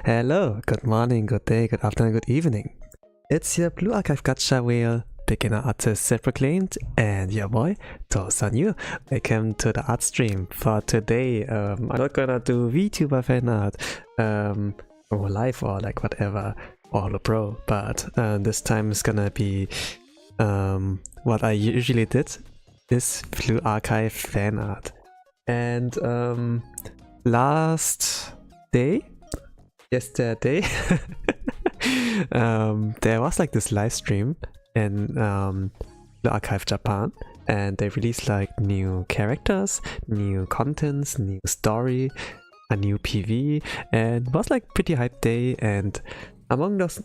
Hello, good morning, good day, good afternoon, good evening. It's your Blue Archive Gacha whale, beginner artist self-proclaimed, and your boy, DOVA-SYNDROME. Welcome to the art stream. For today, I'm not gonna do VTuber fan art, or live or like whatever, or Holo Pro, but this time it's gonna be what I usually did, is Blue Archive fan art. And yesterday, there was like this live stream in Blue Archive Japan, and they released like new characters, new contents, new story, a new PV, and it was like pretty hype day. And among those,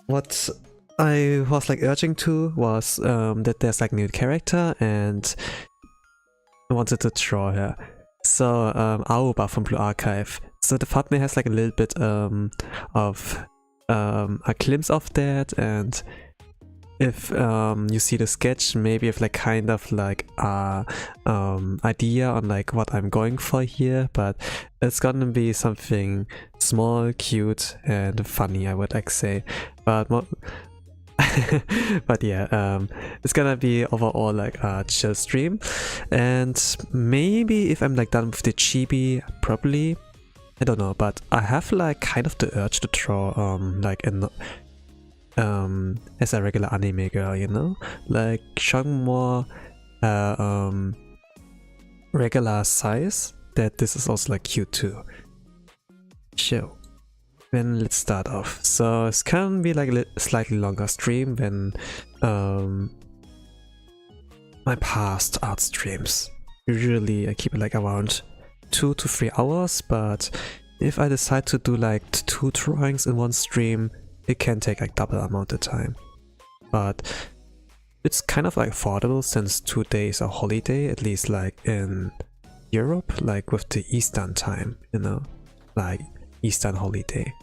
what I was like urging to was that there's like new character, and I wanted to draw her. So Aoba from Blue Archive. So the thumbnail has like a little bit of a glimpse of that, and if you see the sketch, maybe if like kind of like a idea on like what I'm going for here, but it's gonna be something small, cute, and funny, I would like say. But but yeah, it's gonna be overall like a chill stream, and maybe if I'm like done with the chibi, probably, I don't know, but I have like kind of the urge to draw like in as a regular anime girl, you know, like showing more regular size, that this is also like cute too. Sure. Then let's start off. So it's can be like a slightly longer stream than my past art streams. Usually I keep it like around 2 to 3 hours, but if I decide to do like 2 drawings in one stream, it can take like double amount of time. But it's kind of like affordable since 2 days are holiday, at least like in Europe, like with the Eastern time, you know, like Eastern holiday.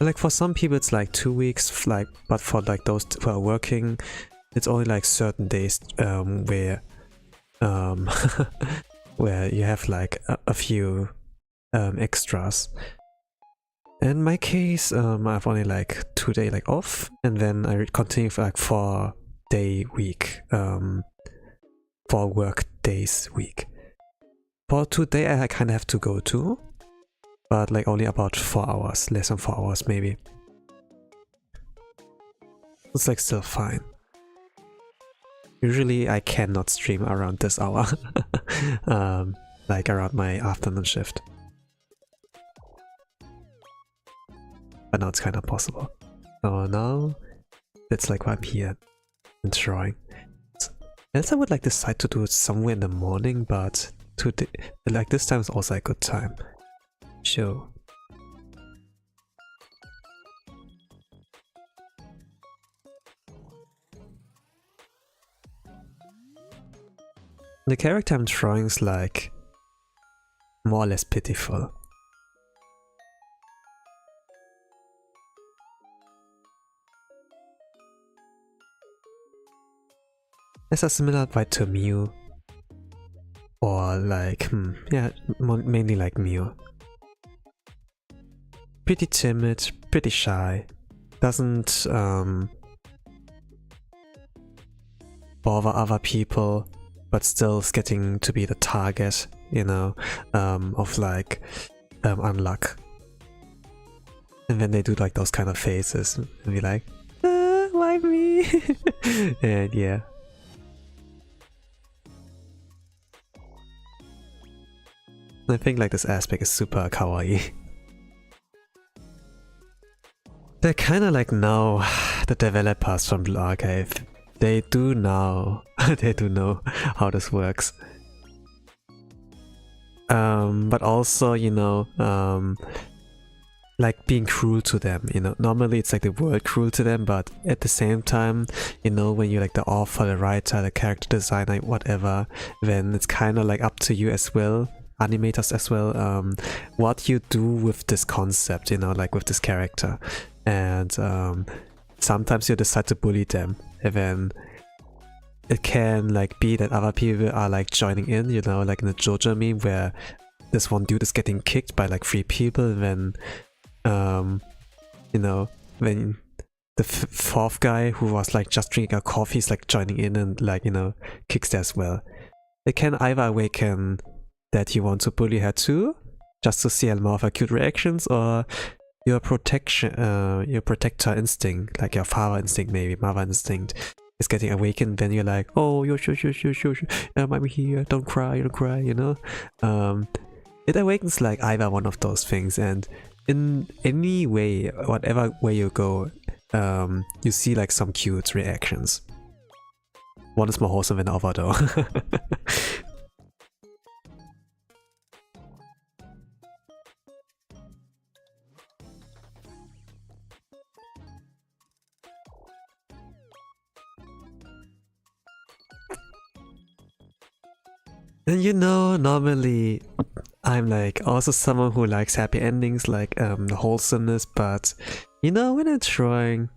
Like for some people it's like 2 weeks, like, but for like those who are working, it's only like certain days where where you have like a few extras. In my case, I've only like 2 days like off, and then I continue for like 4-day week, 4 work days week. For today I kind of have to go to, but like only about 4 hours, less than 4 hours maybe. It's like still fine. Usually I cannot stream around this hour, like around my afternoon shift. But now it's kind of possible. So now it's like why I'm here and drawing. Else I would like decide to do it somewhere in the morning, but today, like this time is also a good time. Sure. The character I'm drawing is like more or less pitiful. It's a similar vibe to Mew, or like, yeah, mainly like Mew. Pretty timid, pretty shy, doesn't bother other people, but still is getting to be the target, you know, of like unluck. And then they do like those kind of faces and be like, why me? And yeah. I think like this aspect is super kawaii. They kinda like know the developers from Blue Archive. They do know how this works. But also, you know, like being cruel to them, you know. Normally it's like the world cruel to them, but at the same time, you know, when you're like the author, the writer, the character designer, whatever, then it's kinda like up to you as well, animators as well, what you do with this concept, you know, like with this character. And sometimes you decide to bully them, and then it can like be that other people are like joining in, you know, like in the JoJo meme where this one dude is getting kicked by like 3 people, then you know, when the 4th guy who was like just drinking a coffee is like joining in and like, you know, kicks there as well. It can either awaken that you want to bully her too, just to see more of her cute reactions, or your protector instinct, like your father instinct, maybe mother instinct, is getting awakened. Then you're like, oh, yo, I'm here, don't cry, you know. It awakens like either one of those things, and in any way, whatever way you go, you see like some cute reactions. One is more wholesome than the other though. And you know, normally I'm like also someone who likes happy endings, like the wholesomeness, but you know, when I'm drawing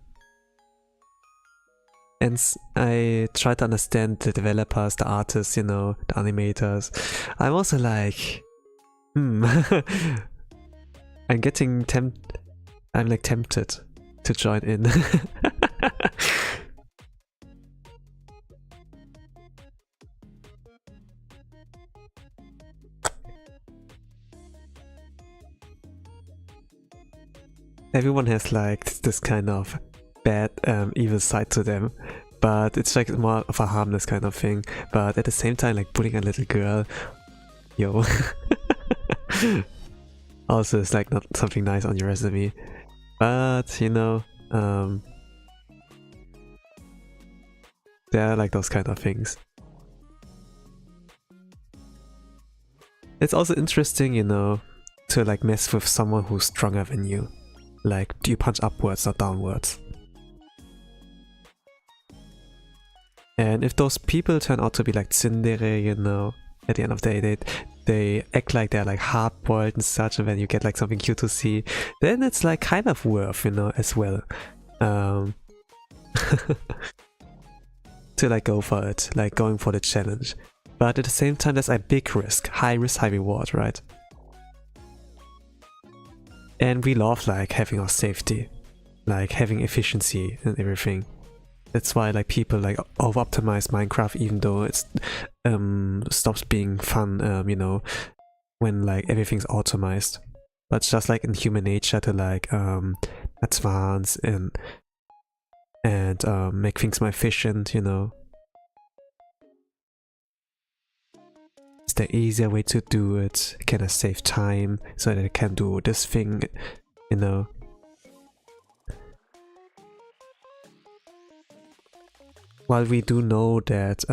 and I try to understand the developers, the artists, you know, the animators, I'm also like, I'm like tempted to join in. Everyone has like this kind of bad, evil side to them, but it's like more of a harmless kind of thing. But at the same time, like bullying a little girl, yo, also it's like not something nice on your resume. But you know, there are like those kind of things. It's also interesting, you know, to like mess with someone who's stronger than you. Like, do you punch upwards or downwards? And if those people turn out to be like tsundere, you know, at the end of the day, they act like they're like hard-boiled and such, and then you get like something cute to see, then it's like kind of worth, you know, as well. To like go for it, like going for the challenge. But at the same time, there's a big risk, high reward, right? And we love like having our safety, like having efficiency and everything. That's why like people like over-optimize Minecraft, even though it's stops being fun, you know, when like everything's automized. But it's just like in human nature to like advance and make things more efficient, you know. Is there an easier way to do it? Can I save time so that I can do this thing, you know? While we do know that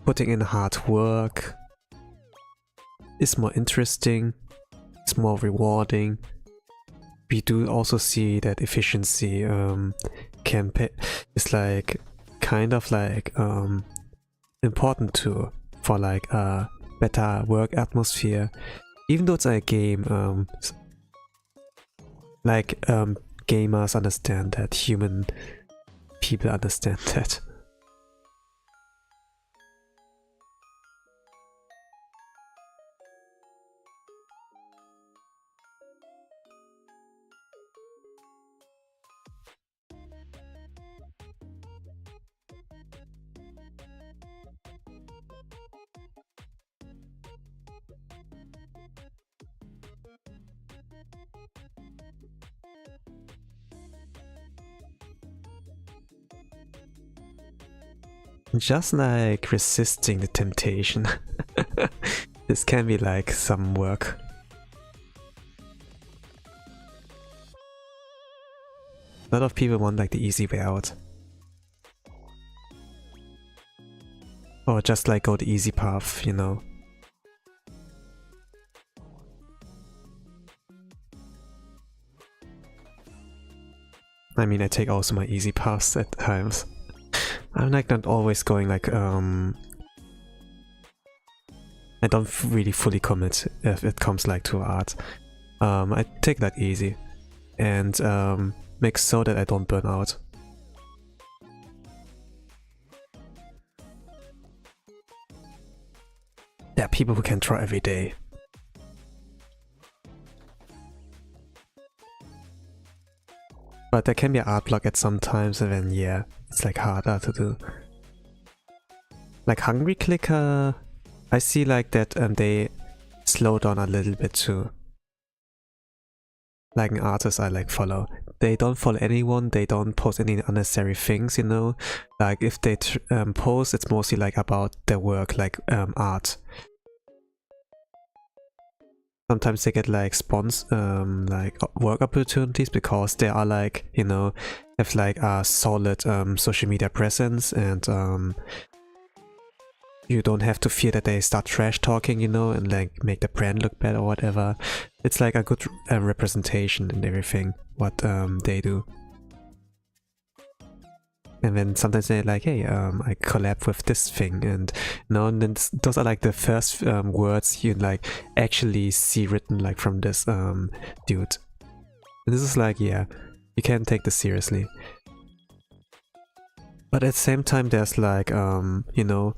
putting in hard work is more interesting, it's more rewarding, we do also see that efficiency is like kind of like important too for like a better work atmosphere. Even though it's a game, like gamers understand that, human people understand that. Just like resisting the temptation. This can be like some work. A lot of people want like the easy way out. Or just like go the easy path, you know. I mean, I take also my easy paths at times. I'm like not always going like I don't really fully commit if it comes like to art. I take that easy and make so that I don't burn out. yeah, people who can draw every day. But there can be an art block at some times, and then yeah, it's like harder to do. Like Hungry Clicker, I see like that they slow down a little bit too. Like an artist I like follow. They don't follow anyone, they don't post any unnecessary things, you know? Like if they post, it's mostly like about their work, like art. Sometimes they get like like work opportunities because they are like, you know, have like a solid social media presence, and you don't have to fear that they start trash talking, you know, and like make the brand look bad or whatever. It's like a good representation and everything, what they do. And then sometimes they're like, hey, I collab with this thing, and you know, and then those are like the first words you like actually see written like from this dude. And this is like, yeah, you can't take this seriously. But at the same time, there's like, you know,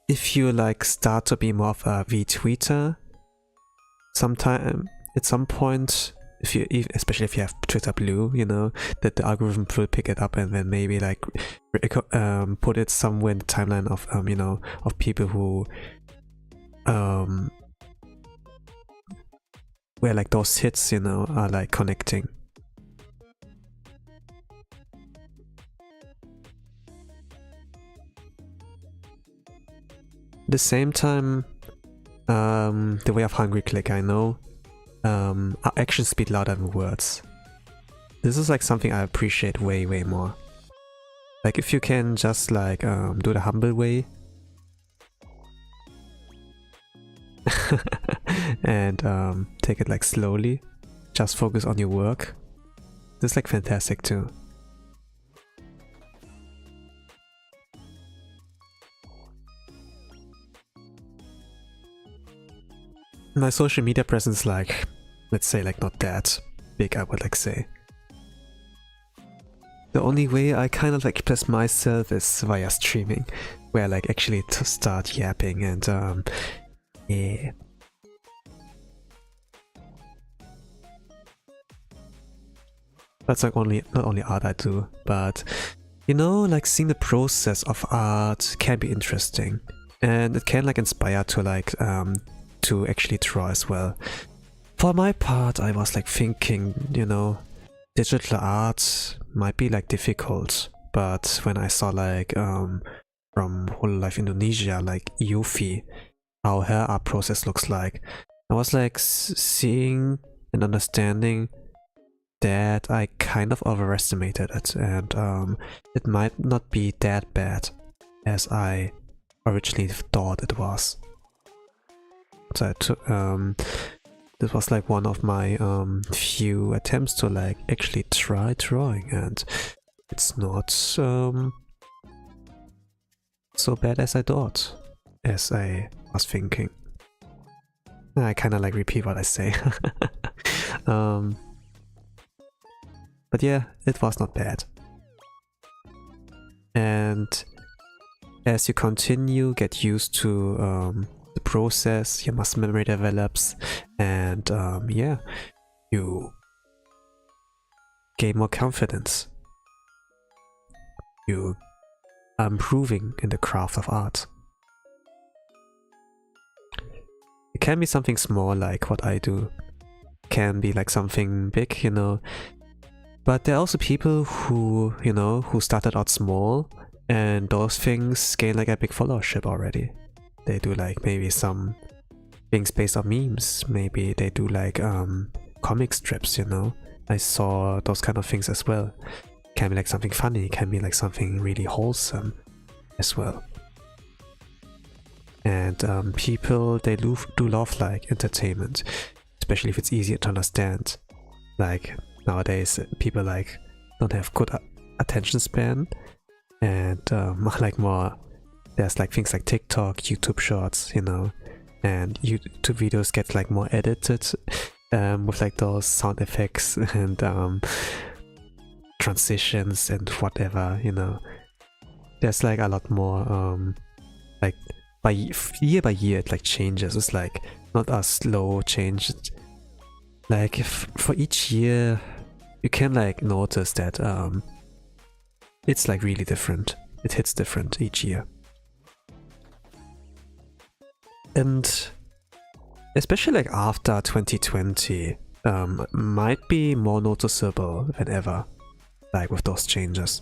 if you like start to be more of a retweeter, at some point, if you, especially if you have Twitter Blue, you know, that the algorithm will pick it up and then maybe like put it somewhere in the timeline of you know, of people who where like those hits, you know, are like connecting. At the same time, the way of Hungry Click, I know, actions speak louder than words. This is like something I appreciate way more. Like if you can just like do the humble way and take it like slowly, just focus on your work. This is like fantastic too. My social media presence, like, let's say like not that big, I would like say. The only way I kind of like express myself is via streaming, where I like actually to start yapping and yeah. That's like not only art I do, but you know, like seeing the process of art can be interesting, and it can like inspire to like to actually draw as well. For my part, I was like thinking, you know, digital art might be like difficult, but when I saw like from Whole Life Indonesia, like Yuffie, how her art process looks like, I was like seeing and understanding that I kind of overestimated it, and it might not be that bad as I originally thought it was. So this was like one of my few attempts to like actually try drawing, and it's not so bad as I thought, as I was thinking. I kind of like repeat what I say. But yeah, it was not bad. And as you continue, get used to the process, your muscle memory develops, and yeah, you gain more confidence. You are improving in the craft of art. It can be something small like what I do, it can be like something big, you know, but there are also people who, you know, who started out small, and those things gain like a big followership already. They do like maybe some things based on memes, maybe they do like comic strips, you know. I saw those kind of things as well. Can be like something funny, can be like something really wholesome as well. And people, they do love like entertainment, especially if it's easier to understand. Like nowadays people like don't have good attention span, and like more, there's like things like TikTok, YouTube shorts, you know, and YouTube videos get like more edited with like those sound effects and transitions and whatever, you know. There's like a lot more like year by year it like changes. It's like not a slow change. Like if for each year you can like notice that it's like really different. It hits different each year. And especially like after 2020 might be more noticeable than ever, like with those changes.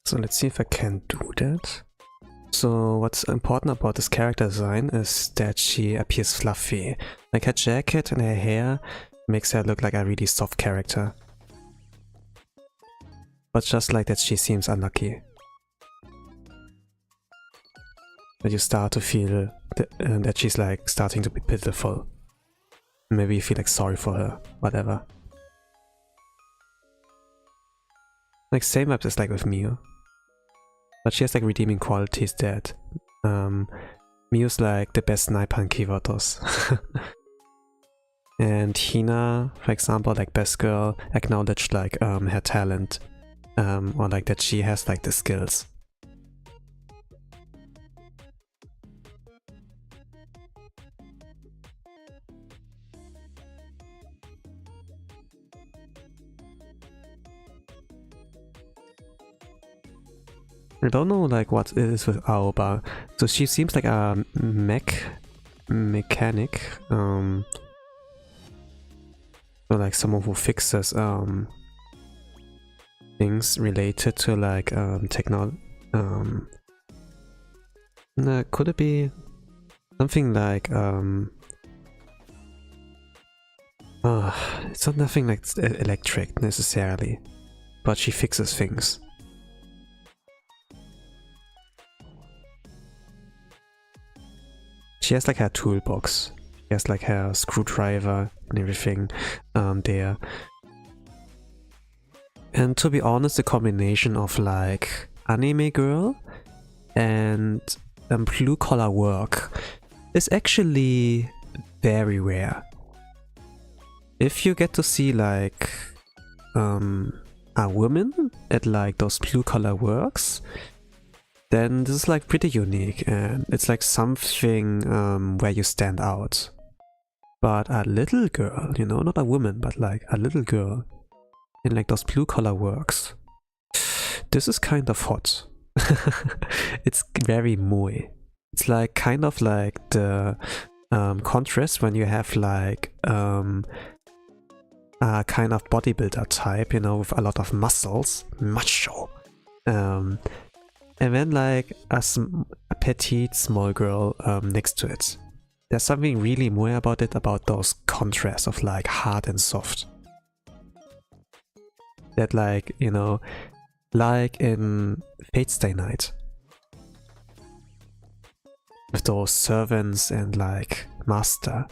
So let's see if I can do that. So what's important about this character design is that she appears fluffy. Like her jacket and her hair makes her look like a really soft character. But just like that, she seems unlucky. That you start to feel that she's like starting to be pitiful. Maybe you feel like sorry for her, whatever. Like same vibes as like with Miu. But she has like redeeming qualities that Miu's like the best sniper in Kiwatos. And Hina, for example, like best girl, acknowledged like her talent, or like that she has like the skills. I don't know like what it is with Aoba. So she seems like a mechanic. So like someone who fixes things related to like technology. Could it be something like it's not nothing like electric necessarily, but she fixes things. She has like her toolbox. She has like her screwdriver and everything there. And to be honest, the combination of like anime girl and blue collar work is actually very rare. If you get to see like a woman at like those blue collar works, then this is like pretty unique and it's like something where you stand out. But a little girl, you know, not a woman, but like a little girl in like those blue collar works, this is kind of hot. It's very moe. It's like kind of like the contrast when you have like a kind of bodybuilder type, you know, with a lot of muscles, macho. And then like a petite small girl next to it. There's something really moe about it, about those contrasts of like hard and soft. That like, you know, like in Fate's Day Night. With those servants and like master.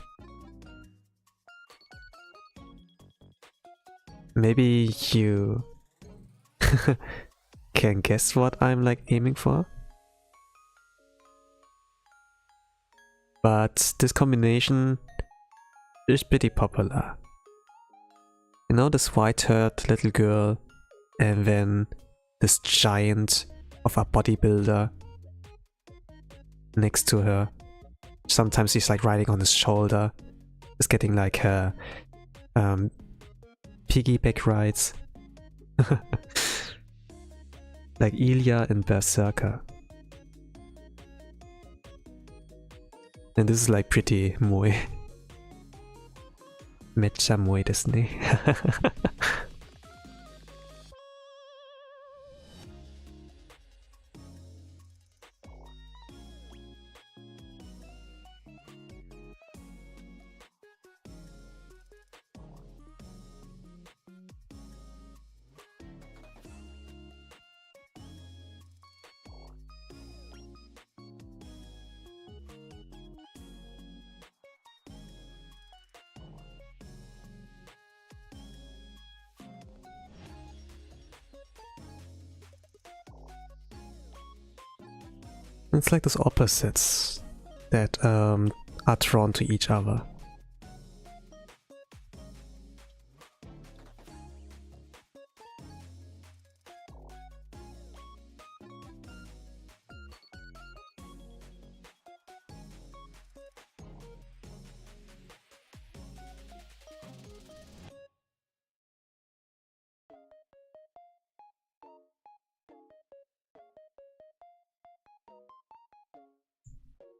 Maybe you can guess what I'm like aiming for? But this combination is pretty popular. You know, this white-haired little girl and then this giant of a bodybuilder next to her. Sometimes he's like riding on his shoulder. Just getting like her piggyback rides. Like Ilya in Berserker. And this is like pretty moe. Mecha moe desu ne. It's like those opposites that are drawn to each other.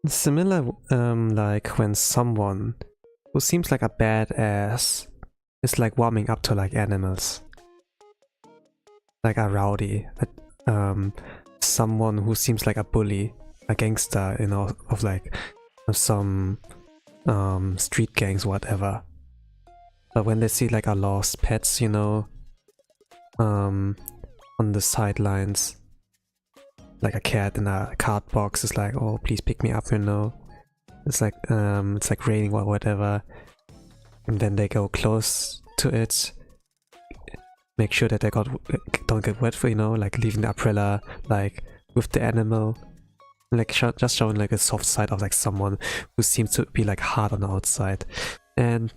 Similar, like when someone who seems like a badass is like warming up to like animals, like a rowdy, someone who seems like a bully, a gangster, you know, of like some street gangs, whatever. But when they see like a lost pets, you know, on the sidelines, like a cat in a card box is like, oh, please pick me up, you know. It's like raining or whatever. And then they go close to it, make sure that they don't get wet, for, you know, like leaving the umbrella like with the animal. Like just showing like a soft side of like someone who seems to be like hard on the outside. And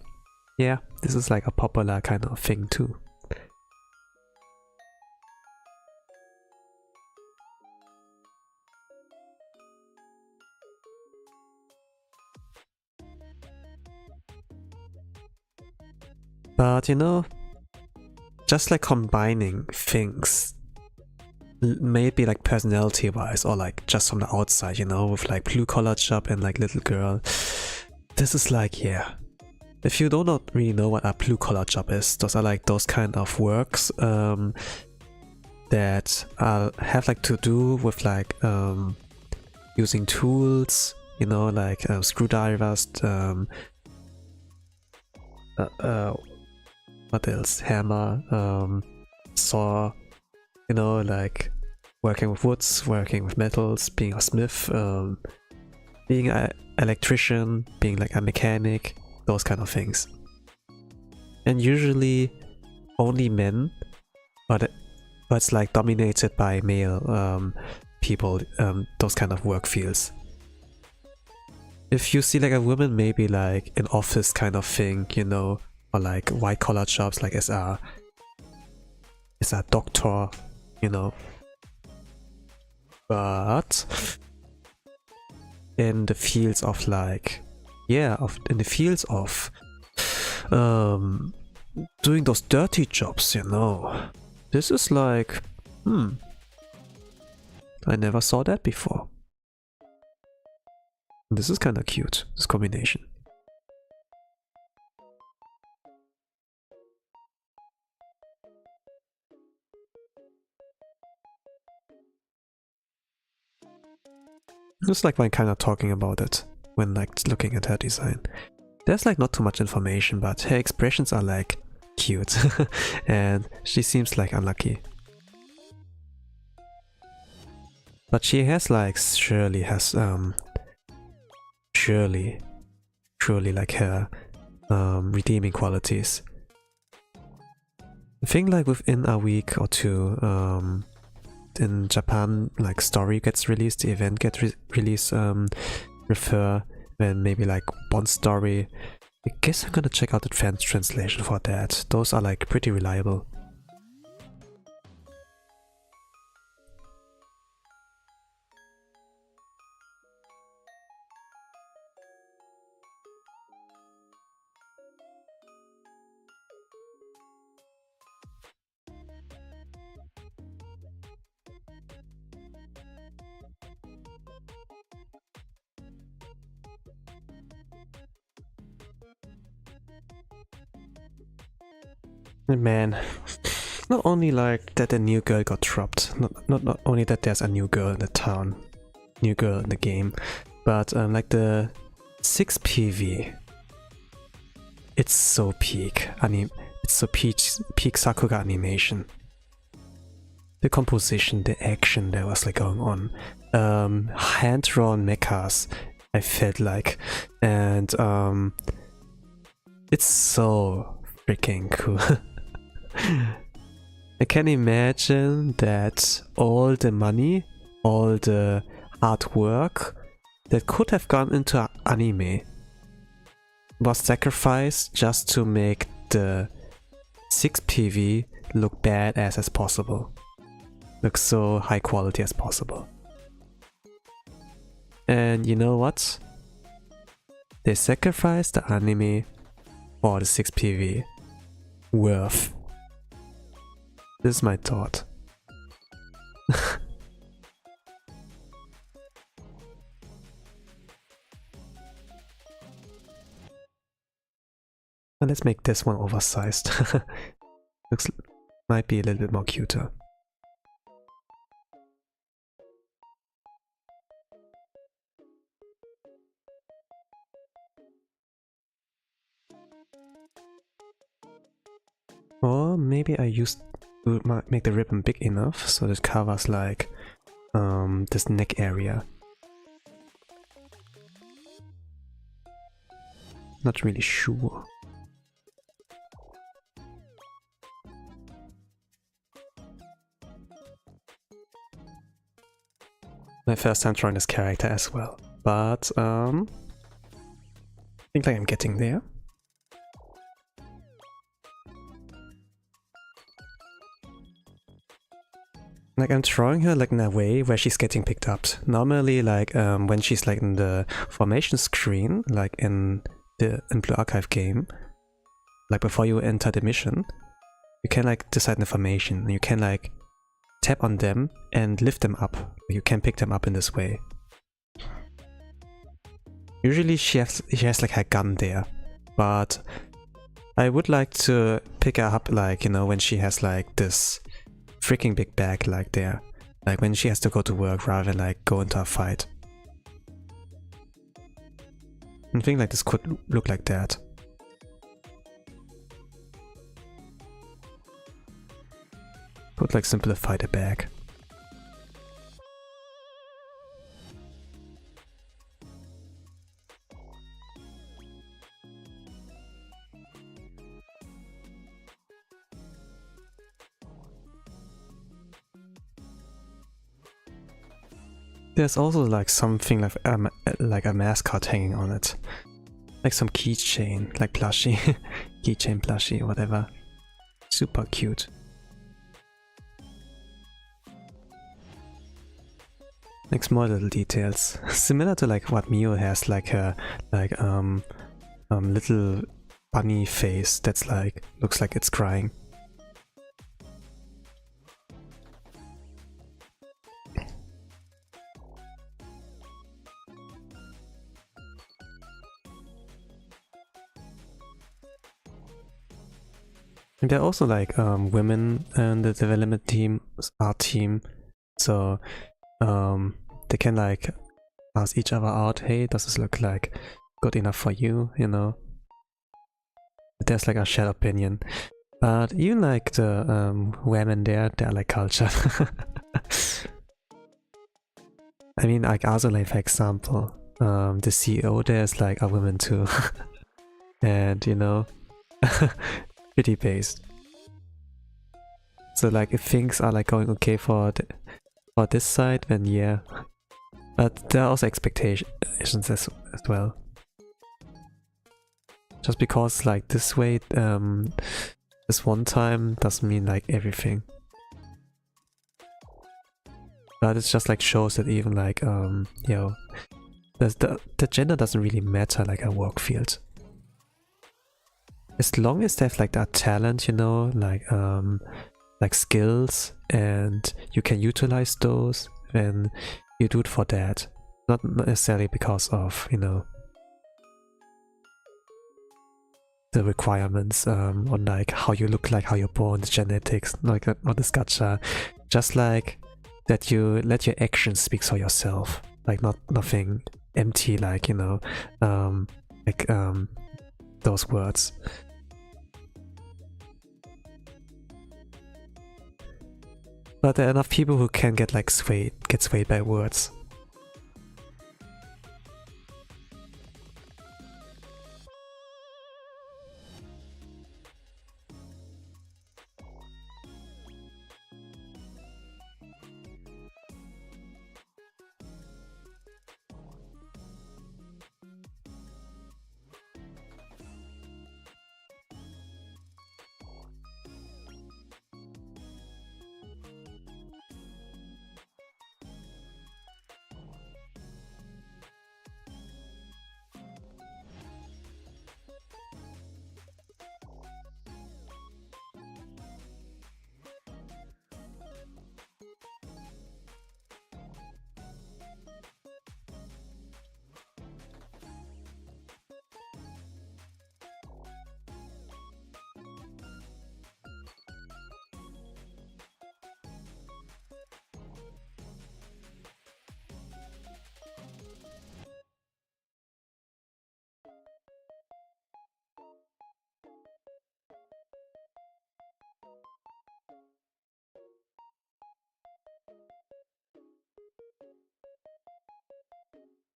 yeah, this is like a popular kind of thing too. But you know, just like combining things, maybe like personality wise or like just from the outside, you know, with like blue collar job and like little girl. This is like, yeah. If you do not really know what a blue collar job is, those are like those kind of works that have like to do with like using tools, you know, like screwdrivers, what else? Hammer, saw, you know, like working with woods, working with metals, being a smith, being an electrician, being like a mechanic, those kind of things. And usually only men, but it's like dominated by male people, those kind of work fields. If you see like a woman, maybe like an office kind of thing, you know, or like white collar jobs, like as a doctor, you know. But in the fields of like, yeah, in the fields of doing those dirty jobs, you know, this is like, I never saw that before. This is kind of cute, this combination. Just like when kind of talking about it, when like looking at her design. There's like not too much information, but her expressions are like cute and she seems like unlucky. But she has like, surely like her redeeming qualities. I think like within a week or two, in Japan, like story gets released, the event gets released with her, then maybe like one story. I guess I'm gonna check out the French translation for that. Those are like pretty reliable. Man, not only like that a new girl got dropped, not only that there's a new girl in the town, new girl in the game, but like the 6 PV, it's so peak peak Sakura animation. The composition, the action that was like going on, hand-drawn mechas, I felt like, and it's so freaking cool. I can imagine that all the money, all the hard work that could have gone into anime was sacrificed just to make the 6PV look badass as possible. Look so high quality as possible. And you know what? They sacrificed the anime for the 6PV. Worth. This is my thought. And let's make this one oversized. Might be a little bit more cuter. Or maybe I make the ribbon big enough so that it covers like this neck area. Not really sure. My first time drawing this character as well, but I think like I'm getting there. Like I'm drawing her like in a way where she's getting picked up. Normally, like when she's like in the formation screen, like in the Blue Archive game, like before you enter the mission, you can like decide the formation. You can like tap on them and lift them up. You can pick them up in this way. Usually she has like her gun there, but I would like to pick her up like, you know, when she has like this freaking big bag like there, like when she has to go to work rather than like go into a fight. I think like this could look like that. Could like simplify the bag. There's also like something like a mascot hanging on it, like some keychain, like plushie, keychain plushie, whatever. Super cute. Like small little details, similar to like what Mio has, like her little bunny face that's like looks like it's crying. And there are also like women in the development team, art team, so they can like ask each other out, hey, does this look like good enough for you, you know? There's like a shared opinion. But even like the women there, they're like cultured. I mean, like Azulay, for example, the CEO there is like a woman too. And you know, pretty based. So like if things are like going okay for this side, then yeah. But there are also expectations as well. Just because like this way, this one time doesn't mean like everything. But it just like shows that even like you know, the gender doesn't really matter like a work field. As long as they have like that talent, you know, like skills, and you can utilize those, then you do it for that. Not necessarily because of, you know, the requirements on like how you look, like how you're born, the genetics, like not this gacha. Just like that you let your actions speak for yourself, like nothing empty, like, you know, those words. But there are enough people who can get like swayed by words.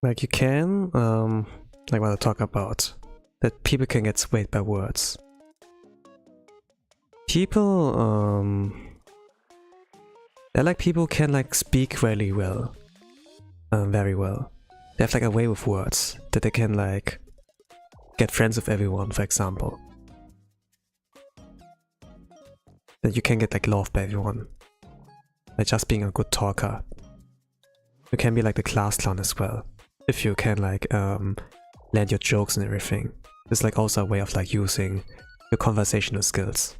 Like you can, like what I talk about, that people can get swayed by words. People, they're like people who can like speak really well, very well. They have like a way with words that they can like get friends with everyone, for example. That you can get like loved by everyone by just being a good talker. You can be like the class clown as well, if you can like land your jokes and everything. It's like also a way of like using your conversational skills.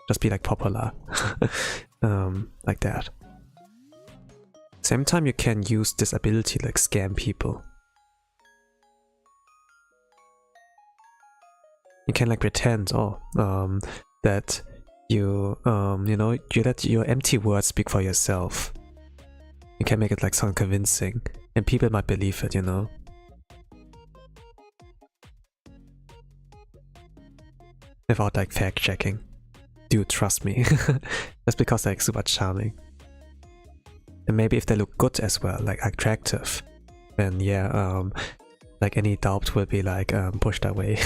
Just be like popular, like that. Same time you can use this ability to like scam people. You can like pretend, that you, you know, you let your empty words speak for yourself. You can make it like sound convincing, and people might believe it, you know. Without like fact checking. Dude, trust me. That's because they're like super charming. And maybe if they look good as well, like attractive, then yeah, like any doubt will be like pushed away.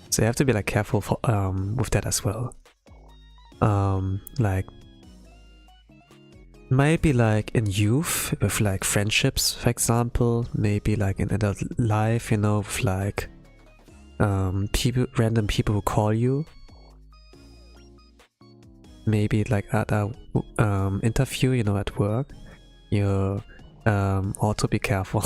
So you have to be like careful for, with that as well. Like maybe like in youth with like friendships, for example, maybe like in adult life, you know, with like random people who call you. Maybe like at a interview, you know, at work, you ought to be careful.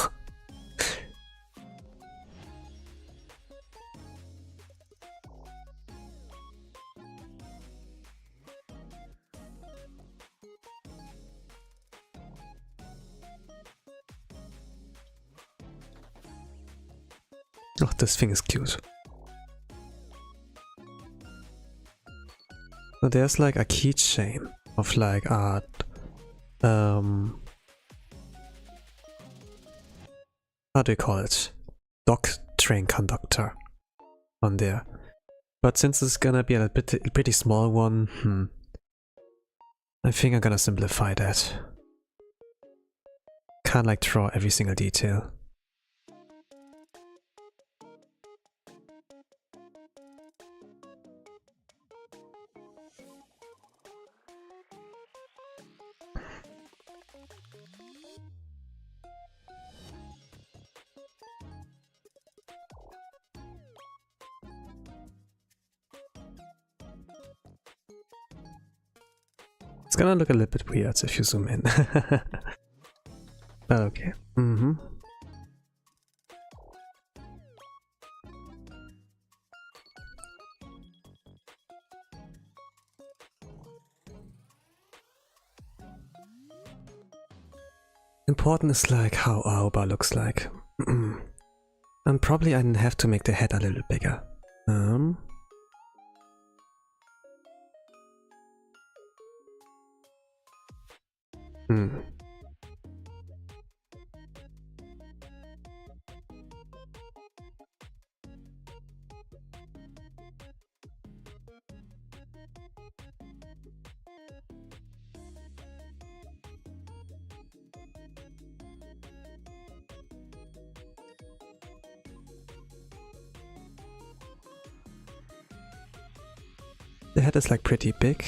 Oh, this thing is cute. So there's like a keychain of like art. How do you call it? Dog train conductor on there. But since it's gonna be a pretty small one, I think I'm gonna simplify that. Can't like draw every single detail. It's gonna look a little bit weird if you zoom in. But okay. Important is like how Aoba looks like. And probably I have to make the head a little bigger. The head is like pretty big.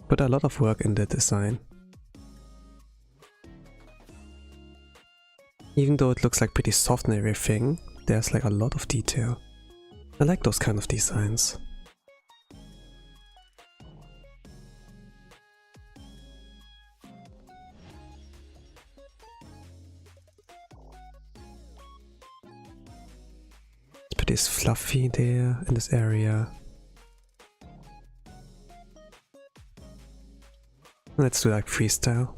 Put a lot of work in the design. Even though it looks like pretty soft and everything, there's like a lot of detail. I like those kind of designs. It's pretty fluffy there in this area. Let's do like freestyle.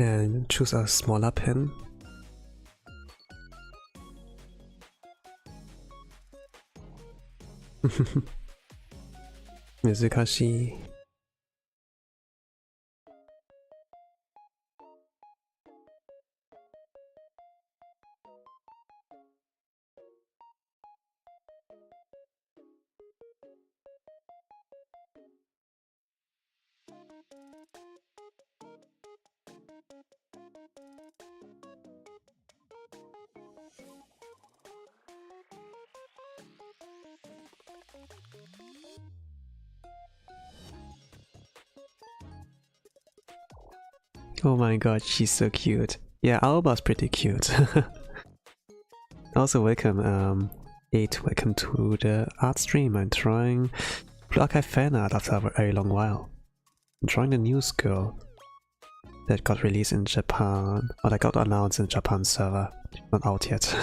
And choose a smaller pen. Mizukashi. Oh my god, she's so cute. Yeah, Aoba's pretty cute. Also welcome, 8, welcome to the art stream. I'm drawing Blue Archive fan art after a very long while. I'm drawing the news girl that got released in Japan, or that got announced in Japan server. Not out yet.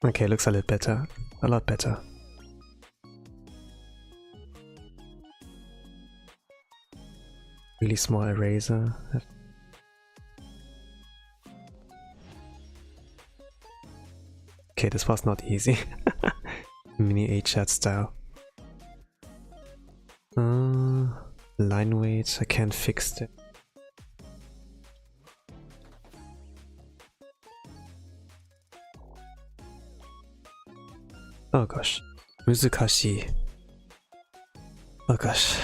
Okay, looks a little better. A lot better. Really small eraser. Okay, this was not easy. Mini H-chat style. Line weight, I can't fix it. Oh gosh. Muzukashi. Oh gosh.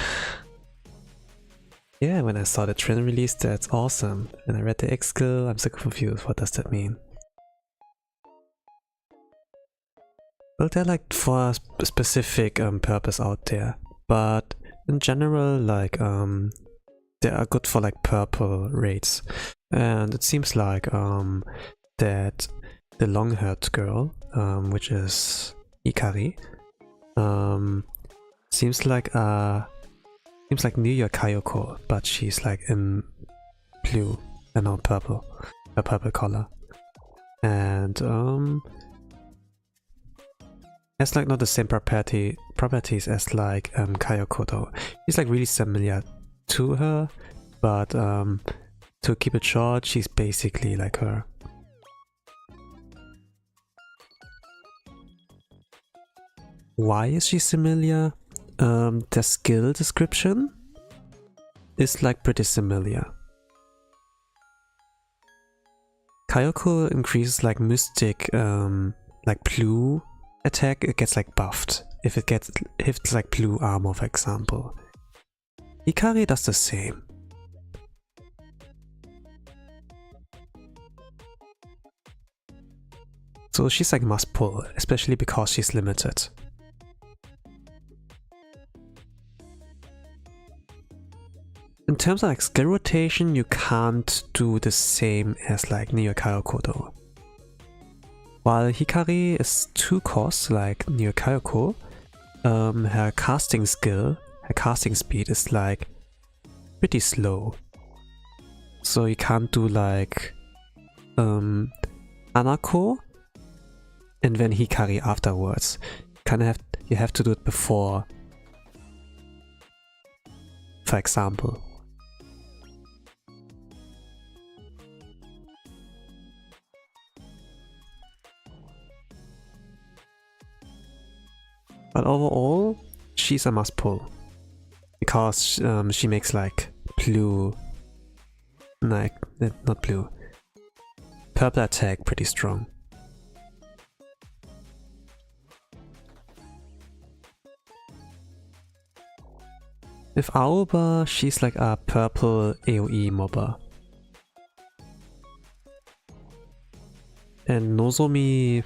Yeah, when I saw the trend release, that's awesome. And I read the X skill, I'm so confused. What does that mean? Well, they're like for a specific purpose out there. But in general, like, they are good for like purple raids. And it seems like that the long-haired girl, which is Ikari, seems like New Year Kayoko, but she's like in blue and not purple, a purple color, and has like not the same properties as like Kayoko though. She's like really similar to her, but to keep it short, she's basically like her. Why is she similar? The skill description is like pretty similar. Kayoko increases like mystic, like blue attack, it gets like buffed if it hits like blue armor, for example. Ikari does the same. So she's like must pull, especially because she's limited. In terms of like skill rotation, you can't do the same as like Neo Kayoko though. While Hikari is 2 costs like Neo Kayoko, her casting skill, her casting speed is like pretty slow. So you can't do like Anako and then Hikari afterwards. You have to do it before, for example. But overall, she's a must pull because she makes like blue, like not blue, purple attack pretty strong. With Aoba, she's like a purple AoE mobber. And Nozomi,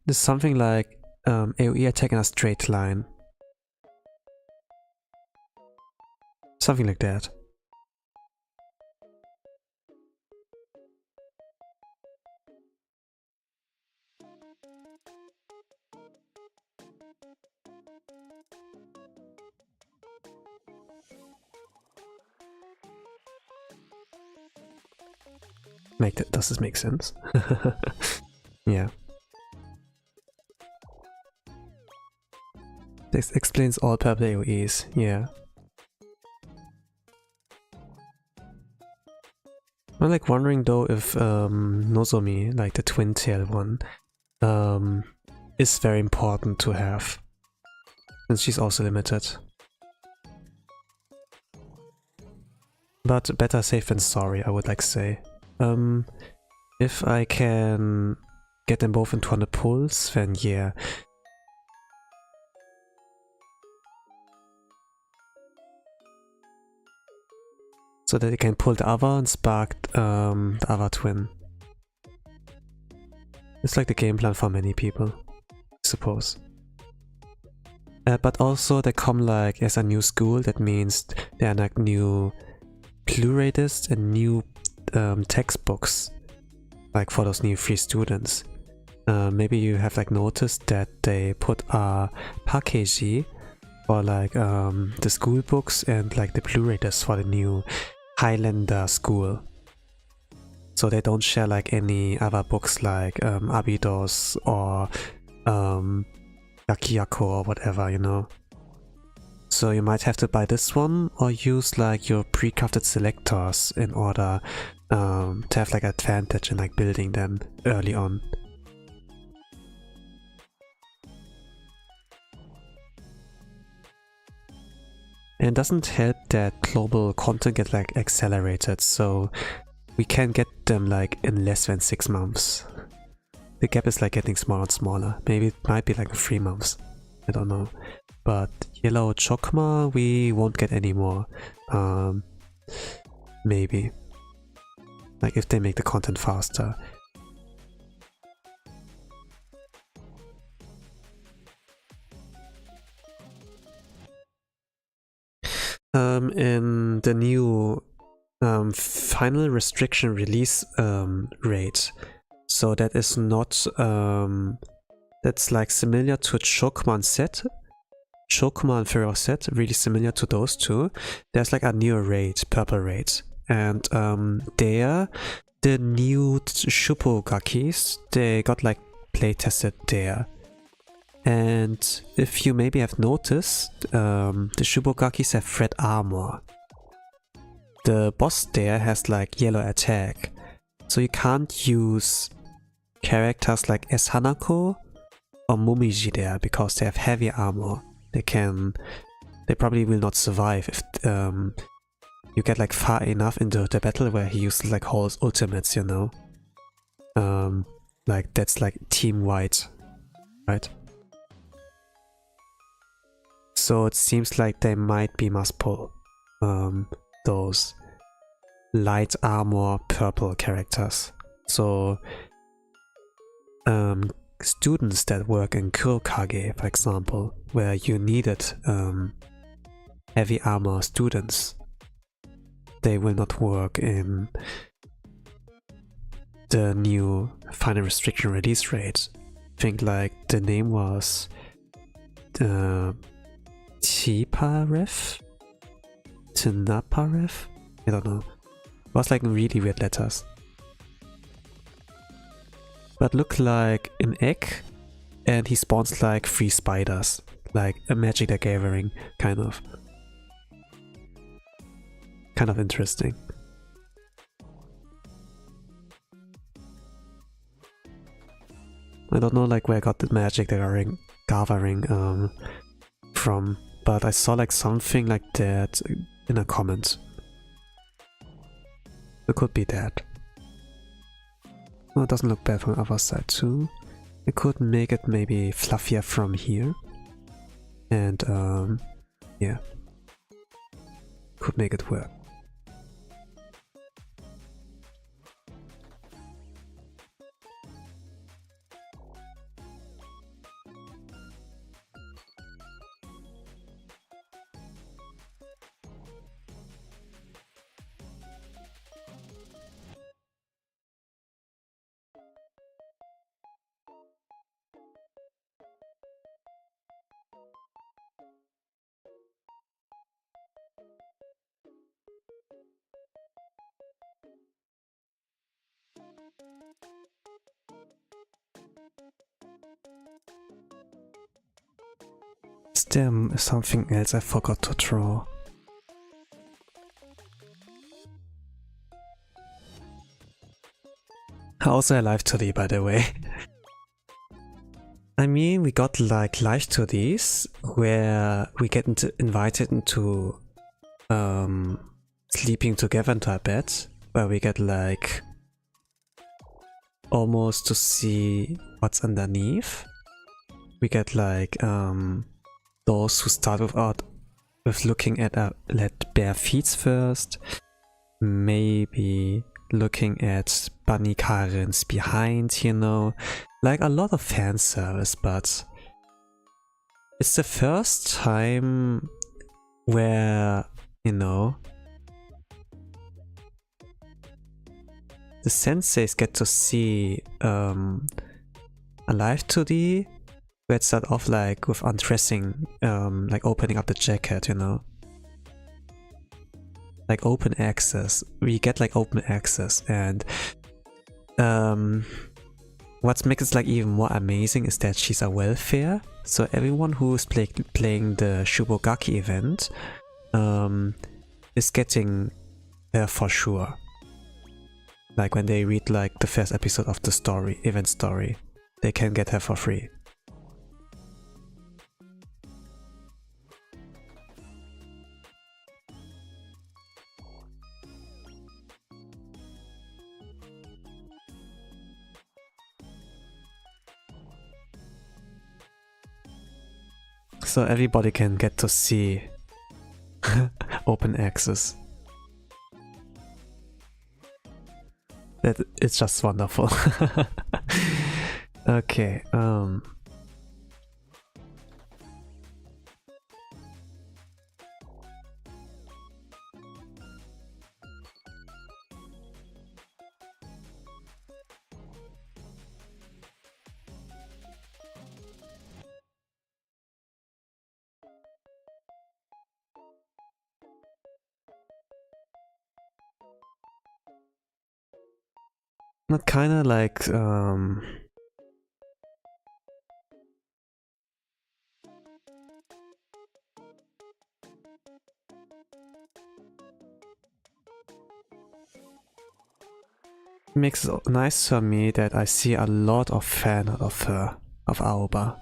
there's something like AoE attack in a straight line. Something like that. Does this make sense? Yeah. This explains all purple AoEs, yeah. I'm like wondering though if Nozomi, like the twin tail one, is very important to have. Since she's also limited. But better safe than sorry, I would like say. If I can get them both into 100 pulls, then yeah. So that you can pull the other and spark the other twin. It's like the game plan for many people, I suppose. But also they come like as a new school, that means there are like new pluralists and new textbooks like for those new free students. Maybe you have like noticed that they put a package for like the school books and like the pluralists for the new Highlander School. So they don't share like any other books like Abidos or Yakiako or whatever, you know. So you might have to buy this one or use like your pre-crafted selectors in order to have like advantage in like building them early on. And it doesn't help that global content get like accelerated, so we can get them like in less than 6 months. The gap is like getting smaller and smaller. Maybe it might be like 3 months. I don't know. But yellow Chokma we won't get anymore. Maybe. Like if they make the content faster. In the new final restriction release rate, so that is not that's like similar to Chokman set, Chokman and Pharaoh set, really similar to those two. There's like a new rate, purple rate, and there the new Shupogakis, they got like play tested there. And if you maybe have noticed, the Shubogakis have red armor. The boss there has like yellow attack. So you can't use characters like S Hanako or Momiji there because they have heavy armor. They probably will not survive if you get like far enough into the battle where he uses like whole ultimates, you know. Like that's like team-wide, right? So it seems like they might be must pull those light armor purple characters. So students that work in Kurokage, for example, where you needed heavy armor students, they will not work in the new final restriction release rate. I think like the name was Tiparef? Tinaparef? I don't know. It was like really weird letters. But look like an egg, and he spawns like 3 spiders. Like a Magic the Gathering, kind of. Kind of interesting. I don't know like where I got the Magic the Gathering from, but I saw like something like that in a comment. It could be that. Oh, it doesn't look bad from the other side too. I could make it maybe fluffier from here. And yeah. Could make it work. Is there something else I forgot to draw? Also a live 2D, by the way. I mean, we got like live 2Ds where we get invited into sleeping together into a bed, where we get like almost to see what's underneath. We get like those who start with looking at bare feet first, maybe looking at bunny Karens behind, you know, like a lot of fan service, but it's the first time where, you know, the senseis get to see a live 2D where it starts off like with undressing, like opening up the jacket, you know. Like open access. We get like open access, and what makes it like even more amazing is that she's a welfare. So everyone who is playing the Shubogaki event is getting her for sure. Like when they read like the first episode of the event story, they can get her for free. So everybody can get to see open access. It's just wonderful. Okay, not kinda like makes it nice for me that I see a lot of fan art of her, of Aoba.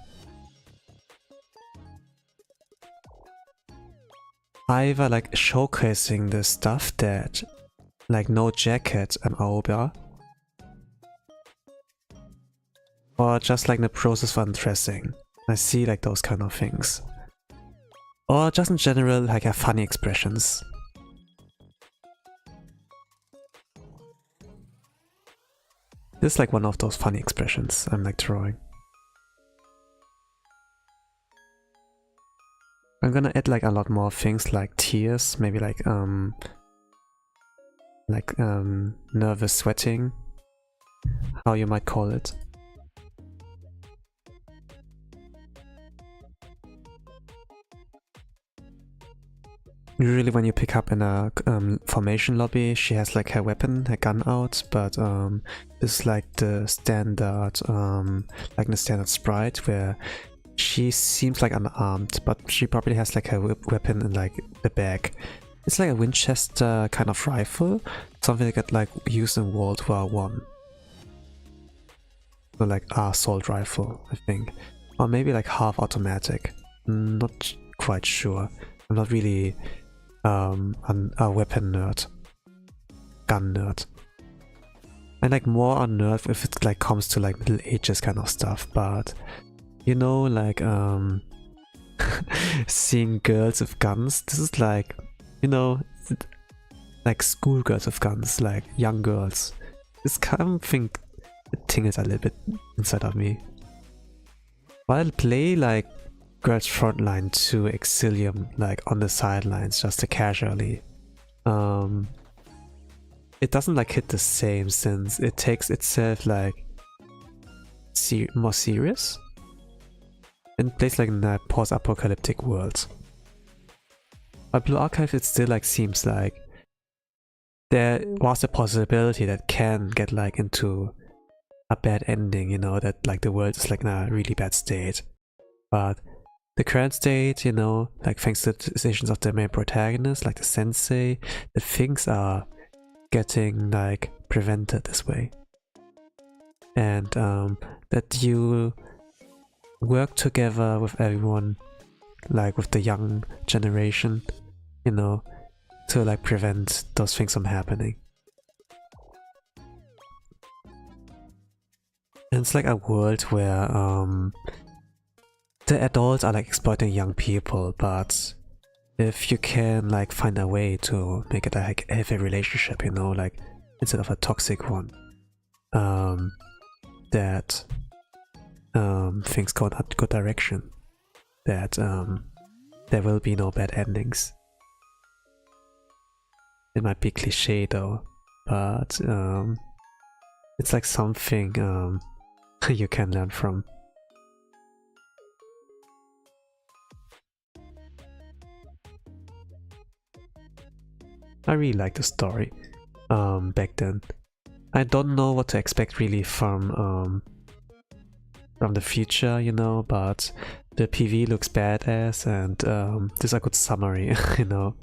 Either like showcasing the stuff that, like no jacket and Aoba, or just like the process for undressing. I see like those kind of things. Or just in general, like have funny expressions. This is like one of those funny expressions I'm like drawing. I'm gonna add like a lot more things like tears, maybe like nervous sweating, how you might call it. Usually when you pick up in a formation lobby, she has like her weapon, her gun out, but this is like the standard sprite where she seems like unarmed, but she probably has like her weapon in like the bag. It's like a Winchester kind of rifle, something that got like used in World War I. So like assault rifle, I think. Or maybe like half automatic. Not quite sure. I'm not really a weapon nerd. Gun nerd. I like more a nerd if it like comes to like Middle Ages kind of stuff, but you know, like seeing girls with guns, this is like, you know, like schoolgirls with guns, like young girls. This kind of thing tingles a little bit inside of me. While I play like Girls Frontline to Exilium, like on the sidelines, just to casually, it doesn't like hit the same since it takes itself like more serious and plays like in a post-apocalyptic world. But Blue Archive, it still like seems like there was a possibility that can get like into a bad ending, you know, that like the world is like in a really bad state. But the current state, you know, like thanks to the decisions of the main protagonist, like the sensei, that things are getting like prevented this way. And that you work together with everyone, like with the young generation, you know, to like prevent those things from happening. And it's like a world where the adults are like exploiting young people, but if you can like find a way to make it a like, healthy relationship, you know, like instead of a toxic one, that things go in a good direction, that there will be no bad endings. It might be cliche though, but it's like something you can learn from. I really liked the story back then. I don't know what to expect really from the future, you know, but the PV looks badass and this is a good summary, you know.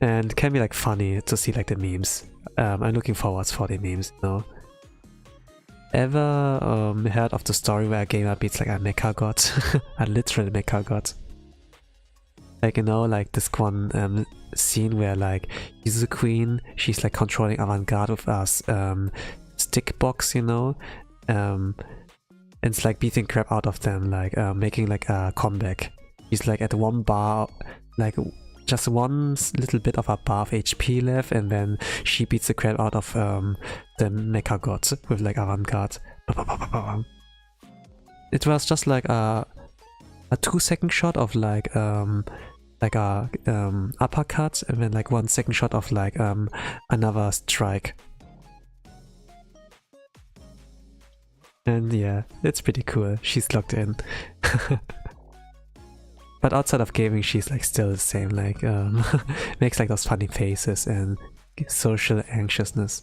And it can be like funny to see like the memes. I'm looking forward for the memes, you know. Ever heard of the story where a gamer beats like a mecha god? A literal mecha god? Like, you know, like this one scene where like Yuzu Queen, she's like controlling Avant-Garde with us stick box, you know, and it's like beating crap out of them, like making like a comeback. He's like at one bar, like just one little bit of a bar of HP left, and then she beats the crap out of the mecha gods with like Avant-Garde. It was just like a 2-second shot of like a uppercut, and then like 1 second shot of like another strike. And yeah, it's pretty cool. She's locked in. But outside of gaming, she's like still the same, like makes like those funny faces and social anxiousness.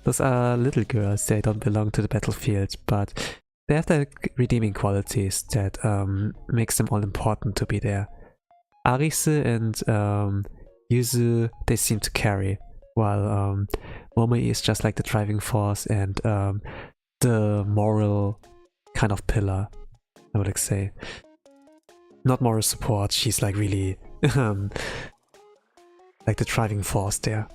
Those are little girls, they don't belong to the battlefield, but they have the redeeming qualities that makes them all important to be there. Arise and Yuzu, they seem to carry, while Momoi is just like the driving force and the moral kind of pillar, I would like say. Not moral support, she's like really like the driving force there.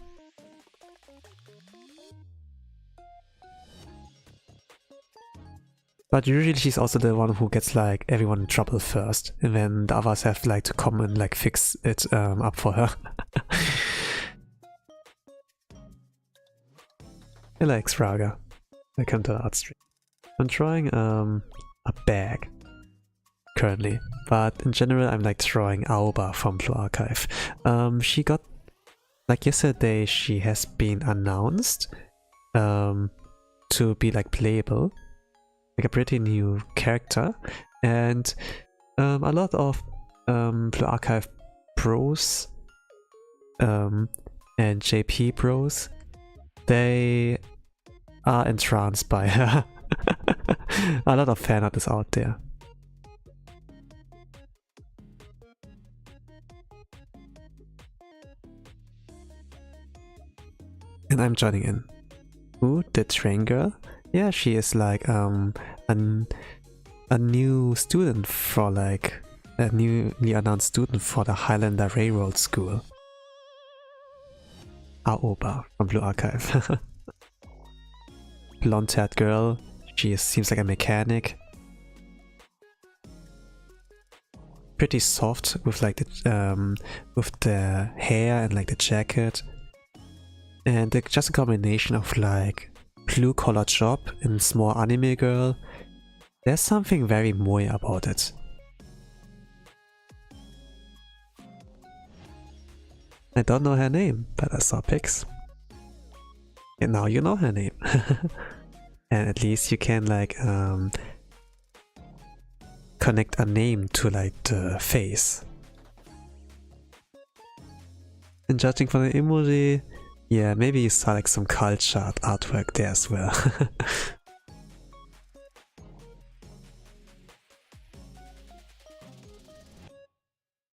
But usually she's also the one who gets like everyone in trouble first, and then the others have like to come and like fix it up for her. I like Spraga. Welcome to the art stream. I'm drawing a bag currently, but in general I'm like drawing Aoba from Blue Archive. She got, like yesterday, she has been announced to be like playable, like a pretty new character, and a lot of Blue Archive bros and JP bros, they are entranced by her. A lot of fan art is out there. And I'm joining in. Who? The train girl? Yeah, she is like a new student for like a newly announced student for the Highlander Railroad School. Aoba from Blue Archive. Blonde-haired girl. She seems like a mechanic. Pretty soft with like the hair and like the jacket. And just a combination of like blue collar job and small anime girl. There's something very moe about it. I don't know her name, but I saw pics. And now you know her name. And at least you can like connect a name to like the face. And judging from the emoji, yeah, maybe you saw like some cultured artwork there as well.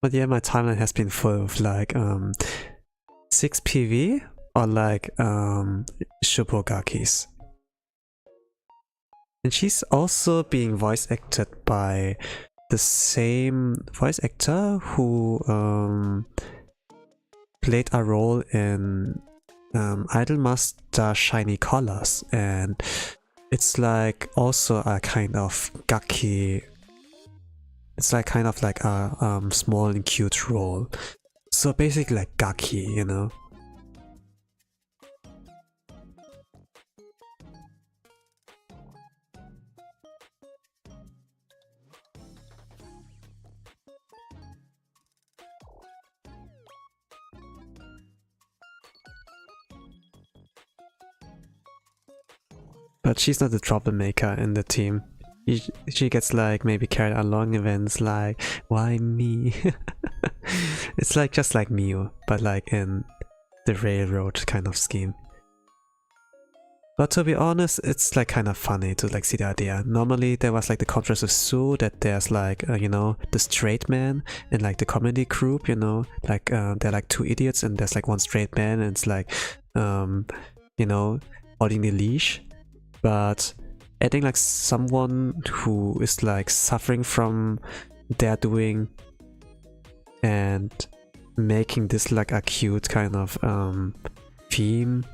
But yeah, my timeline has been full of like 6 PV or like Shubogakis. And she's also being voice acted by the same voice actor who played a role in Idolmaster Shiny Colors, and it's like also a kind of gaki. It's like kind of like a small and cute role. So basically like gaki, you know. But she's not the troublemaker in the team. She gets like maybe carried along events like, why me? It's like just like Miu, but like in the railroad kind of scheme. But to be honest, it's like kind of funny to like see the idea. Normally there was like the contrast with Sue that there's like, you know, the straight man in like the comedy group, you know, like they're like 2 idiots and there's like 1 straight man and it's like, you know, holding the leash. But adding like someone who is like suffering from their doing and making this like a cute kind of theme.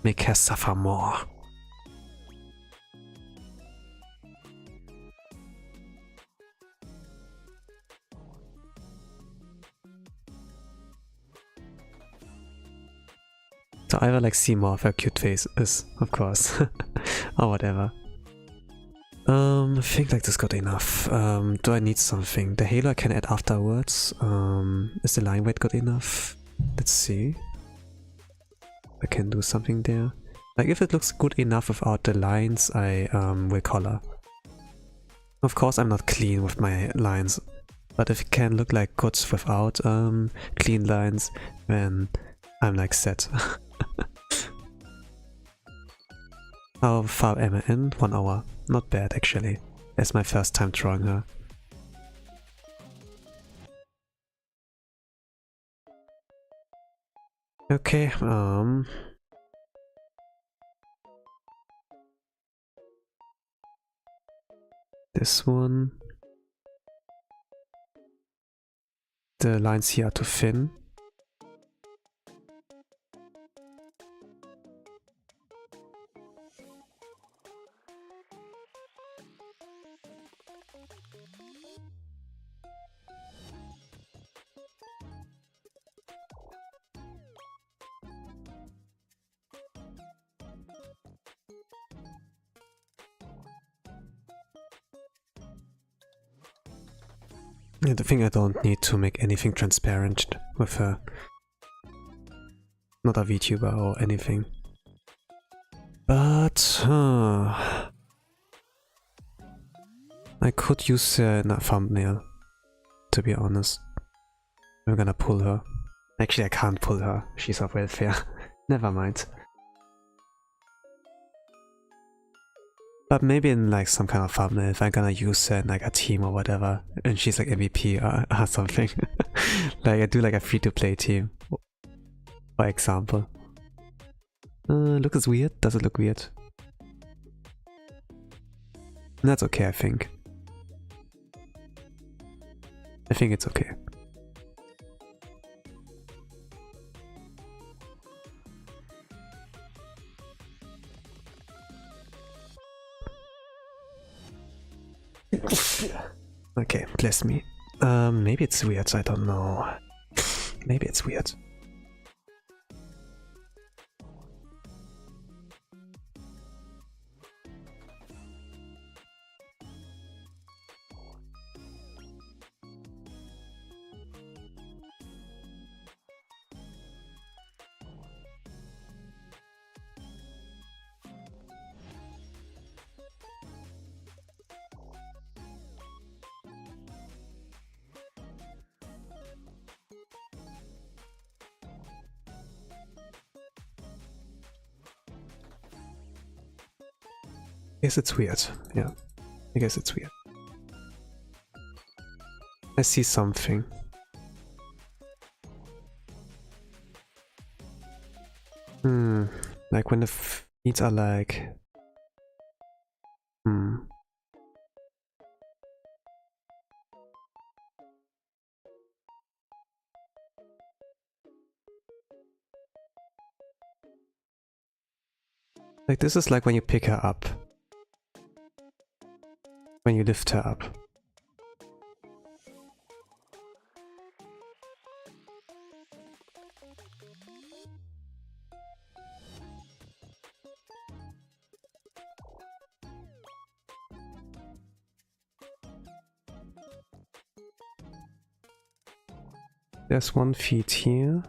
Make her suffer more. So I will like see more of her cute faces, of course. Or whatever. I think like this got enough. Do I need something? The halo I can add afterwards. Is the line weight good enough? Let's see. I can do something there. Like if it looks good enough without the lines, I will color. Of course I'm not clean with my lines, but if it can look like good without clean lines, then I'm like set. How far am I in? 1 hour. Not bad actually. It's my first time drawing her. Okay, this one. The lines here are too thin. I think I don't need to make anything transparent with her. Not a VTuber or anything. But I could use her in a thumbnail, to be honest. I'm gonna pull her. Actually, I can't pull her. She's off welfare. Never mind. But maybe in like some kind of thumbnail, if I'm gonna use her in like a team or whatever, and she's like MVP or something. Like I do like a free-to-play team, for example. Looks weird? Does it look weird? That's okay, I think. I think it's okay. Okay, bless me. Maybe it's weird, I don't know. Maybe it's weird. guess it's weird. Yeah, I guess it's weird. I see something. Like when the feet are like... Like this is like when you pick her up. When you lift her up. There's one feet here.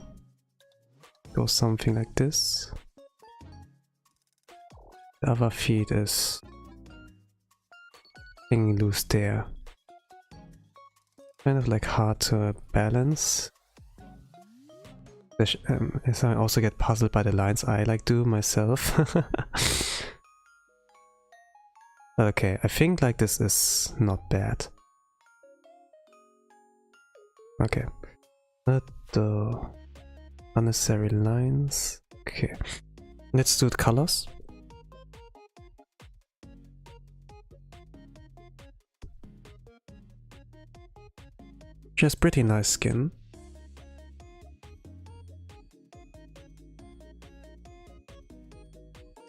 Goes something like this. The other feet is hanging loose there. Kind of like hard to balance. As I also get puzzled by the lines I like do myself. Okay, I think like this is not bad. Okay. Not the unnecessary lines. Okay. Let's do the colors. She has pretty nice skin.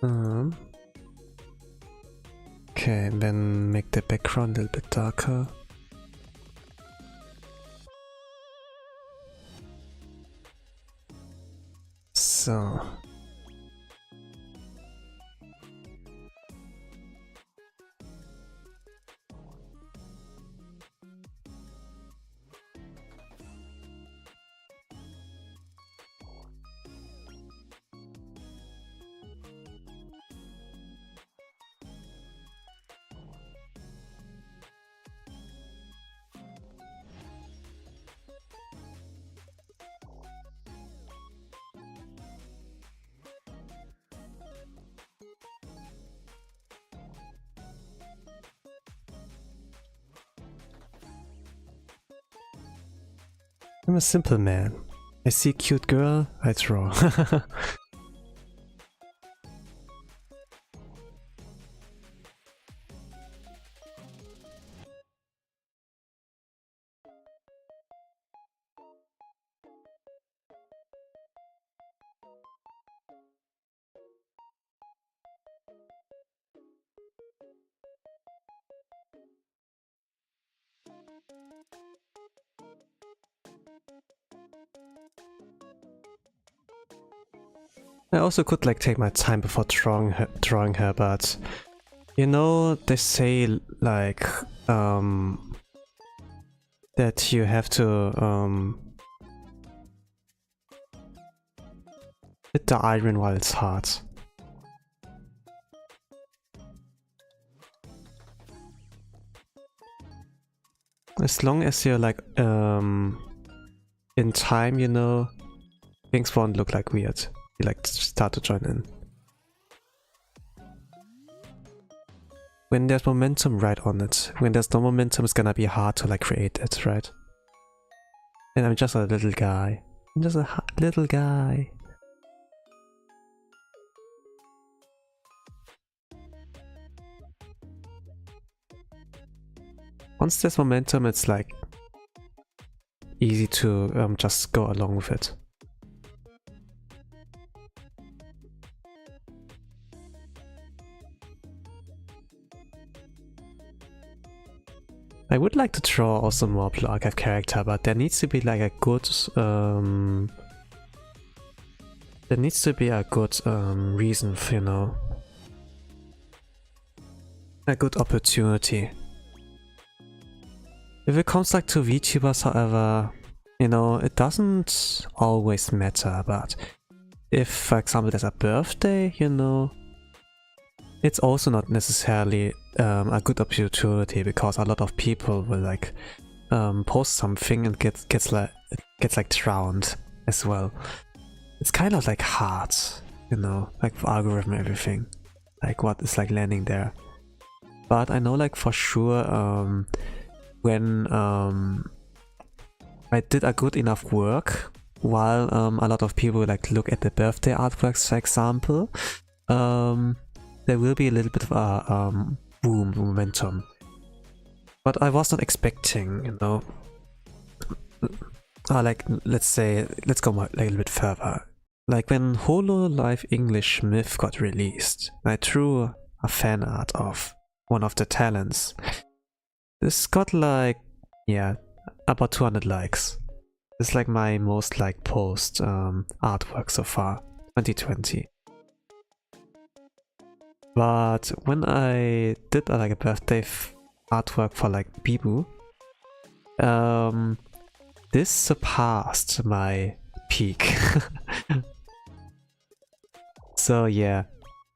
Okay, and then make the background a little bit darker. So... I'm a simple man. I see a cute girl, I draw. I also could like take my time before drawing her, but you know, they say like that you have to hit the iron while it's hot. As long as you're like in time, you know, things won't look like weird. You like start to join in. When there's momentum, right on it. When there's no momentum, it's gonna be hard to like create it, right? And I'm just a little guy. I'm just a little guy. Once there's momentum, it's like easy to just go along with it. I would like to draw also more Mobile-Archive character, but there needs to be like a good reason for, you know, a good opportunity. If it comes like to VTubers, however, you know, it doesn't always matter, but if, for example, there's a birthday, you know, it's also not necessarily a good opportunity, because a lot of people will like post something and gets like drowned as well. It's kind of like hard, you know, like for algorithm and everything, like what is like landing there. But I know like for sure when I did a good enough work, while a lot of people like look at the birthday artworks, for example, there will be a little bit of a boom momentum. But I was not expecting, you know, like let's go a little bit further. Like when Hololive English Myth got released, I drew a fan art of one of the talents. This got like, yeah, about 200 likes. It's like my most liked post artwork so far, 2020. But when I did like a birthday artwork for like Bibu, this surpassed my peak. So yeah,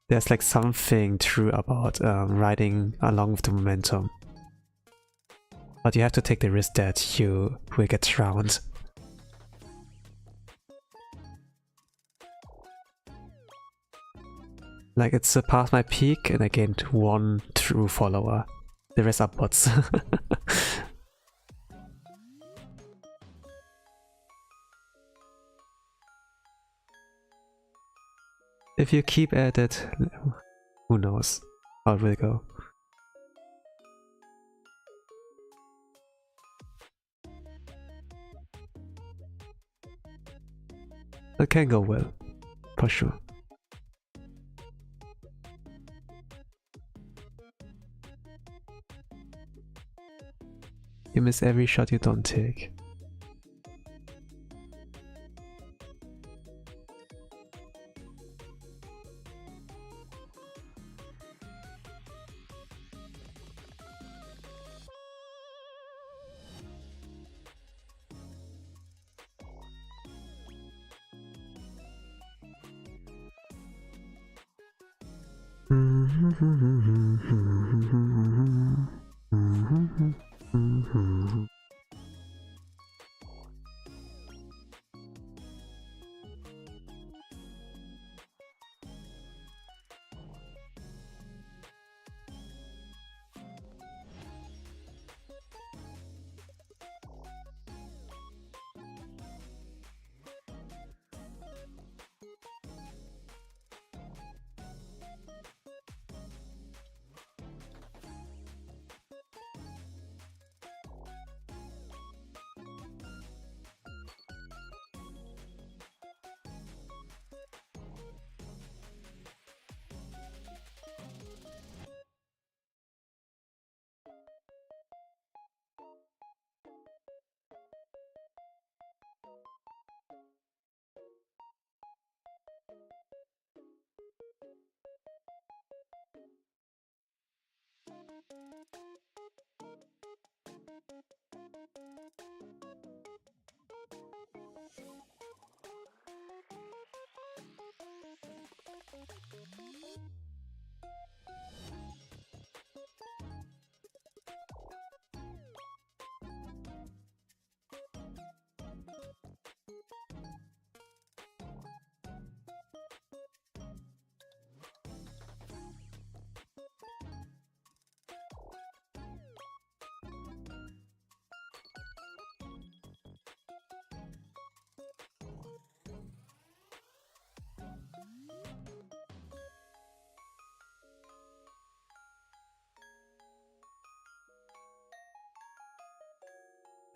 there's like something true about riding along with the momentum. But you have to take the risk that you will get drowned. Like it surpassed my peak and I gained 1 true follower. The rest are bots. If you keep at it, who knows how it will go. It can go well, for sure. You miss every shot you don't take.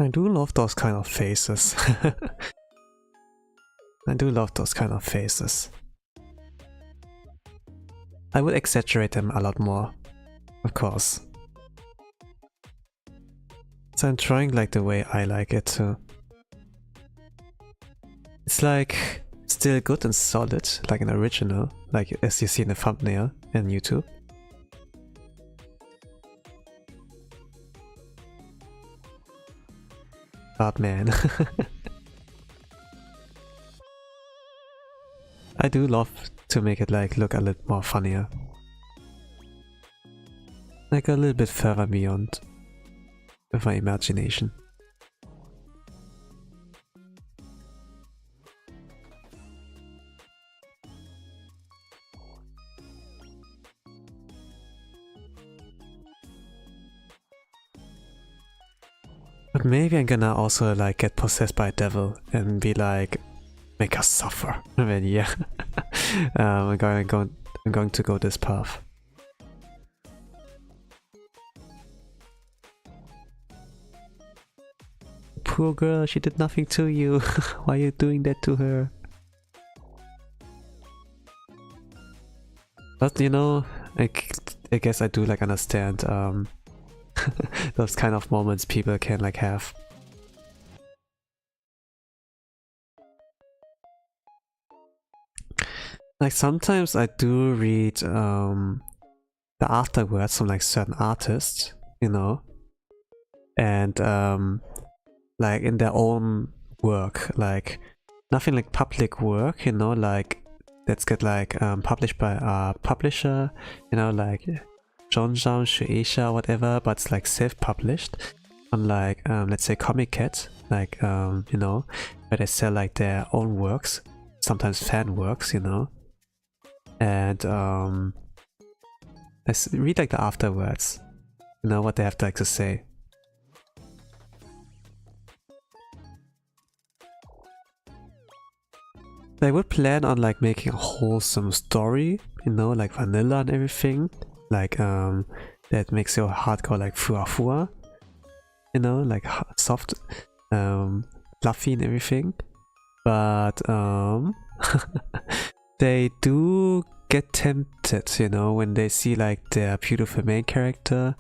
I do love those kind of faces. I do love those kind of faces. I would exaggerate them a lot more, of course. So I'm trying like the way I like it too. It's like still good and solid, like an original, like as you see in the thumbnail in YouTube. But man, I do love to make it like look a little more funnier. Like a little bit further beyond with my imagination. But maybe I'm gonna also like get possessed by a devil and be like, make us suffer. I mean, yeah. I'm going to go this path. Poor girl, she did nothing to you. Why are you doing that to her? But you know, I guess I do like understand those kind of moments people can like have. Like sometimes I do read the afterwords from like certain artists, you know, and like in their own work, like nothing like public work, you know, like that's get like published by a publisher, you know, like Zhongzhang, Shueisha, whatever, but it's like self-published on like let's say Comic Cat, like you know, where they sell like their own works, sometimes fan works, you know. And I read like the afterwards, you know, what they have to like to say. I would plan on like making a wholesome story, you know, like vanilla and everything, like that makes your heart go like fua fua, you know, like soft, fluffy and everything. But they do get tempted, you know, when they see like their beautiful main character,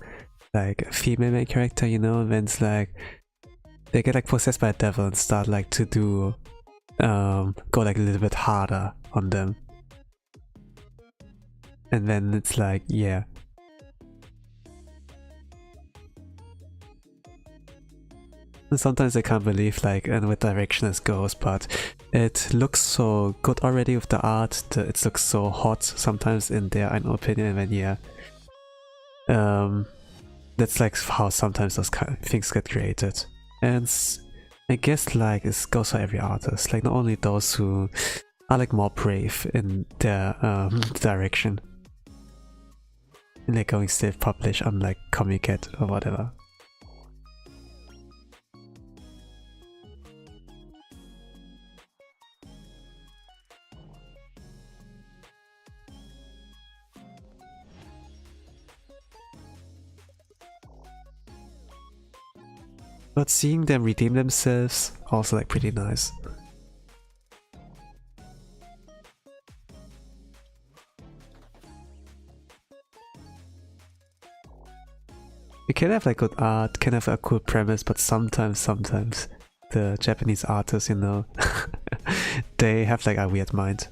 like a female main character, you know, when it's like they get like possessed by a devil and start like to do go like a little bit harder on them. And then it's like, yeah. And sometimes I can't believe like in what direction this goes, but it looks so good already with the art. It looks so hot sometimes in their own opinion, and then yeah. That's like how sometimes those kind of things get created. And I guess like it goes for every artist, like not only those who are like more brave in their direction. And like going self-publish on like Comic Cat or whatever. But seeing them redeem themselves also like pretty nice. You can have like good art, can have a cool premise, but sometimes the Japanese artists, you know, they have like a weird mind.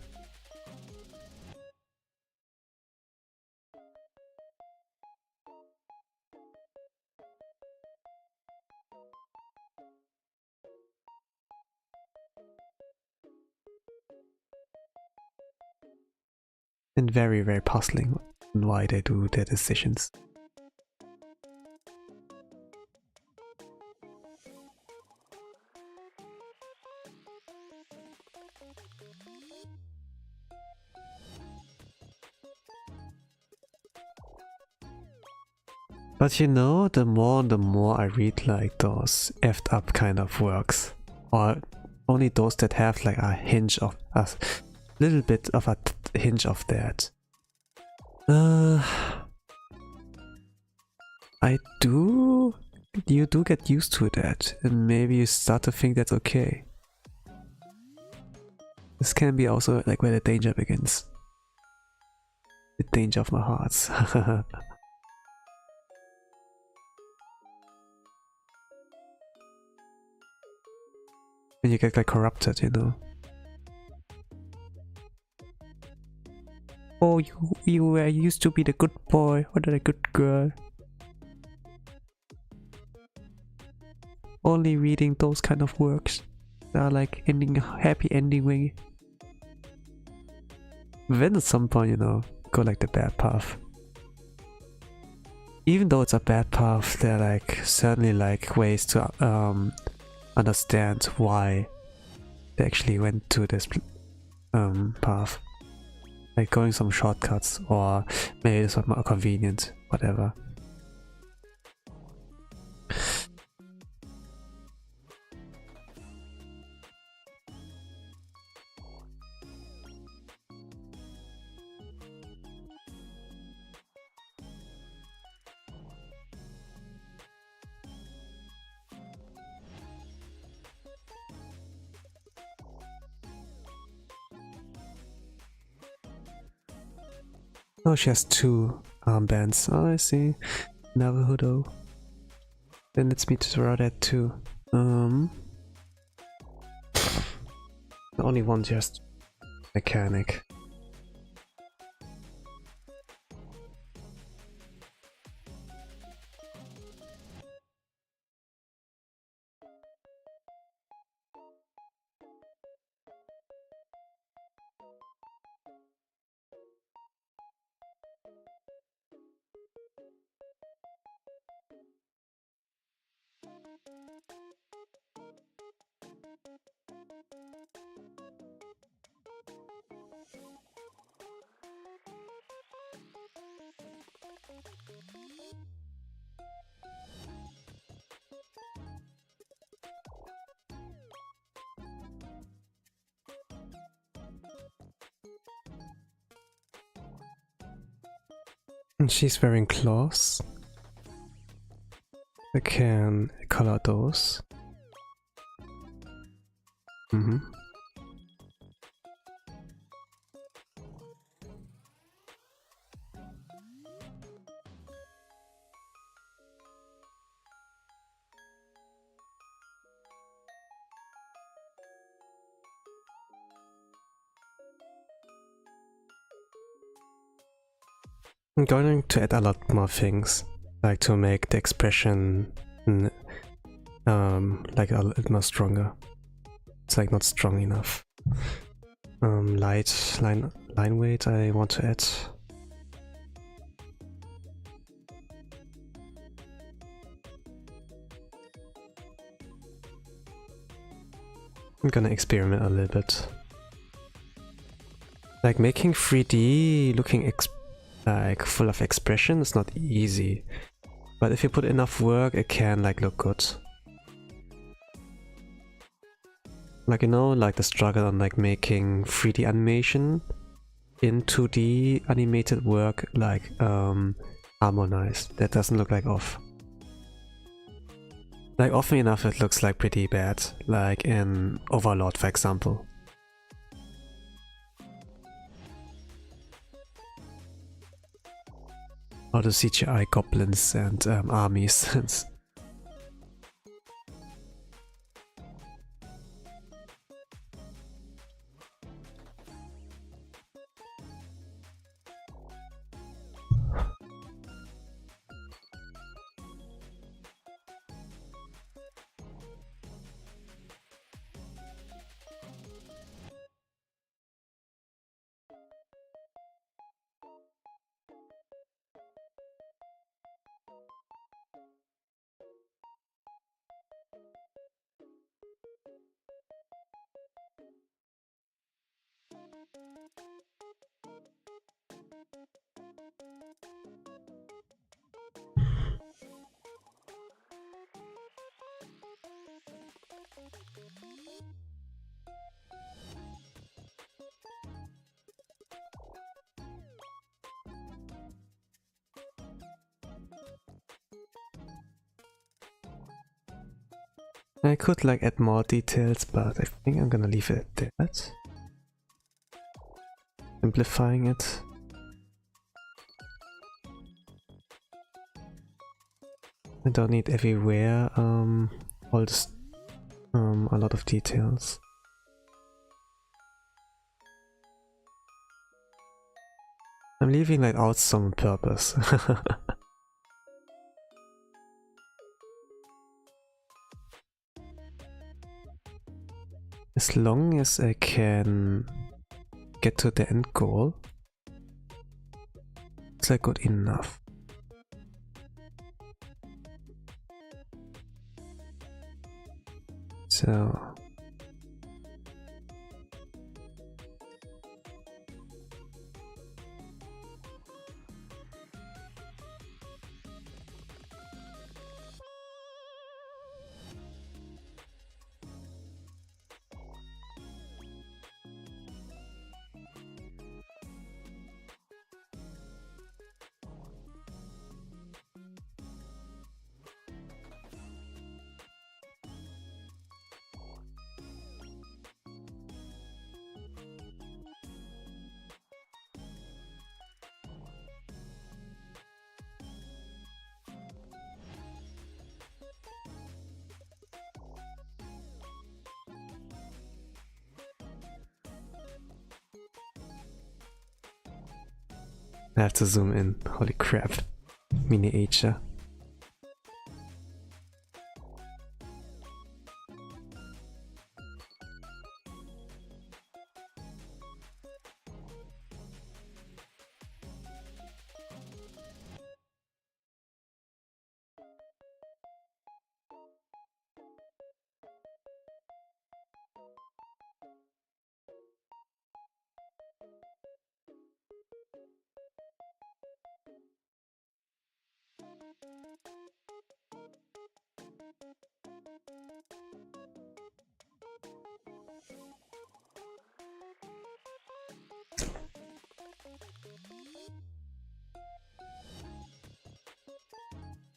And very, very puzzling why they do their decisions. But you know, the more and the more I read like those effed up kind of works, or only those that have like a hinge of a little bit of a hinge of that. You do get used to that, and maybe you start to think that's okay. This can be also like where the danger begins. The danger of my hearts. And you get like corrupted, you know. Oh, you were used to be the good boy or the good girl. Only reading those kind of works that are like ending a happy ending way. Then at some point, you know, go like the bad path. Even though it's a bad path, there are like certainly like ways to understand why they actually went to this path. Like going some shortcuts, or maybe it's more convenient, whatever. Oh, she has 2 armbands. Oh, I see. Naruhodo. Then let's me draw that too. Only one just mechanic. And she's wearing claws. I can color those. I'm going to add a lot more things, like to make the expression like a little more stronger. It's like not strong enough. Line weight I want to add. I'm gonna experiment a little bit. Like making 3D looking like full of expression is not easy, but if you put enough work, it can like look good. Like, you know, like the struggle on like making 3D animation in 2D animated work, like harmonized. That doesn't look like off. Like often enough it looks like pretty bad, like in Overlord for example. Or the CGI goblins and armies. I could like add more details, but I think I'm gonna leave it at that. Simplifying it. I don't need everywhere all this, a lot of details. I'm leaving like out some purpose. As long as I can get to the end goal, it's like good enough. So I have to zoom in. Holy crap. Miniature.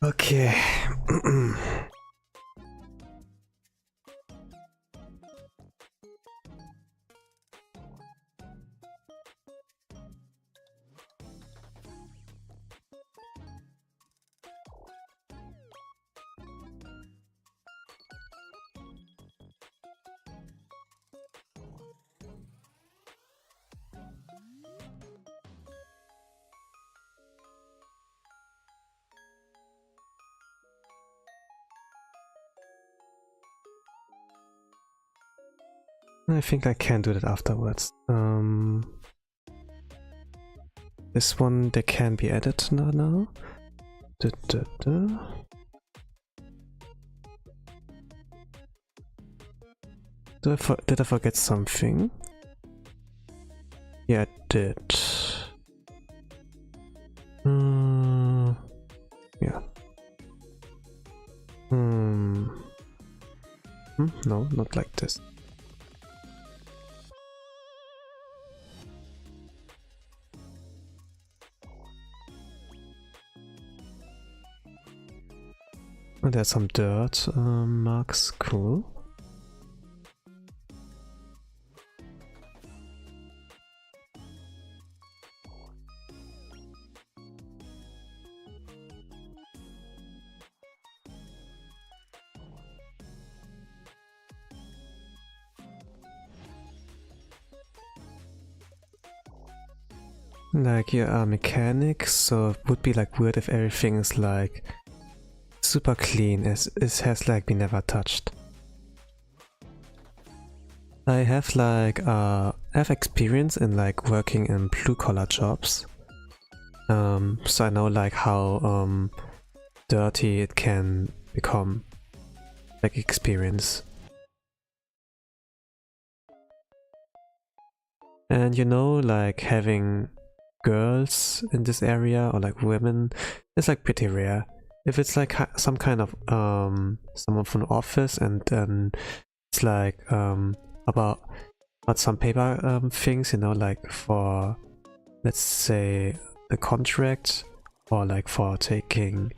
Okay. I think I can do that afterwards. This one, they can be added now. Did I forget something? Yeah, I did. Yeah. No, not like this. Oh, there's some dirt marks, cool. Like, you are a mechanic, so it would be like weird if everything is like super clean, as it has like been never touched. I have like I have experience in like working in blue collar jobs, so I know like how dirty it can become, like experience. And you know, like having girls in this area or like women is like pretty rare. If it's like some kind of someone from the office, and then it's like about some paper things, you know, like for, let's say, the contract, or like for taking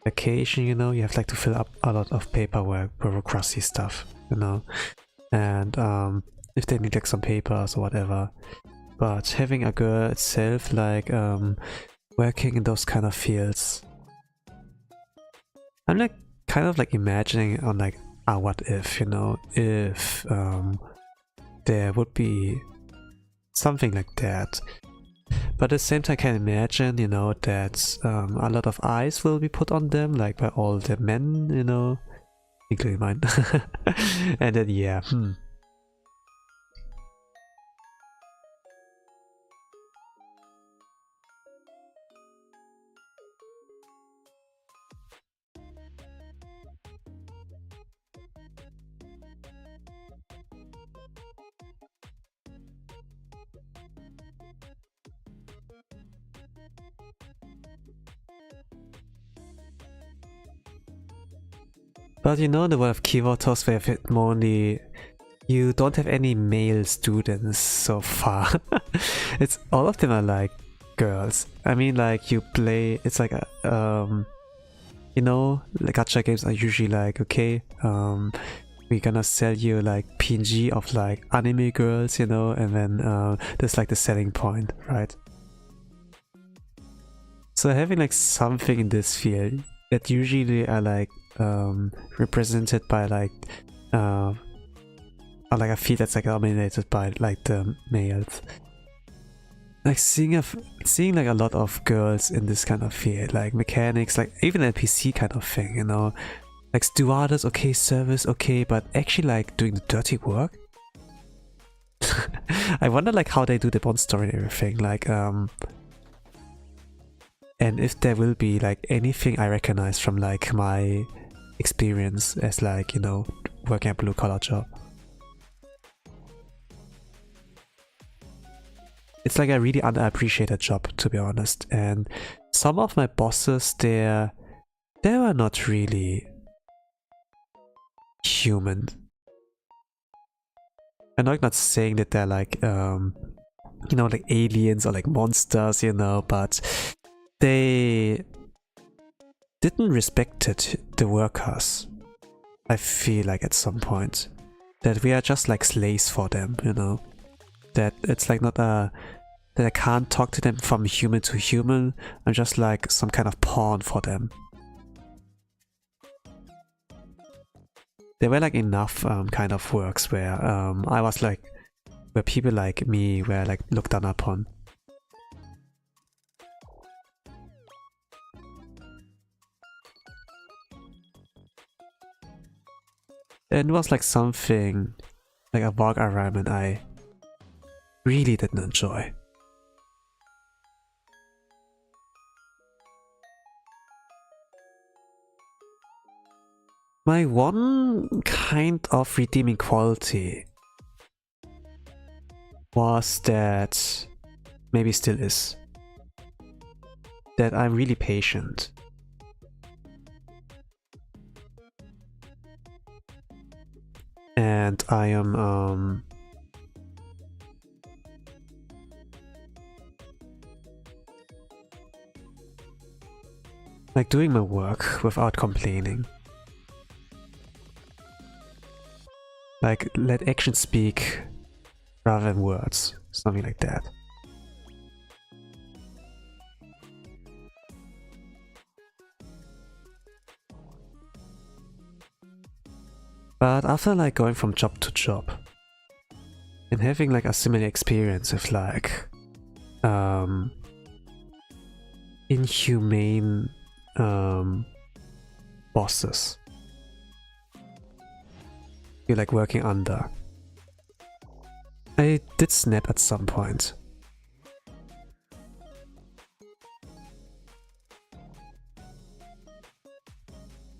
vacation, you know, you have like to fill up a lot of paperwork, bureaucracy stuff, you know, and if they need like some papers or whatever. But having a girl itself like working in those kind of fields, I'm like kind of like imagining on like, what if, you know, if there would be something like that. But at the same time I can imagine, you know, that a lot of eyes will be put on them, like by all the men, you know, including mine. And then yeah, But you know, the one of kyattos where it only, you don't have any male students so far. It's all of them are like girls. I mean, like you play, it's like a, you know, the gacha games are usually like, okay, we're gonna sell you like PNG of like anime girls, you know, and then that's like the selling point, right? So having like something in this field that usually are like represented by like or like a field that's like dominated by like the males, like seeing like a lot of girls in this kind of field, like mechanics, like even NPC kind of thing, you know, like stewardess, okay, service, okay, but actually like doing the dirty work. I wonder like how they do the bond story and everything, like and if there will be like anything I recognize from like my experience as like, you know, working a blue collar job. It's like a really underappreciated job, to be honest, and some of my bosses they were not really human. I'm not saying that they're like you know, like aliens or like monsters, you know, but they didn't respect the workers. I feel like at some point that we are just like slaves for them, you know, that it's like not a that I can't talk to them from human to human. I'm just like some kind of pawn for them. There were like enough kind of works where I was like, where people like me were like looked down upon. And it was like something, like a work environment I really didn't enjoy. My one kind of redeeming quality was that, maybe still is, that I'm really patient. And I am like doing my work without complaining. Like, let action speak rather than words, something like that. But after like going from job to job and having like a similar experience with like inhumane bosses you're like working under, I did snap at some point.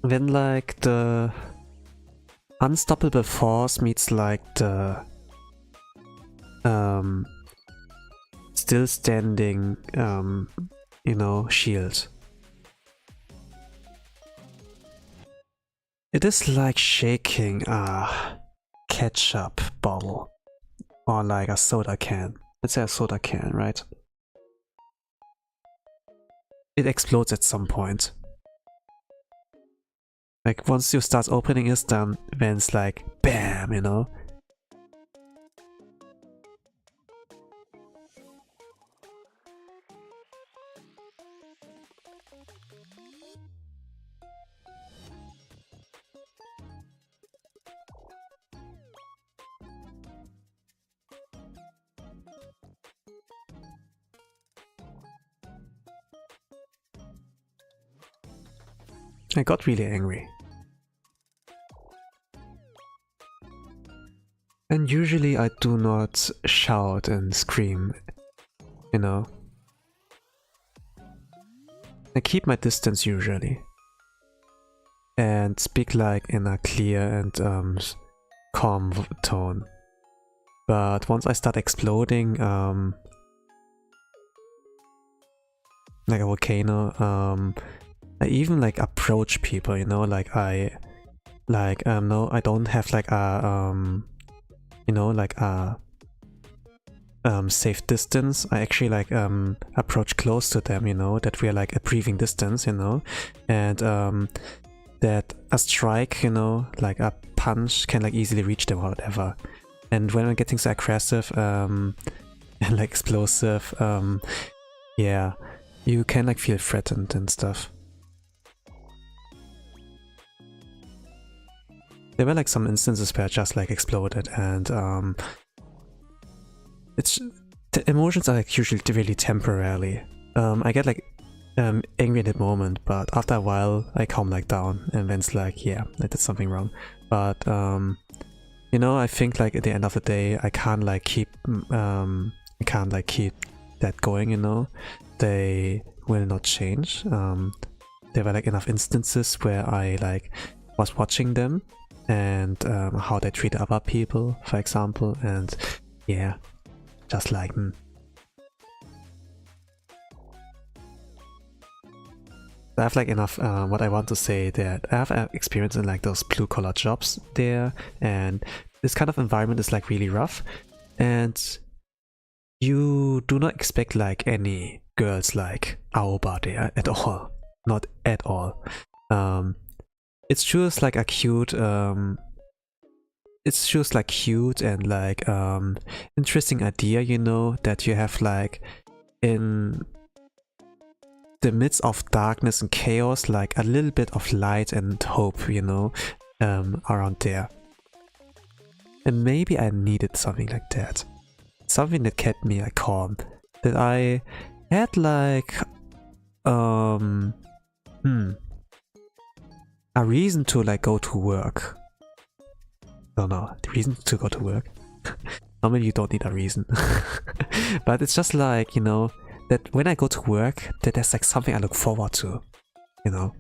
When like the unstoppable force meets like the still standing you know, shield. It is like shaking a ketchup bottle or like a soda can. Let's say a soda can, right? It explodes at some point. Like once you start opening it, then it's like BAM, you know? I got really angry. And usually I do not shout and scream, you know. I keep my distance usually. And speak like in a clear and calm tone. But once I start exploding, like a volcano, I even like approach people, you know, like no, I don't have like a you know, like a safe distance. I actually like approach close to them, you know, that we are like a breathing distance, you know, and that a strike, you know, like a punch can like easily reach them or whatever. And when I'm getting so aggressive and like explosive, yeah, you can like feel threatened and stuff. There were like some instances where I just like exploded and it's the emotions are like usually really temporarily. I get like angry in that moment, but after a while I calm like down, and then it's like, yeah, I did something wrong. But you know, I think like at the end of the day, I can't like keep that going. You know, they will not change. There were like enough instances where I like was watching them and how they treat other people, for example, and yeah, just like. I have like enough what I want to say, that I have experience in like those blue collar jobs there, and this kind of environment is like really rough, and you do not expect like any girls like Aoba there at all, not at all. It's just like a cute it's just like cute and like interesting idea, you know, that you have like in the midst of darkness and chaos, like a little bit of light and hope, you know, around there. And maybe I needed something like that. Something that kept me like calm. That I had like a reason to like go to work. No, the reason to go to work. Normally you don't need a reason. But it's just like, you know, that when I go to work, that there's like something I look forward to, you know.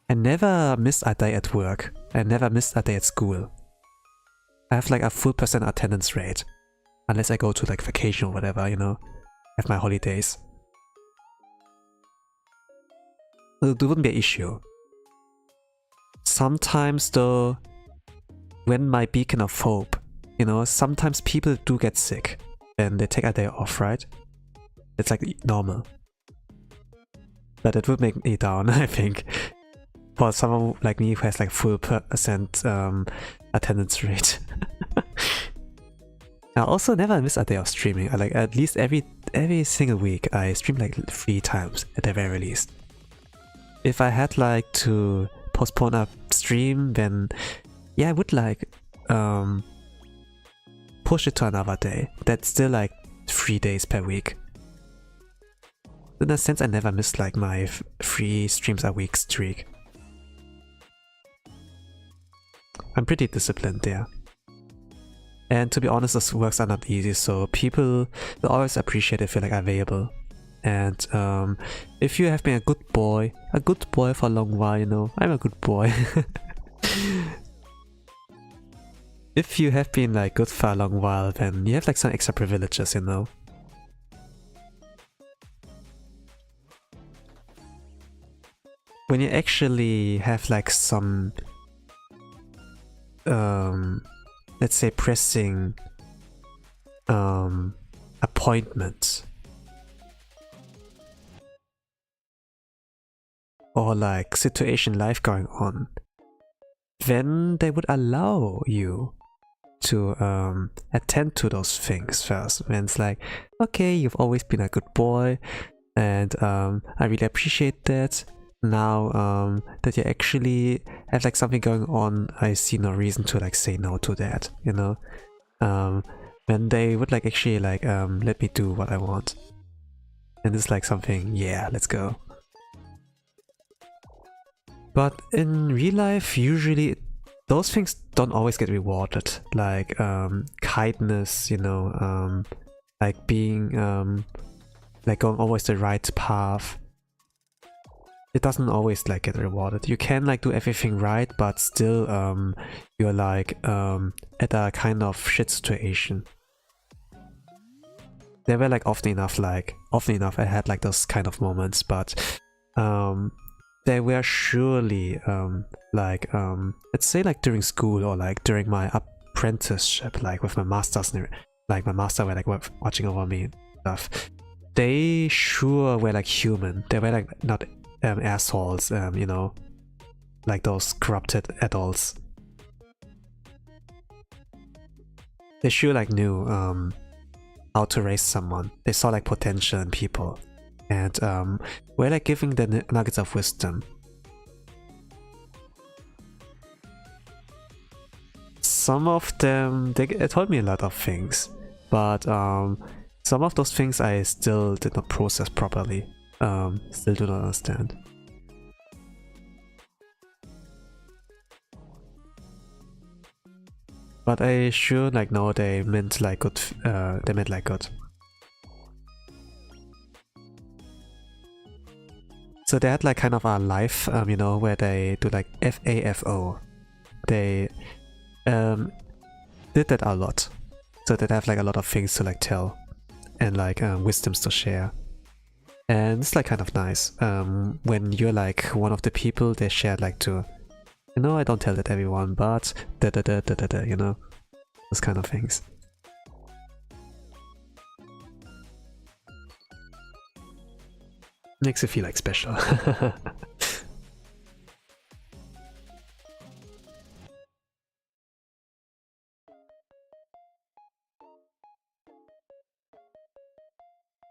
I never missed a day at work. I never missed a day at school. I have like a full % attendance rate. Unless I go to like vacation or whatever, you know. I have my holidays. So there wouldn't be an issue. Sometimes though, when my beacon of hope, you know, sometimes people do get sick. And they take a day off, right? It's like normal. But it would make me down, I think. For someone like me who has like full % attendance rate. I also never miss a day of streaming. I like at least every single week I stream like 3 times at the very least. If I had like to postpone a stream, then yeah, I would like push it to another day. That's still like 3 days per week. In a sense, I never missed like my 3 streams a week streak. I'm pretty disciplined there. And to be honest, those works are not easy, so people will always appreciate if you're like available. And if you have been a good boy for a long while, you know, I'm a good boy. If you have been like good for a long while, then you have like some extra privileges, you know. When you actually have like some let's say pressing appointment, or like situation life going on, then they would allow you to attend to those things first. When it's like, okay, you've always been a good boy, and I really appreciate that. Now that you actually have like something going on, I see no reason to like say no to that, you know. When they would like actually like let me do what I want, and it's like something, yeah, let's go. But in real life, usually those things don't always get rewarded, like kindness, you know, like being like going always the right path. It doesn't always like get rewarded. You can like do everything right, but still you're like at a kind of shit situation. There were like often enough I had like those kind of moments, but they were surely like let's say like during school, or like during my apprenticeship, like with my masters, like my master were like watching over me and stuff. They sure were like human. They were like not assholes, you know, like those corrupted adults. They sure like knew how to raise someone. They saw like potential in people, and were like giving the nuggets of wisdom. Some of them, they told me a lot of things. but some of those things I still did not process properly. Still do not understand. But I sure like know they meant like good. They meant like good. So they had like kind of a life, you know, where they do like FAFO. They did that a lot. So they have like a lot of things to like tell and like wisdoms to share. And it's like kind of nice. When you're like one of the people they share like to, you know, I don't tell that everyone, but da da da da da da, you know, those kind of things. Makes you feel like special.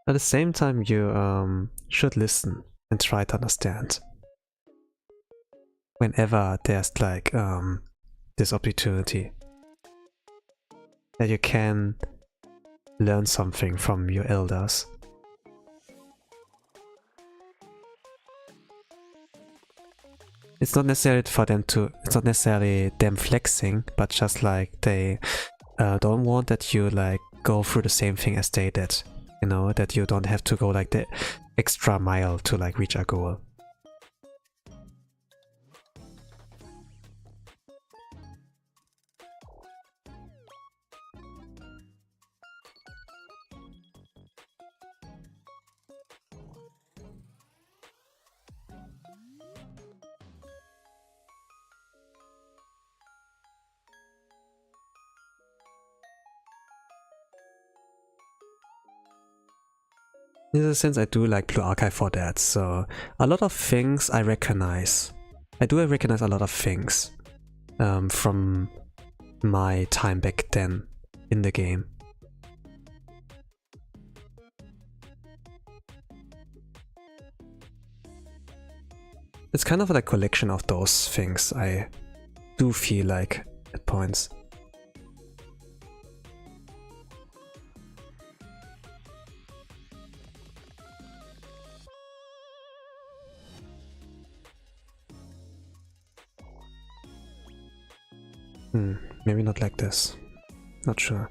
At the same time, you should listen and try to understand. Whenever there's like this opportunity that you can learn something from your elders. It's not necessarily for them to, it's not necessarily them flexing, but just like they don't want that you like go through the same thing as they did. You know, that you don't have to go like the extra mile to like reach a goal. In a sense, I do like Blue Archive for that, so a lot of things I recognize. I do recognize a lot of things from my time back then in the game. It's kind of like a collection of those things I do feel like at points. Maybe not like this. Not sure.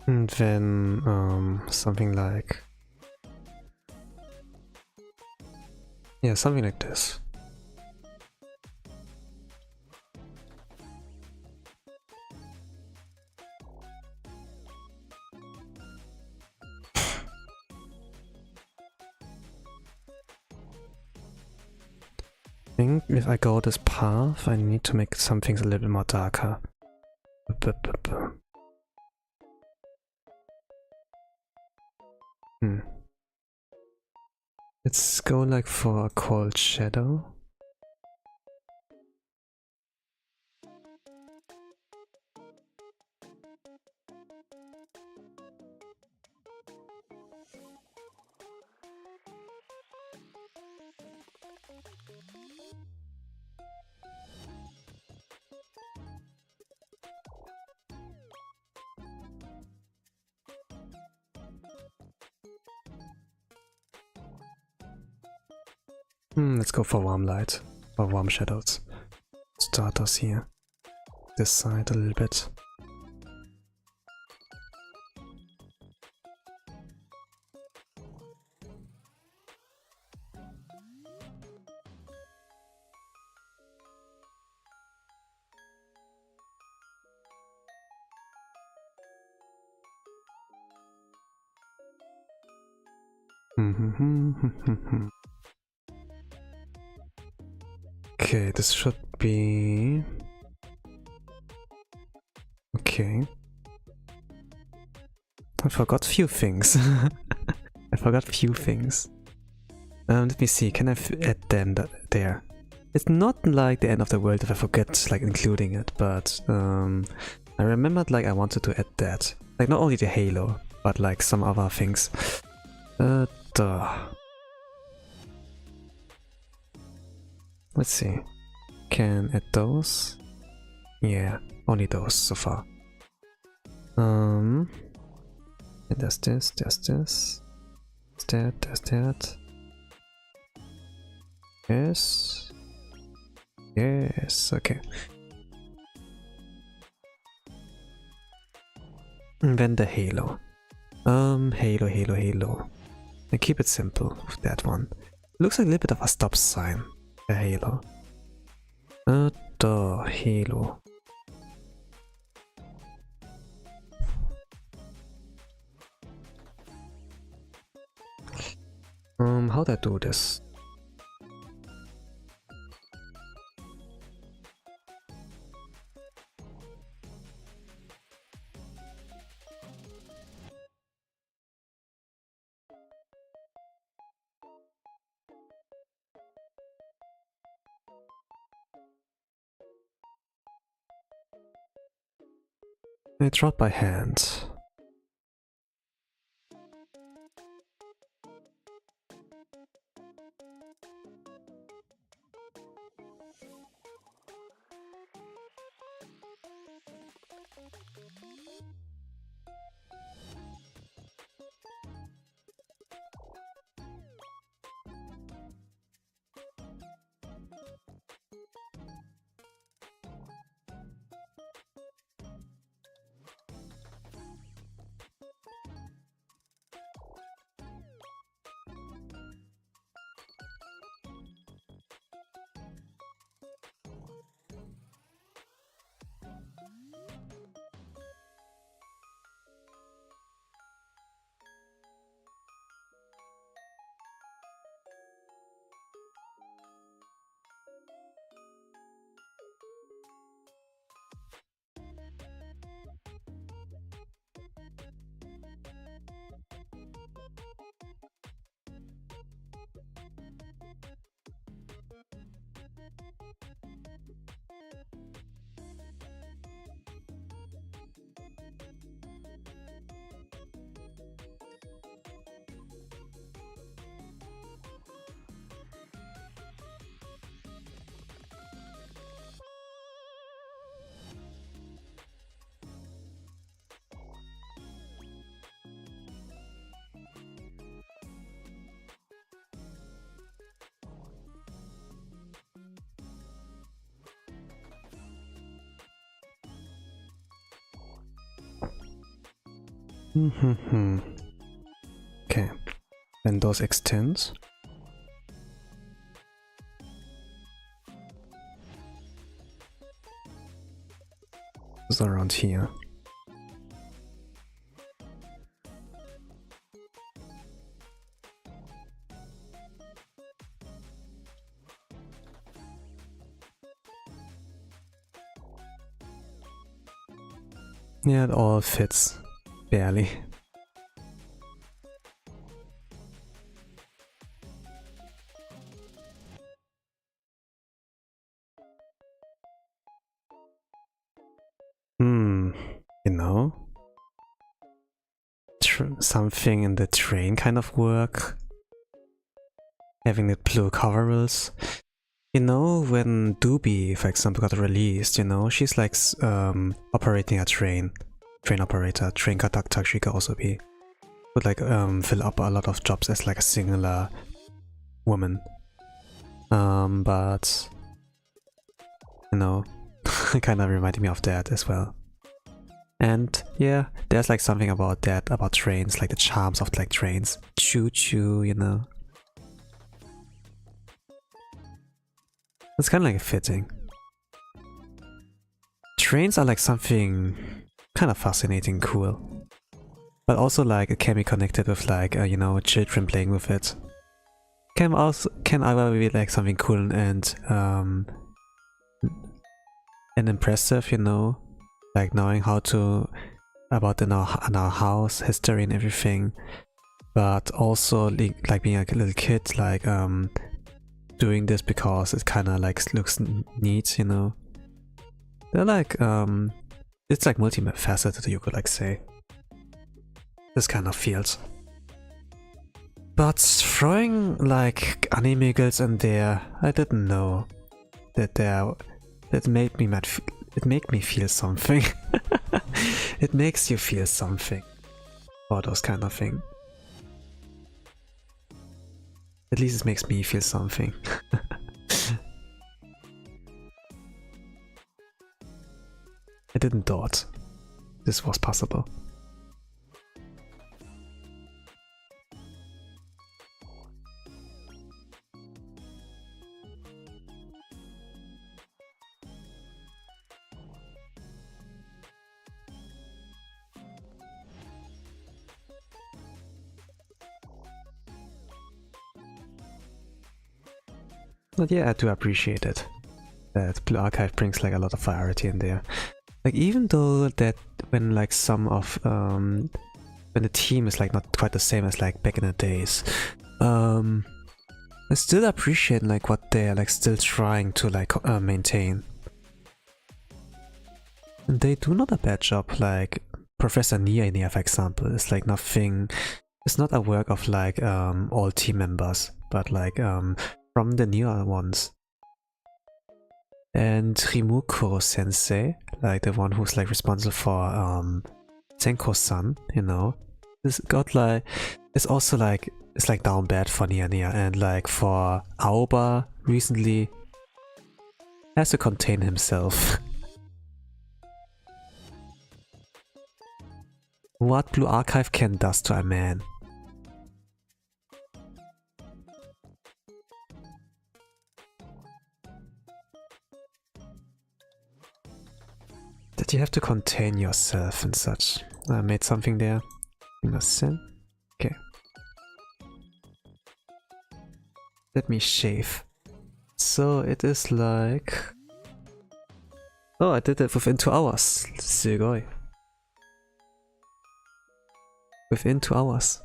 And then something like, yeah, something like this. I think if I go this path, I need to make some things a little bit more darker. Let's go like for a cold shadow. Let's go for warm light, or warm shadows. Start us here. This side a little bit. Okay, this should be... Okay. I forgot few things. I forgot few things. Let me see, can I add them there? It's not like the end of the world if I forget like including it, but I remembered like I wanted to add that. Like not only the Halo, but like some other things. Let's see. Can add those? Yeah, only those so far. And there's this, there's this. There's that, there's that. Yes. Yes, okay. And then the Halo. Halo. And keep it simple with that one. Looks like a little bit of a stop sign. The Halo. The Halo. How do I do this? I draw it by hand. Okay, then those extends. It's around here. Yeah, it all fits. Barely. You know? Something in the train kind of work. Having the blue coveralls. You know, when Doobie, for example, got released, you know, she's like operating a train. Train operator, train conductor, she could also be. Would like fill up a lot of jobs as like a singular woman. But you know, it kind of reminded me of that as well. And yeah, there's like something about that, about trains, like the charms of like trains. Choo choo, you know. It's kind of like fitting. Trains are like something kind of fascinating, cool. But also like it can be connected with like, you know, children playing with it. Can either be like something cool and impressive, you know, like knowing how to about in our house history and everything, but also like being a little kid, like doing this because it kind of like looks neat, you know. They're like it's like multifaceted, you could like say. This kind of feels. But throwing like anime girls in there, I didn't know that that made me feel something. It makes you feel something, or those kind of thing. At least it makes me feel something. I didn't thought this was possible. But yeah, I do appreciate it that Blue Archive brings like a lot of variety in there. Like even though that when like some of when the team is like not quite the same as like back in the days, I still appreciate like what they're like still trying to like maintain. And they do not a bad job. Like Professor Nia in here, for example, is like nothing. It's not a work of like all team members, but like from the newer ones. And Rimukuro sensei, like the one who's like responsible for Senko-san, you know, this got like, it's also like, it's like down bad for Nia, and like for Aoba recently has to contain himself. What Blue Archive can does to a man. That you have to contain yourself and such. I made something there. Innocent. Okay. Let me shave. So it is like... Oh, I did it within 2 hours. Sugoi. Within 2 hours.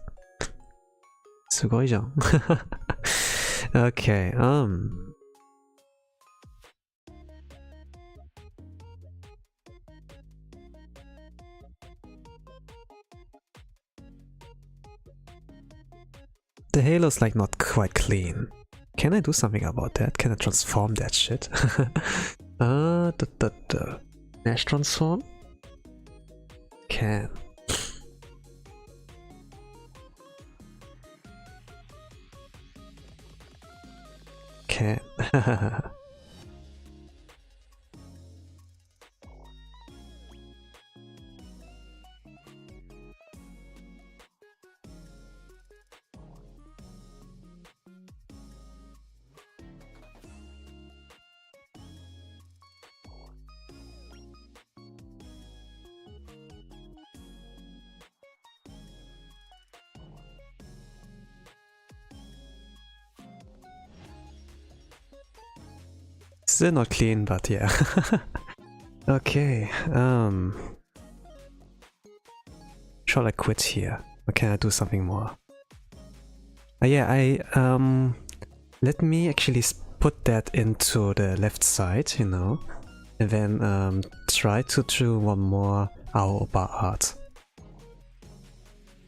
Sugoi-jan. Okay, the halo's like not quite clean. Can I do something about that? Can I transform that shit? Mesh transform? Can. Can. Still not clean, but yeah. Okay, shall I quit here? Or can I do something more? Yeah, let me actually put that into the left side, you know, and then try to do one more Aoba art.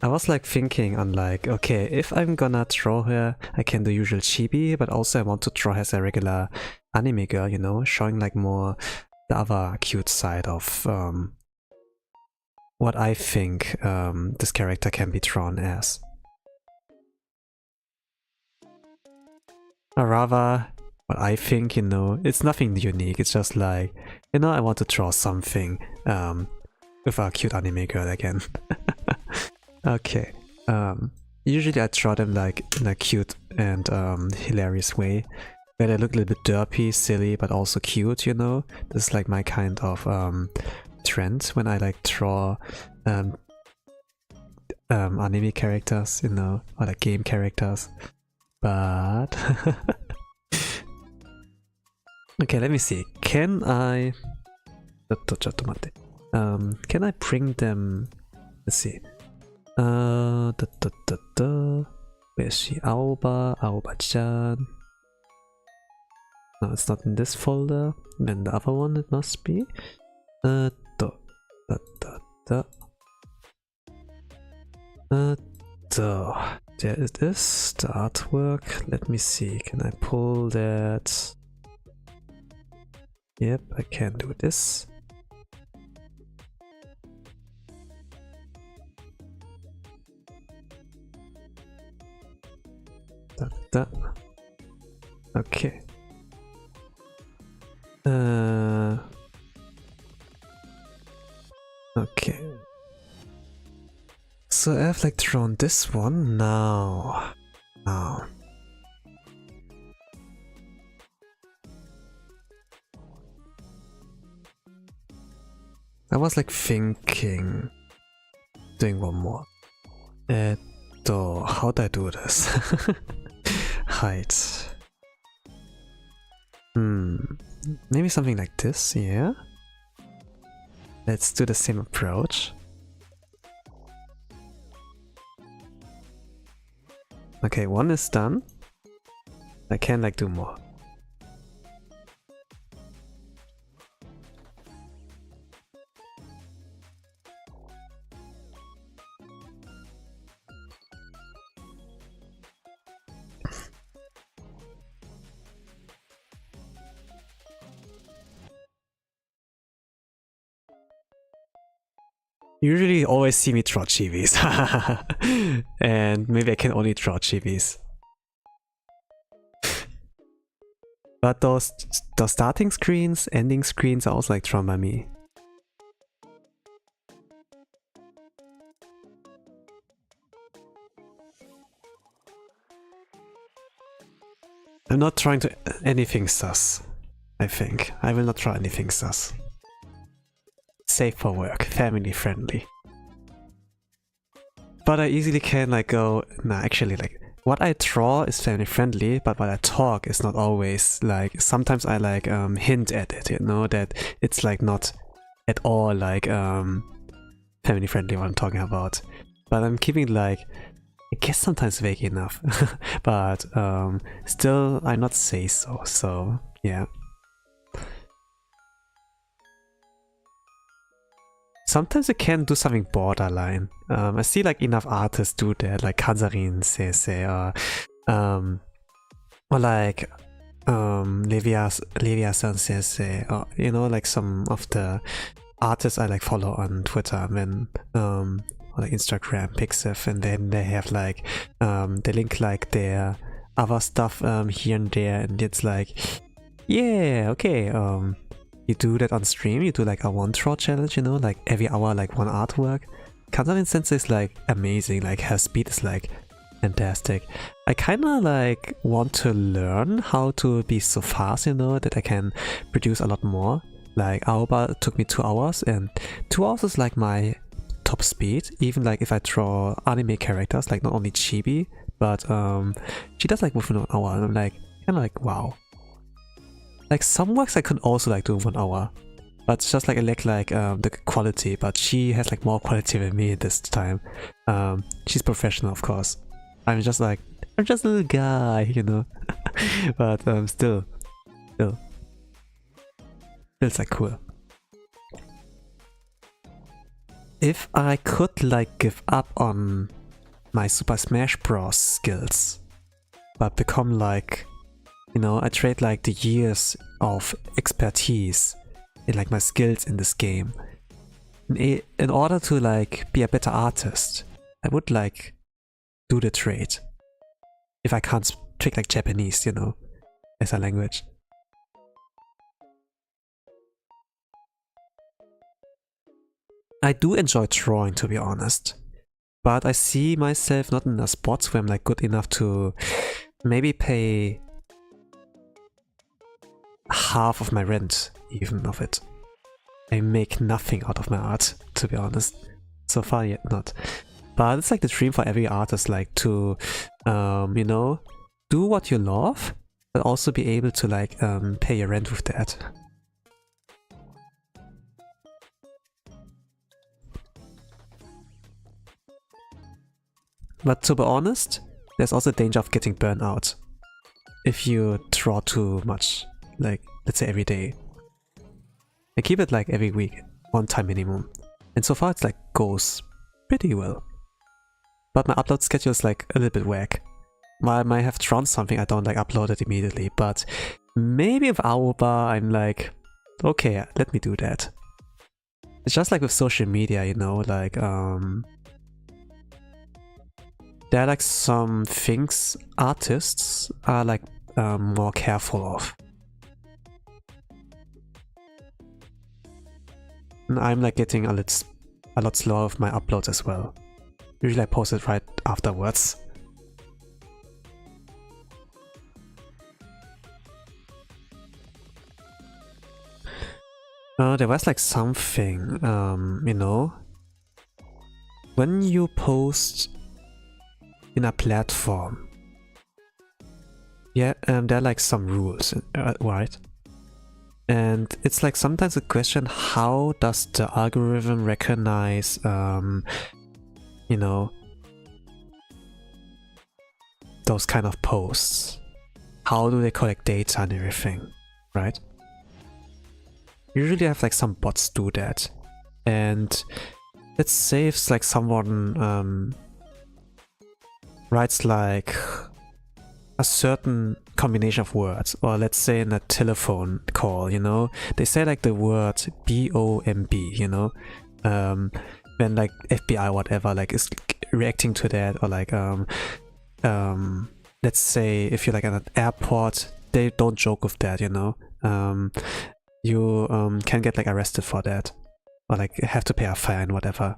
I was like thinking on like, okay, if I'm gonna draw her, I can do usual chibi, but also I want to draw her as a regular anime girl, you know, showing like more the other cute side of what I think this character can be drawn as. Or rather, what I think, you know, it's nothing unique, it's just like, you know, I want to draw something with a cute anime girl again. Okay, usually I draw them like in a cute and hilarious way, where they look a little bit derpy, silly, but also cute, you know? This is like my kind of trend when I like draw anime characters, you know, or like game characters. But... okay, let me see. Can I... can I bring them... Let's see. Where's she? Aoba, Aoba-chan. No, it's not in this folder. Then the other one it must be. There it is, the artwork. Let me see, can I pull that? Yep, I can do this. Okay. Okay. So I've like drawn this one now. I was like thinking doing one more. How'd I do this? Height. Maybe something like this, yeah? Let's do the same approach. Okay, one is done. I can like do more. You usually always see me draw chibis. And maybe I can only draw chibis. But those starting screens, ending screens are also like drawn by me. I'm not trying to anything sus, I think. I will not try anything sus. Safe for work, family friendly. But I easily can like go, nah, actually like what I draw is family friendly, but what I talk is not always like, sometimes I like hint at it, you know, that it's like not at all like family friendly what I'm talking about. But I'm keeping like, I guess sometimes vague enough, but still I not say so yeah. Sometimes you can do something borderline. I see like enough artists do that, like Kazarin Sese, or like Levia-san Sese, or you know, like some of the artists I like follow on Twitter when or like Instagram, Pixiv, and then they have like they link like their other stuff here and there, and it's like, yeah, okay, you do that on stream, you do like a one draw challenge, you know, like every hour like one artwork. Kazarin Sensei is like amazing, like her speed is like fantastic. I kinda like want to learn how to be so fast, you know, that I can produce a lot more. Like Aoba took me 2 hours, and 2 hours is like my top speed, even like if I draw anime characters, like not only chibi, but she does like within 1 hour, and I'm like kinda like wow. Like some works I could also like do in 1 hour, but it's just like I like the quality, but she has like more quality than me this time. She's professional, of course. I'm just a little guy, you know. But still, it's like cool. If I could like give up on my Super Smash Bros. Skills, but become like, you know, I trade like the years of expertise in like my skills in this game. In order to like be a better artist, I would like do the trade. If I can't speak like Japanese, you know, as a language. I do enjoy drawing, to be honest. But I see myself not in a spot where I'm like good enough to maybe pay half of my rent, even of it. I make nothing out of my art, to be honest. So far yet not. But it's like the dream for every artist, like to, you know, do what you love, but also be able to like pay your rent with that. But to be honest, there's also danger of getting burnt out if you draw too much. like let's say every day. I keep it like every week, 1 time minimum. And so far it's like goes pretty well. But my upload schedule is like a little bit whack. I might have drawn something, I don't like upload it immediately, but maybe with Aoba I'm like, okay, let me do that. It's just like with social media, you know, like there are like some things artists are like more careful of. And I'm like getting a lot slower with my uploads as well. Usually I post it right afterwards. There was like something, you know, when you post in a platform, yeah, there are like some rules, right? And it's like sometimes a question, how does the algorithm recognize, you know, those kind of posts? How do they collect data and everything, right? Usually I have like some bots do that. And let's say if like someone writes like a certain combination of words, or let's say in a telephone call, you know, they say like the word B-O-M-B, you know, when like FBI or whatever like is reacting to that, or like let's say if you're like at an airport, they don't joke with that, you know. You can get like arrested for that, or like have to pay a fine, whatever.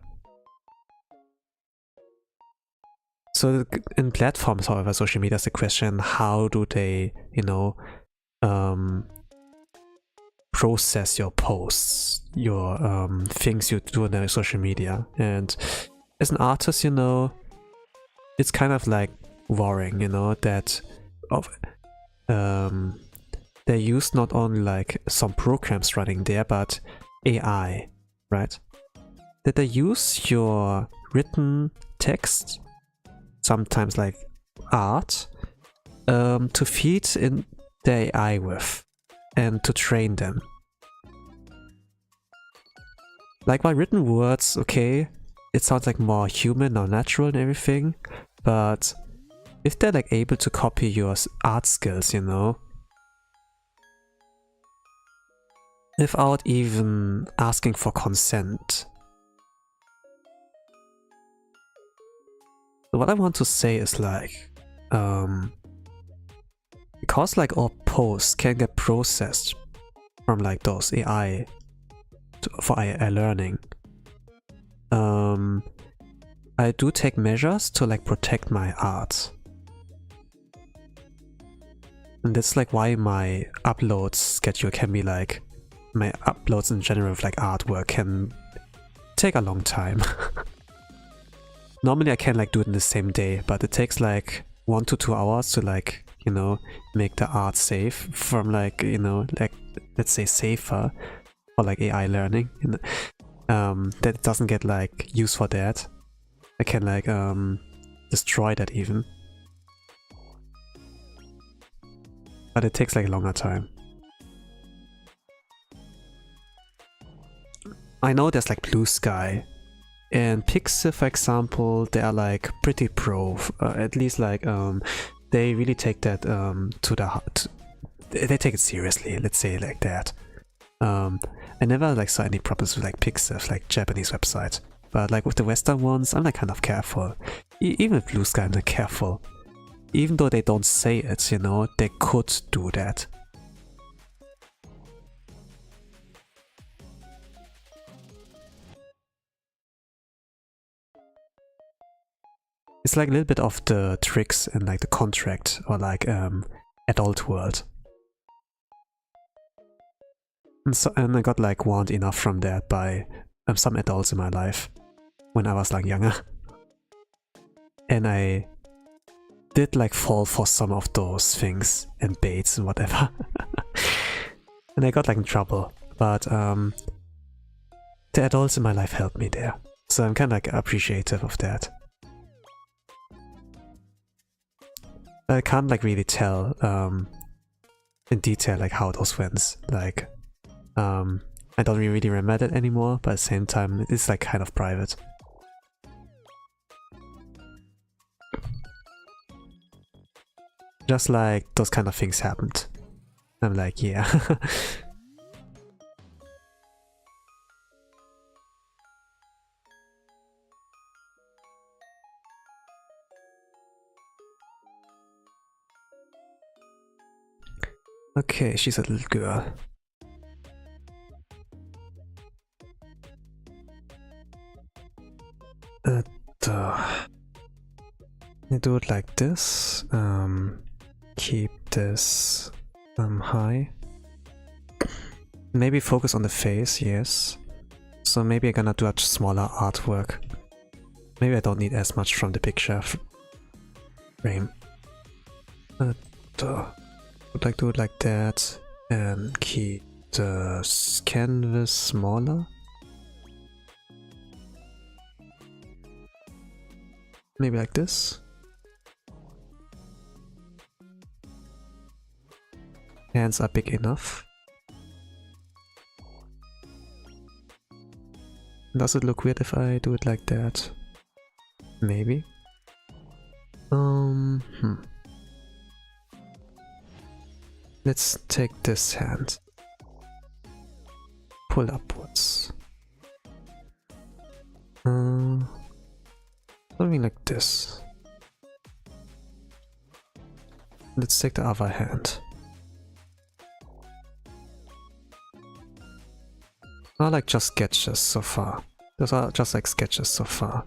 So in platforms, however, social media is the question, how do they, you know, process your posts, your things you do on their social media. And as an artist, you know, it's kind of like worrying, you know, that they use not only like some programs running there, but AI, right? That they use your written text, sometimes like art, to feed in the AI with, and to train them. Like my written words, okay, it sounds like more human or natural and everything, but if they're like able to copy your art skills, you know, without even asking for consent. What I want to say is like, because like all posts can get processed from like those AI for AI learning, I do take measures to like protect my art. And that's like why my upload schedule can be like, my uploads in general of like artwork can take a long time. Normally I can like do it in the same day, but it takes like 1 to 2 hours to like, you know, make the art safe from like, you know, like let's say safer for like AI learning. That it doesn't get like used for that. I can like destroy that even. But it takes like a longer time. I know there's like Blue Sky and Pixel, for example, they are like pretty pro, at least like they really take that to the heart. They take it seriously, let's say like that. I never like saw any problems with like Pixel, like Japanese website, but like with the Western ones, I'm like kind of careful. Even with Blue Sky, I'm like careful. Even though they don't say it, you know, they could do that. It's like a little bit of the tricks in like the contract or like adult world. And I got like warned enough from that by some adults in my life when I was like younger. And I did like fall for some of those things and baits and whatever. And I got like in trouble. But the adults in my life helped me there. So I'm kind of like appreciative of that. I can't like really tell in detail like how those went. Like I don't really remember that anymore, but at the same time it's like kind of private. Just like those kind of things happened. I'm like, yeah. Okay, she's a little girl. I do it like this. Keep this high. Maybe focus on the face, yes. So maybe I'm gonna do a smaller artwork. Maybe I don't need as much from the picture frame. Would like do it like that and keep the canvas smaller. Maybe like this. Hands are big enough. Does it look weird if I do it like that? Maybe. Let's take this hand. Pull upwards. Something like this. Let's take the other hand. I like just sketches so far. Those are just like sketches so far.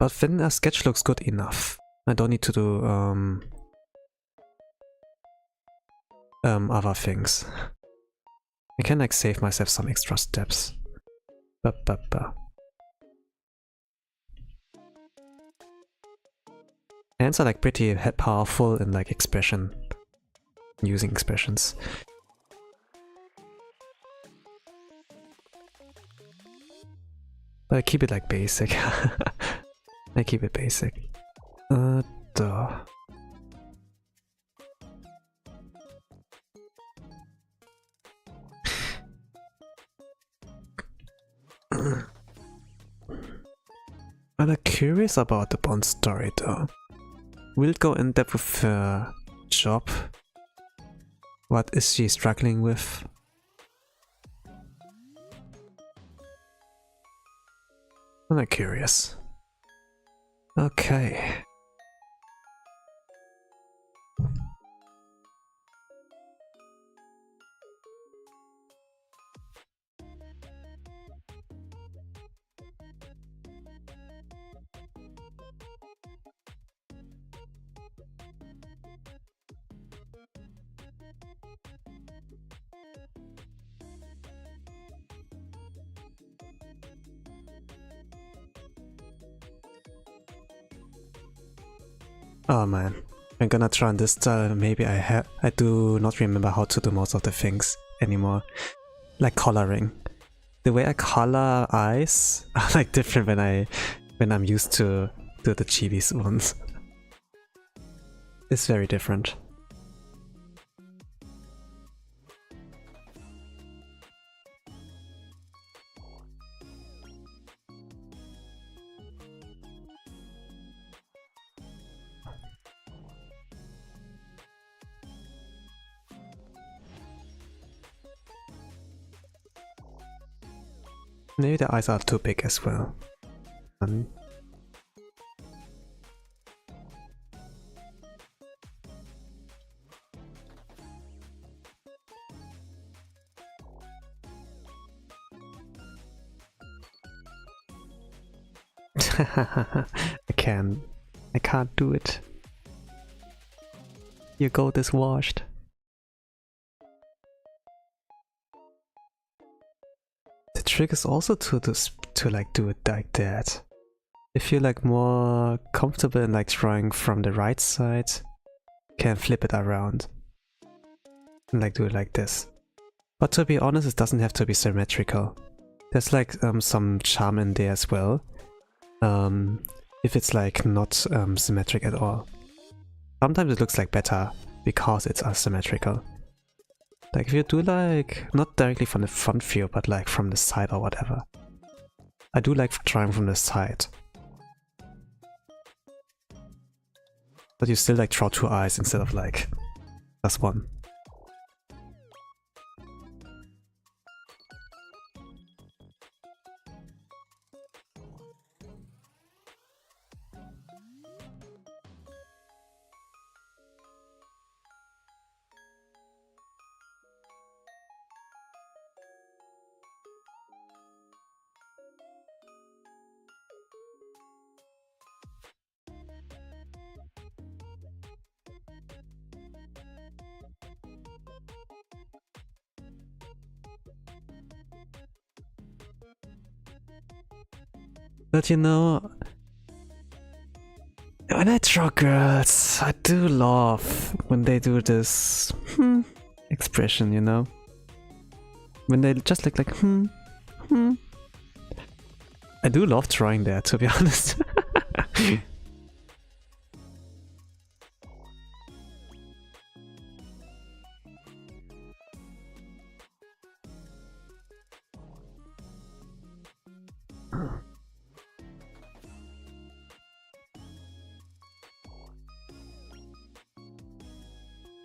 But then a sketch looks good enough. I don't need to do other things. I can like save myself some extra steps. Hands are like pretty powerful in like expression. Using expressions. But I keep it like basic. I keep it basic. Duh. I'm curious about the Bond story though. Will it go in depth with her job? What is she struggling with? I'm curious. Okay. Oh man, I'm gonna try on this style. Maybe I do not remember how to do most of the things anymore. Like coloring. The way I color eyes are like different when I'm used to do the chibi ones. It's very different. Maybe the eyes are too big as well. I can't do it. Your gold is washed. The trick is also to like do it like that. If you're like more comfortable in like drawing from the right side, you can flip it around and like do it like this. But to be honest, it doesn't have to be symmetrical. There's like some charm in there as well. if it's like not symmetric at all. Sometimes it looks like better because it's asymmetrical. Like if you do like, not directly from the front view, but like from the side or whatever. I do like drawing from the side. But you still like draw two eyes instead of like just one. But you know, when I draw girls, I do love when they do this expression, you know? When they just look like I do love drawing that, to be honest.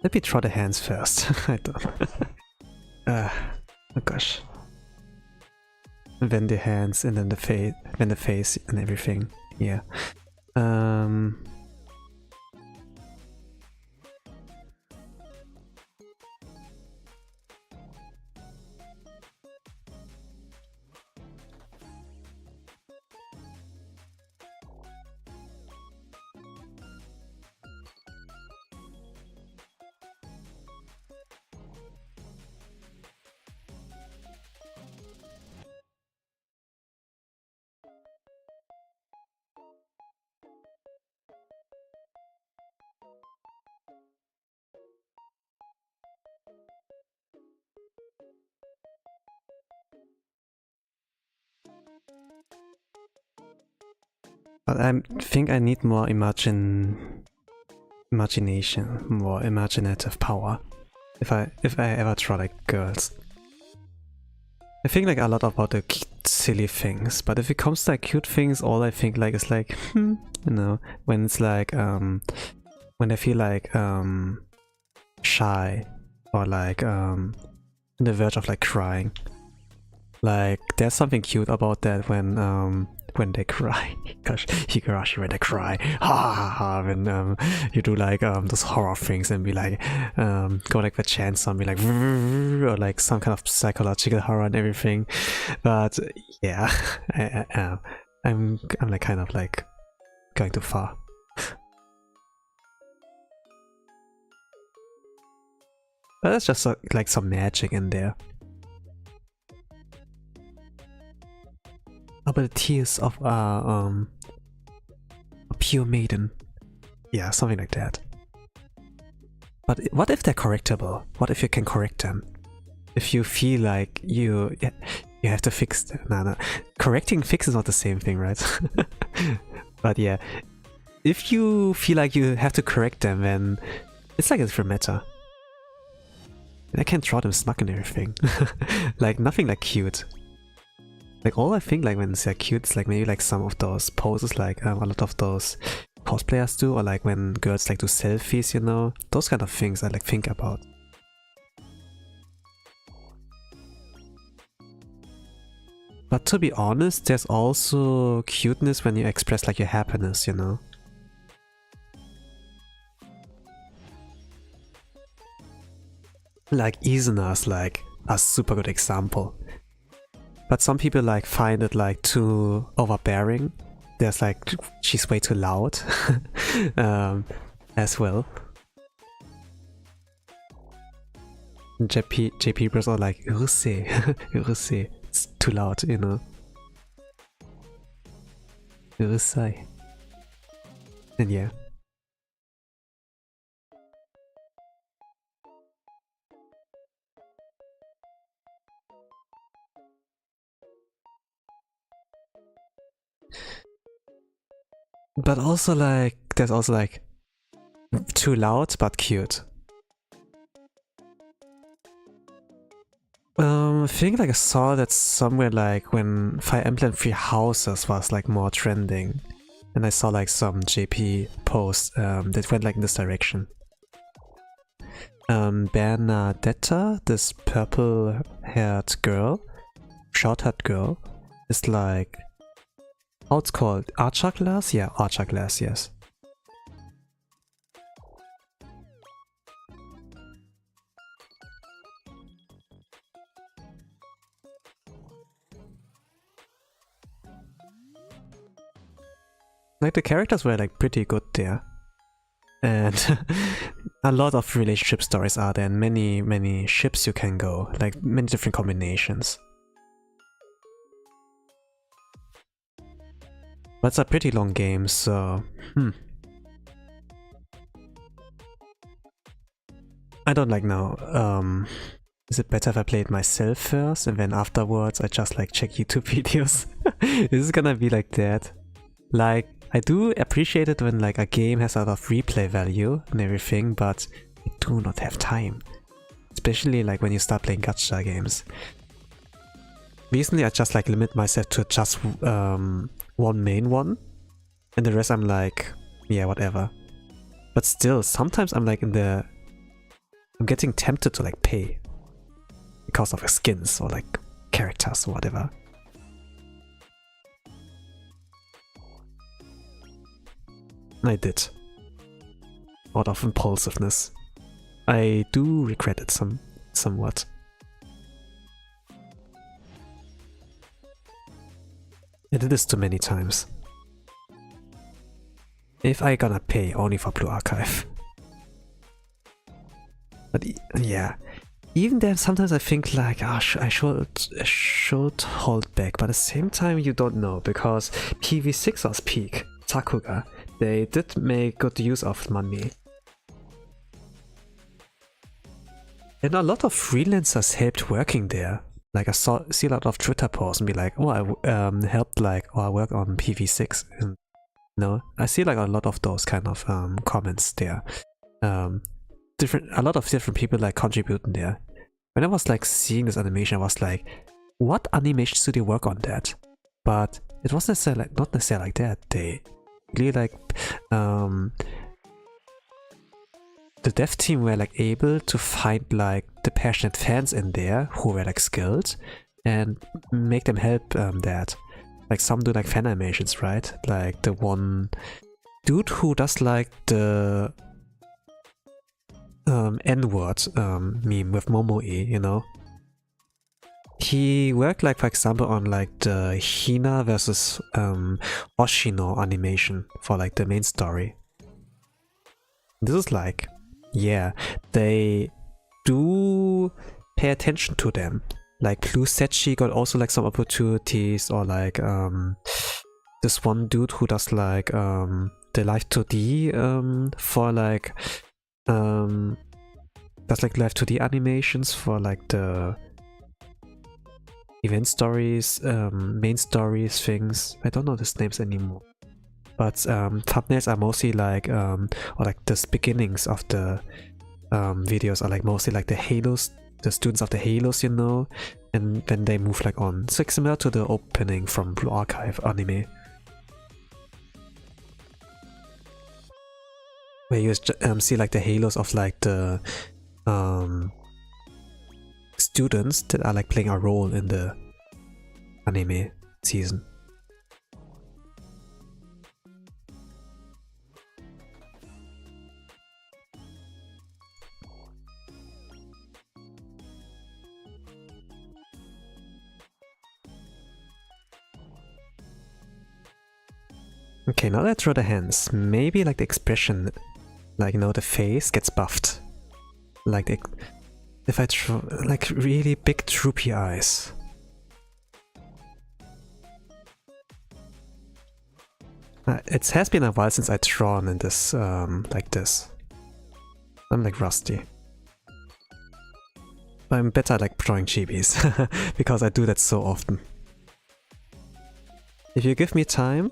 Let me draw the hands first. I don't. Oh gosh. And then the hands, and then the face, and the face, and everything. Yeah. But I think I need more imagination, more imaginative power. If I ever draw like girls. I think like a lot about the silly things, but if it comes to like cute things, all I think like is like, you know, when it's like, when I feel like shy or like on the verge of like crying. Like there's something cute about that when they cry. Gosh, Higurashi when they cry. Ha ha ha, when you do like those horror things and be like go like the chant song, be like or like some kind of psychological horror and everything. But yeah, I'm like kind of like going too far. But that's just like some magic in there. Oh, but the tears of a pure maiden. Yeah, something like that. But what if they're correctable? What if you can correct them? If you feel like you have to fix them. No. Correcting fix is not the same thing, right? But yeah. If you feel like you have to correct them, then it's like a different matter. And I can't draw them snug and everything. Like nothing like cute. Like all I think like when they're cute is like maybe like some of those poses like a lot of those cosplayers do, or like when girls like do selfies, you know? Those kind of things I like think about. But to be honest, there's also cuteness when you express like your happiness, you know? Like Izuna's like a super good example. But some people like find it like too overbearing. There's like, she's way too loud as well. JP bros are like, uruse, uruse, it's too loud, you know. Urusai. And yeah. But also like, there's also like too loud but cute. I think like I saw that somewhere like when Fire Emblem Three Houses was like more trending. And I saw like some JP posts that went like in this direction. Bernadetta, this purple-haired girl, short-haired girl, is like, how it's called? Archer class? Yeah, Archer class, yes. Like the characters were like pretty good there. And a lot of relationship stories are there and many ships you can go, like many different combinations. But it's a pretty long game, so I don't like know. Is it better if I play it myself first and then afterwards I just like check YouTube videos? Is it gonna be like that? Like, I do appreciate it when like a game has a lot of replay value and everything, but I do not have time. Especially like when you start playing gacha games. Recently I just like limit myself to just one main one, and the rest I'm like, yeah, whatever. But still, sometimes I'm like I'm getting tempted to like pay because of the skins or like characters or whatever. I did. Out of impulsiveness. I do regret it somewhat. I did this too many times. If I gonna pay only for Blue Archive. But yeah, even then sometimes I think like, I should hold back, but at the same time you don't know, because PV6 was peak, Takuga. They did make good use of money. And a lot of freelancers helped working there. Like I see a lot of Twitter posts and be like, oh, I helped like, or I work on PV6. And no, I see like a lot of those kind of comments there. A lot of different people like contributing there. When I was like seeing this animation, I was like, what animation studio work on that? But it wasn't necessarily like, not necessarily like that. They really like the dev team were like able to find like the passionate fans in there who were like skilled and make them help that. Like some do like fan animations, right? Like the one dude who does like the N-word meme with Momoe, you know? He worked like, for example, on like the Hina versus Oshino animation for like the main story. This is like, yeah, they do pay attention to them. Like Blue Setchi got also like some opportunities, or like this one dude who does like the Live 2D for like does like Live 2D animations for like the event stories, main stories, things. I don't know these names anymore. But thumbnails are mostly like, or like the beginnings of the videos are like mostly like the Halos, the students of the Halos, you know, and then they move like on. It's like similar to the opening from Blue Archive anime, where you see like the Halos of like the students that are like playing a role in the anime season. Okay, now that I draw the hands, maybe like the expression, like, you know, the face gets buffed. Like if I draw like really big droopy eyes. It has been a while since I've drawn in this, like this. I'm like rusty. I'm better at like drawing chibis, because I do that so often. If you give me time,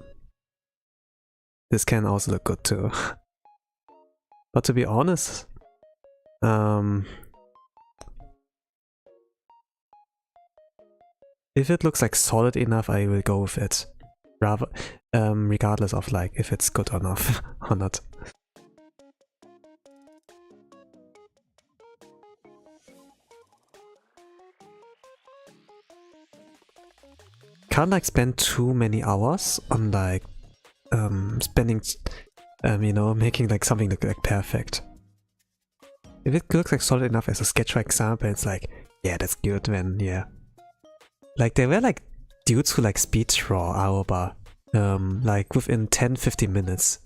this can also look good too. But to be honest, if it looks like solid enough, I will go with it. Rather, regardless of like if it's good enough or not. Can't like spend too many hours on like spending you know, making like something look like perfect. If it looks like solid enough as a sketch, for example, it's like, yeah, that's good, then yeah. Like there were like dudes who like speed draw Aoba like within 10-15 minutes.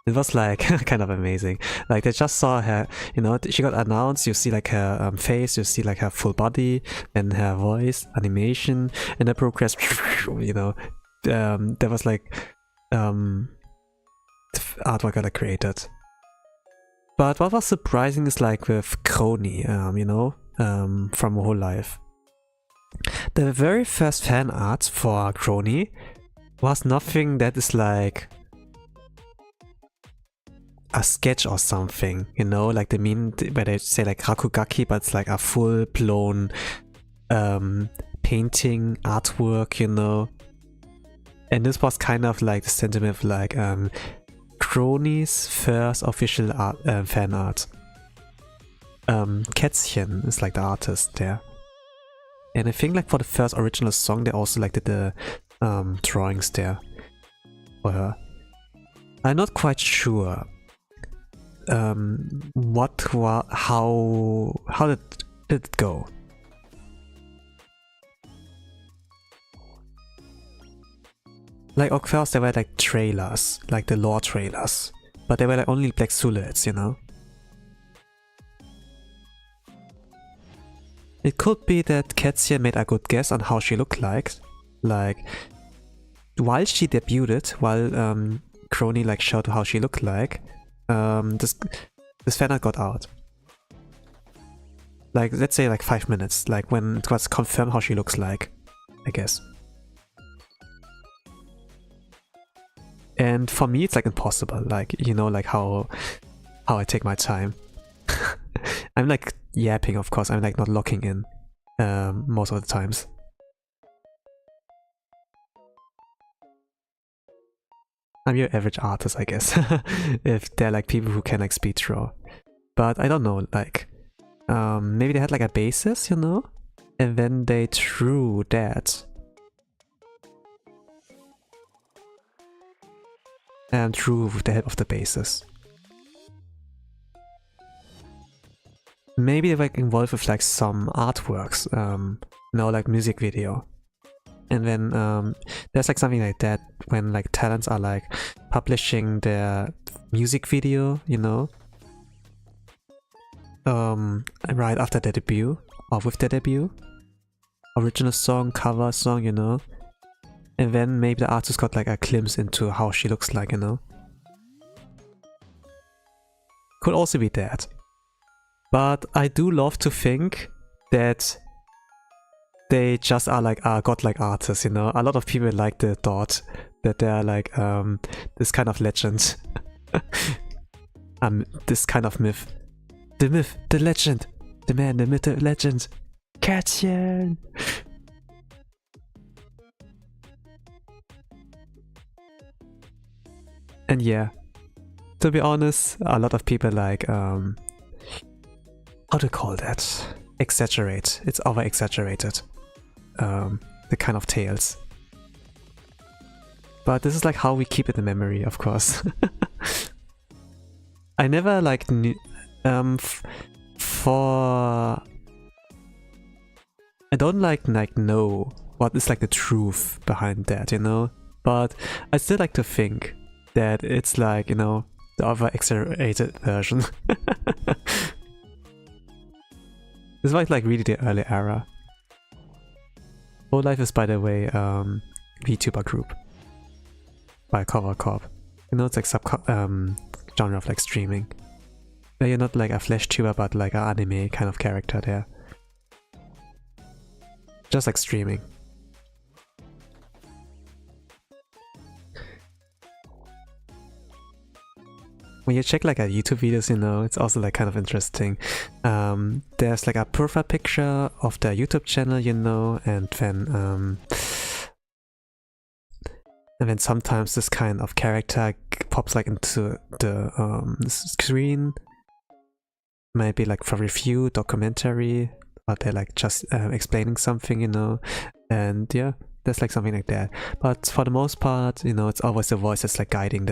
It was like kind of amazing. Like they just saw her, you know, she got announced, you see like her face, you see like her full body, and her voice, animation, and the progress, you know, there was like artwork that I created. But what was surprising is like with Crony, you know, from Whole Life. The very first fan art for Crony was nothing that is like a sketch or something, you know, like the meme where they say like Rakugaki, but it's like a full-blown painting artwork, you know. And this was kind of like the sentiment of like Crony's first official art, fan art. Kätzchen is like the artist there. And I think like for the first original song they also like did the drawings there for her. I'm not quite sure how did it go? Like of course there were like trailers, like the lore trailers, but they were like only black silhouettes, you know. It could be that Kätzchen made a good guess on how she looked like while she debuted, while Crony like showed how she looked like. This fan art got out. Like let's say like 5 minutes, like when it was confirmed how she looks like, I guess. And for me it's like impossible, like, you know, like how I take my time. I'm like yapping, of course, I'm like not locking in most of the times. I'm your average artist, I guess, if they're like people who can like speed draw. But I don't know, like maybe they had like a basis, you know, and then they drew that. And drew with the help of the basis. Maybe they were like involved with like some artworks, you know, like music video. And then there's like something like that when like talents are like publishing their music video, you know, right after their debut or with their debut, original song, cover song, you know, and then maybe the artist got like a glimpse into how she looks like, you know. Could also be that. But I do love to think that they just are like godlike artists, you know. A lot of people like the thought that they're like this kind of legend. This kind of myth. The myth, the legend, the man, the myth, the legend. Kätzchen! And yeah, to be honest, a lot of people like how to call that? Exaggerate. It's over exaggerated. The kind of tales. But this is like how we keep it in memory, of course. I never like knew I don't like know what is like the truth behind that, you know? But I still like to think that it's like, you know, the over-exaggerated version. This was like really the early era. Whole Life is, by the way, VTuber group by Cover Corp. You know, it's like genre of like streaming. Where you're not like a flash tuber, but like an anime kind of character there. Just like streaming. when you check like at YouTube videos, you know, it's also like kind of interesting. There's like a profile picture of their YouTube channel, you know, and then sometimes this kind of character pops like into the screen, maybe like for review, documentary, or they're like just explaining something, you know, and yeah, there's like something like that. But for the most part, you know, it's always the voice that's like guiding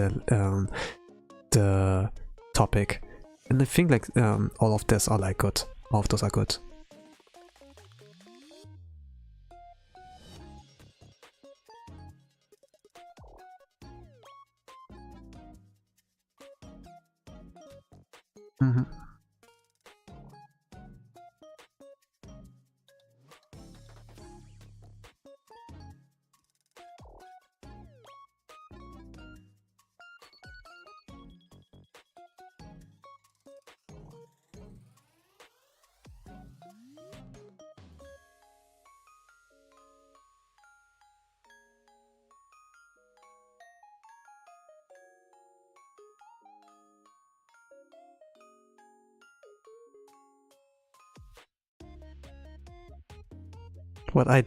the topic, and I think like all of this are like good. All of those are good. Mm-hmm. What I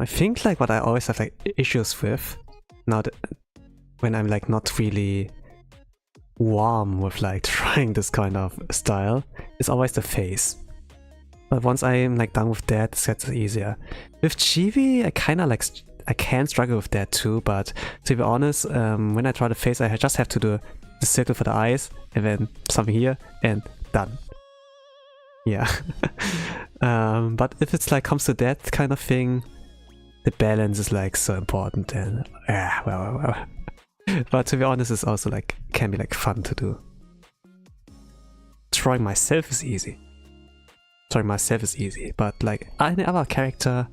think like what I always have like issues with now that when I'm like not really warm with like trying this kind of style is always the face. But once I'm like done with that, it gets easier. With Chibi, I kind of like I can struggle with that too. But to be honest, when I try the face, I just have to do the circle for the eyes and then something here and done. Yeah. But if it's like comes to that kind of thing, the balance is like so important, and well. But to be honest, it's also like can be like fun to do. Drawing myself is easy. But like any other character,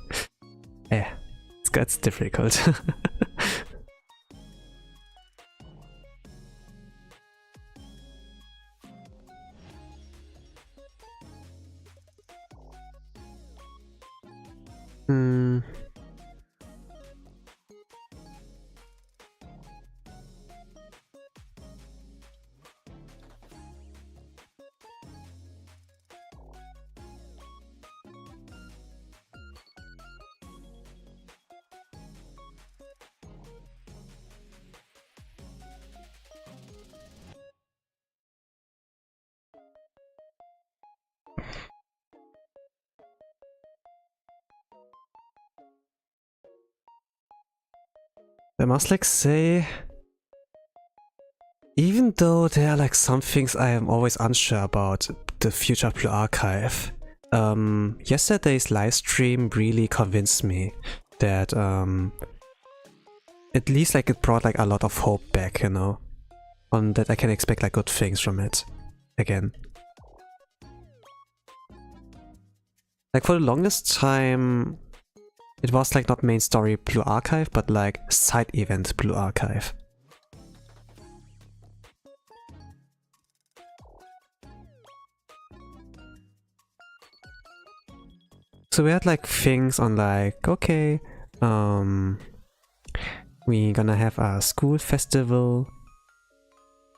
it's difficult. I must like say, even though there are like some things I am always unsure about the future of Blue Archive, yesterday's live stream really convinced me that at least like it brought like a lot of hope back, you know, on that I can expect like good things from it again. Like for the longest time, it was like not main story Blue Archive, but like side event Blue Archive. So we had like things on like, okay, we gonna have a school festival.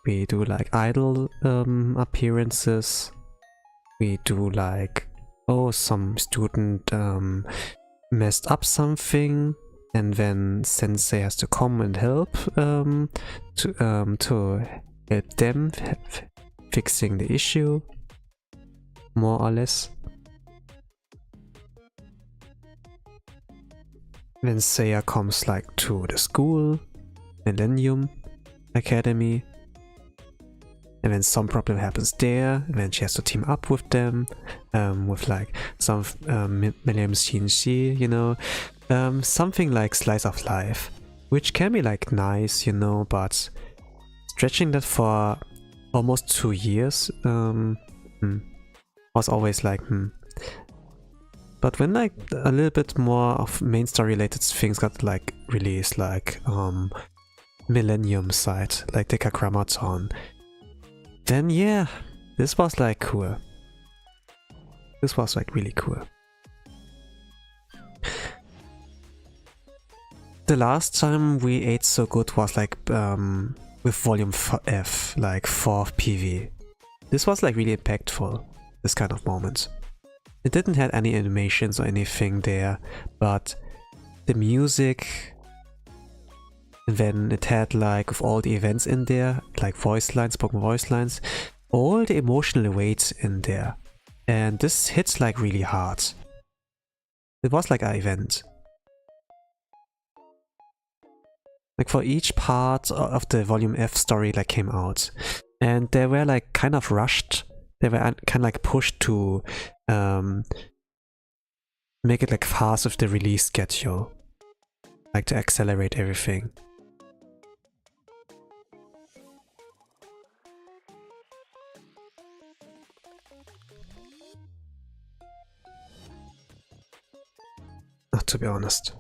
We do like idol appearances. We do like, oh, some student messed up something, and then sensei has to come and help to help them fixing the issue, more or less. Then Seiya comes like to the school, Millennium Academy, and then some problem happens there, and then she has to team up with them, with like some Millennium Shinshi, you know, something like slice of life, which can be like nice, you know, but stretching that for almost 2 years was always like But when like a little bit more of main story related things got like released, like Millennium side, like the Kakramaton, then yeah, this was like cool. This was like really cool. The last time we ate so good was like with volume F, like 4th PV. This was like really impactful, this kind of moment. It didn't have any animations or anything there, but the music, and then it had like with all the events in there, like voice lines, spoken voice lines, all the emotional weight in there. And this hits like really hard. It was like an event. Like for each part of the volume F story like came out. And they were like kind of rushed. They were kind of like pushed to make it like fast with the release schedule. Like to accelerate everything. To be honest.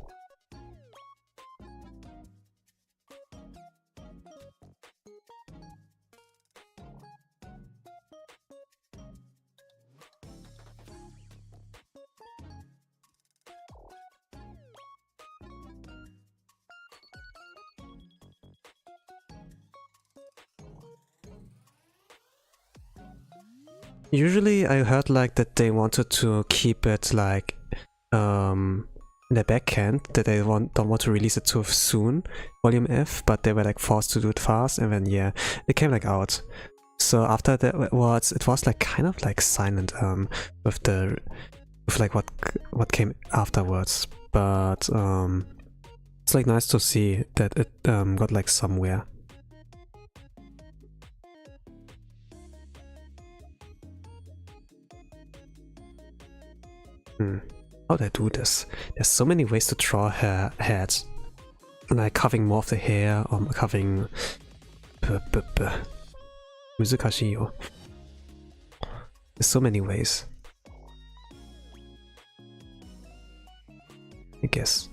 Usually I heard like that they wanted to keep it like in the backend, that they don't want to release it too soon, volume F, but they were like forced to do it fast, and then yeah, it came like out. So after that it was like kind of like silent with like what came afterwards, but it's like nice to see that it got like somewhere. How'd I do this? There's so many ways to draw her head. Like carving more of the hair or carving... There's so many ways. I guess.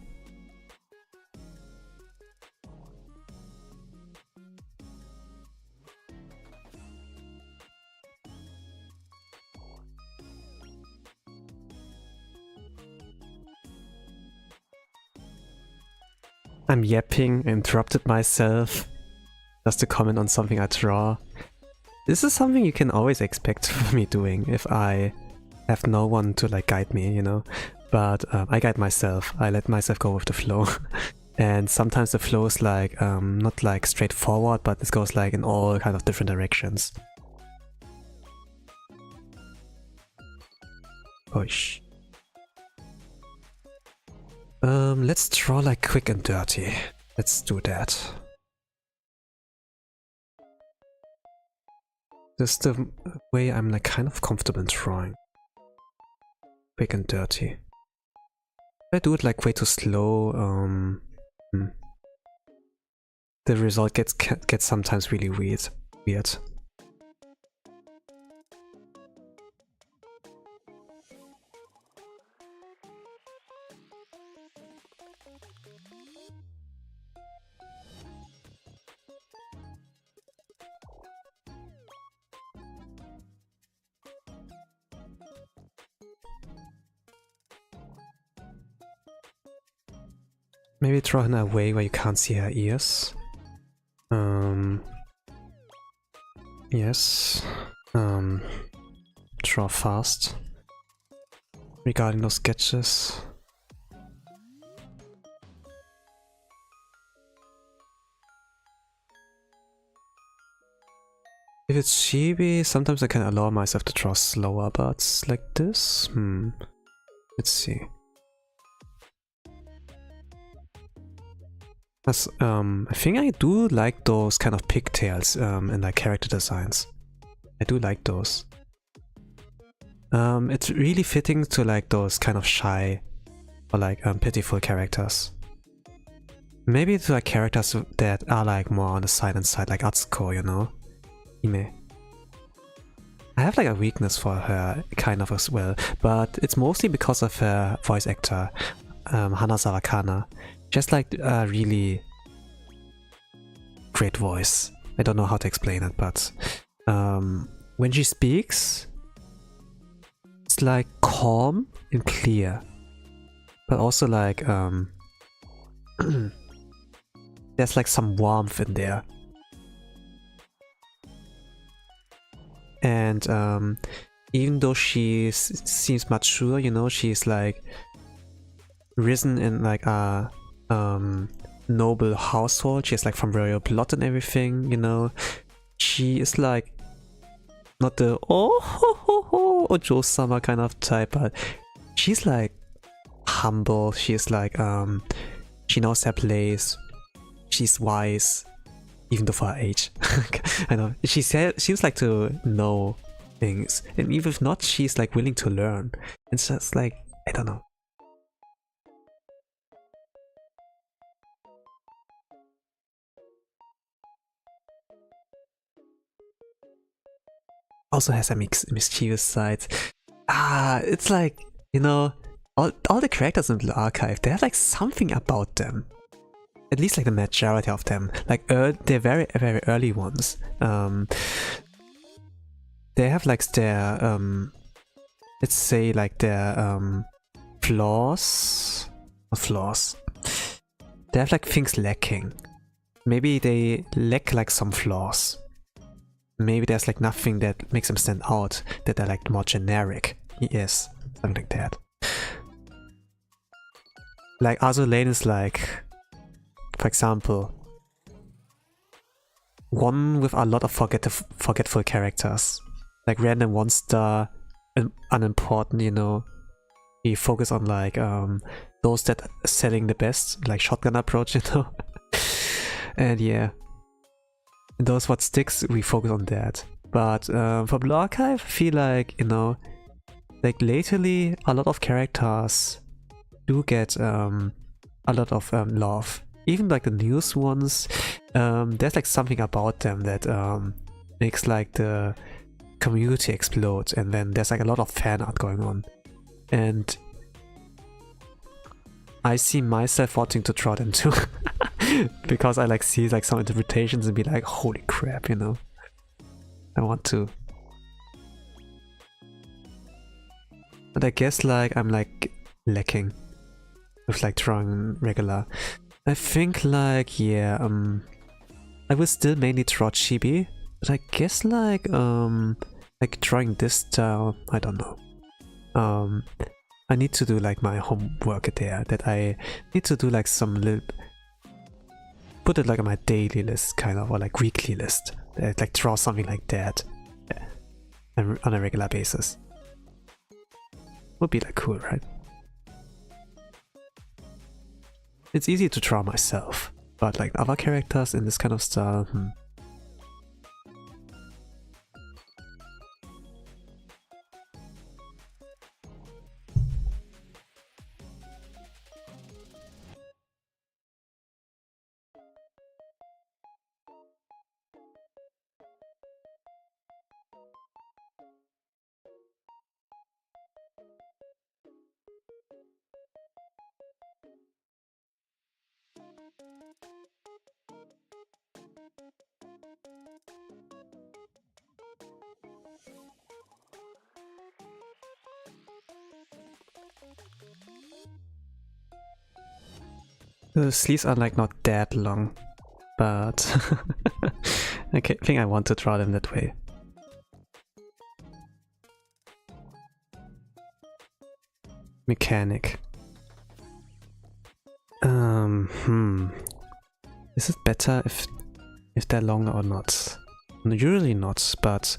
I'm yapping, I interrupted myself just to comment on something I draw. This is something you can always expect from me doing if I have no one to like guide me, you know. But I guide myself, I let myself go with the flow. And sometimes the flow is like not like straightforward, but it goes like in all kind of different directions. Oish. Let's draw like quick and dirty. Let's do that. This is the way I'm like kind of comfortable in drawing. Quick and dirty. If I do it like way too slow, the result gets sometimes really weird. Maybe draw in a way where you can't see her ears. Yes. Draw fast. Regarding those sketches. If it's chibi, sometimes I can allow myself to draw slower, but like this? Let's see. I think I do like those kind of pigtails in like character designs. I do like those. It's really fitting to like those kind of shy or like pitiful characters. Maybe to like characters that are like more on the silent side, like Atsuko, you know? Hime. I have like a weakness for her kind of as well, but it's mostly because of her voice actor, Hanazawa Kana. Just like a really great voice. I don't know how to explain it, but when she speaks, it's like calm and clear, but also like there's like some warmth in there. and even though she seems mature, you know, she's like risen in like a noble household. She's like from royal blood and everything, you know. She is like not the oh ho ho ho Ojo-sama kind of type, but she's like humble. She's like she knows her place. She's wise, even though for her age. I know she seems like to know things, and even if not, she's like willing to learn. It's just like, I don't know. Also has a mischievous side. It's like, you know, all the characters in Blue Archive, they have like something about them. At least like the majority of them. Like they're very early ones. They have like their let's say like their flaws. Not flaws. They have like things lacking. Maybe they lack like some flaws. Maybe there's like nothing that makes them stand out, that they're like more generic. Yes, something like that. Like Azur is like, for example, one with a lot of forgetful characters. Like random 1-star, unimportant, you know. We focus on like those that are selling the best, like shotgun approach, you know. And yeah. Those what sticks, we focus on that. But for Blue Archive, I feel like, you know, like lately a lot of characters do get a lot of love. Even like the newest ones, there's like something about them that makes like the community explode, and then there's like a lot of fan art going on. And I see myself wanting to draw them too. Because I like see like some interpretations and be like, holy crap, you know. I want to. But I guess like I'm like lacking with like drawing regular. I think like, yeah, I will still mainly draw chibi, but I guess like drawing this style, I don't know. I need to do like my homework there, that I need to do like some little, put it like on my daily list kind of, or like weekly list. Like draw something like that on a regular basis. Would be like cool, right? It's easy to draw myself, but like other characters in this kind of style, The sleeves are like not that long, but I think I want to draw them that way. Mechanic. Is it better if they're longer or not? Usually not, but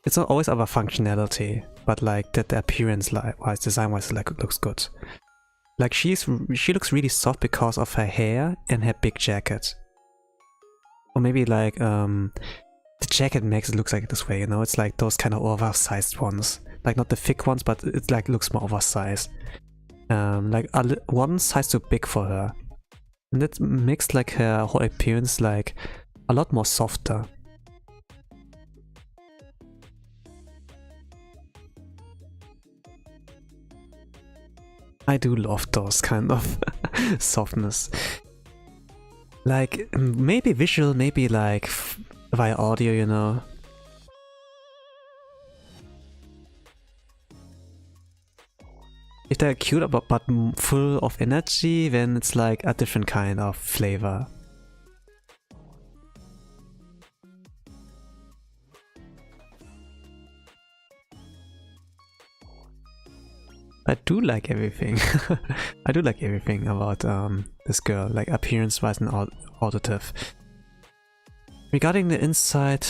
it's not always about functionality, but like that the appearance wise, design wise, like it looks good. Like she looks really soft because of her hair and her big jacket. Or maybe like the jacket makes it look like this way, you know? It's like those kind of oversized ones. Like not the thick ones, but it like looks more oversized. Like one size too big for her. And that makes like her whole appearance like a lot more softer. I do love those kind of softness. Like, maybe visual, maybe like via audio, you know. If they're cute but full of energy, then it's like a different kind of flavor. I do like everything. I do like everything about this girl, like appearance-wise and auditive. Regarding the inside,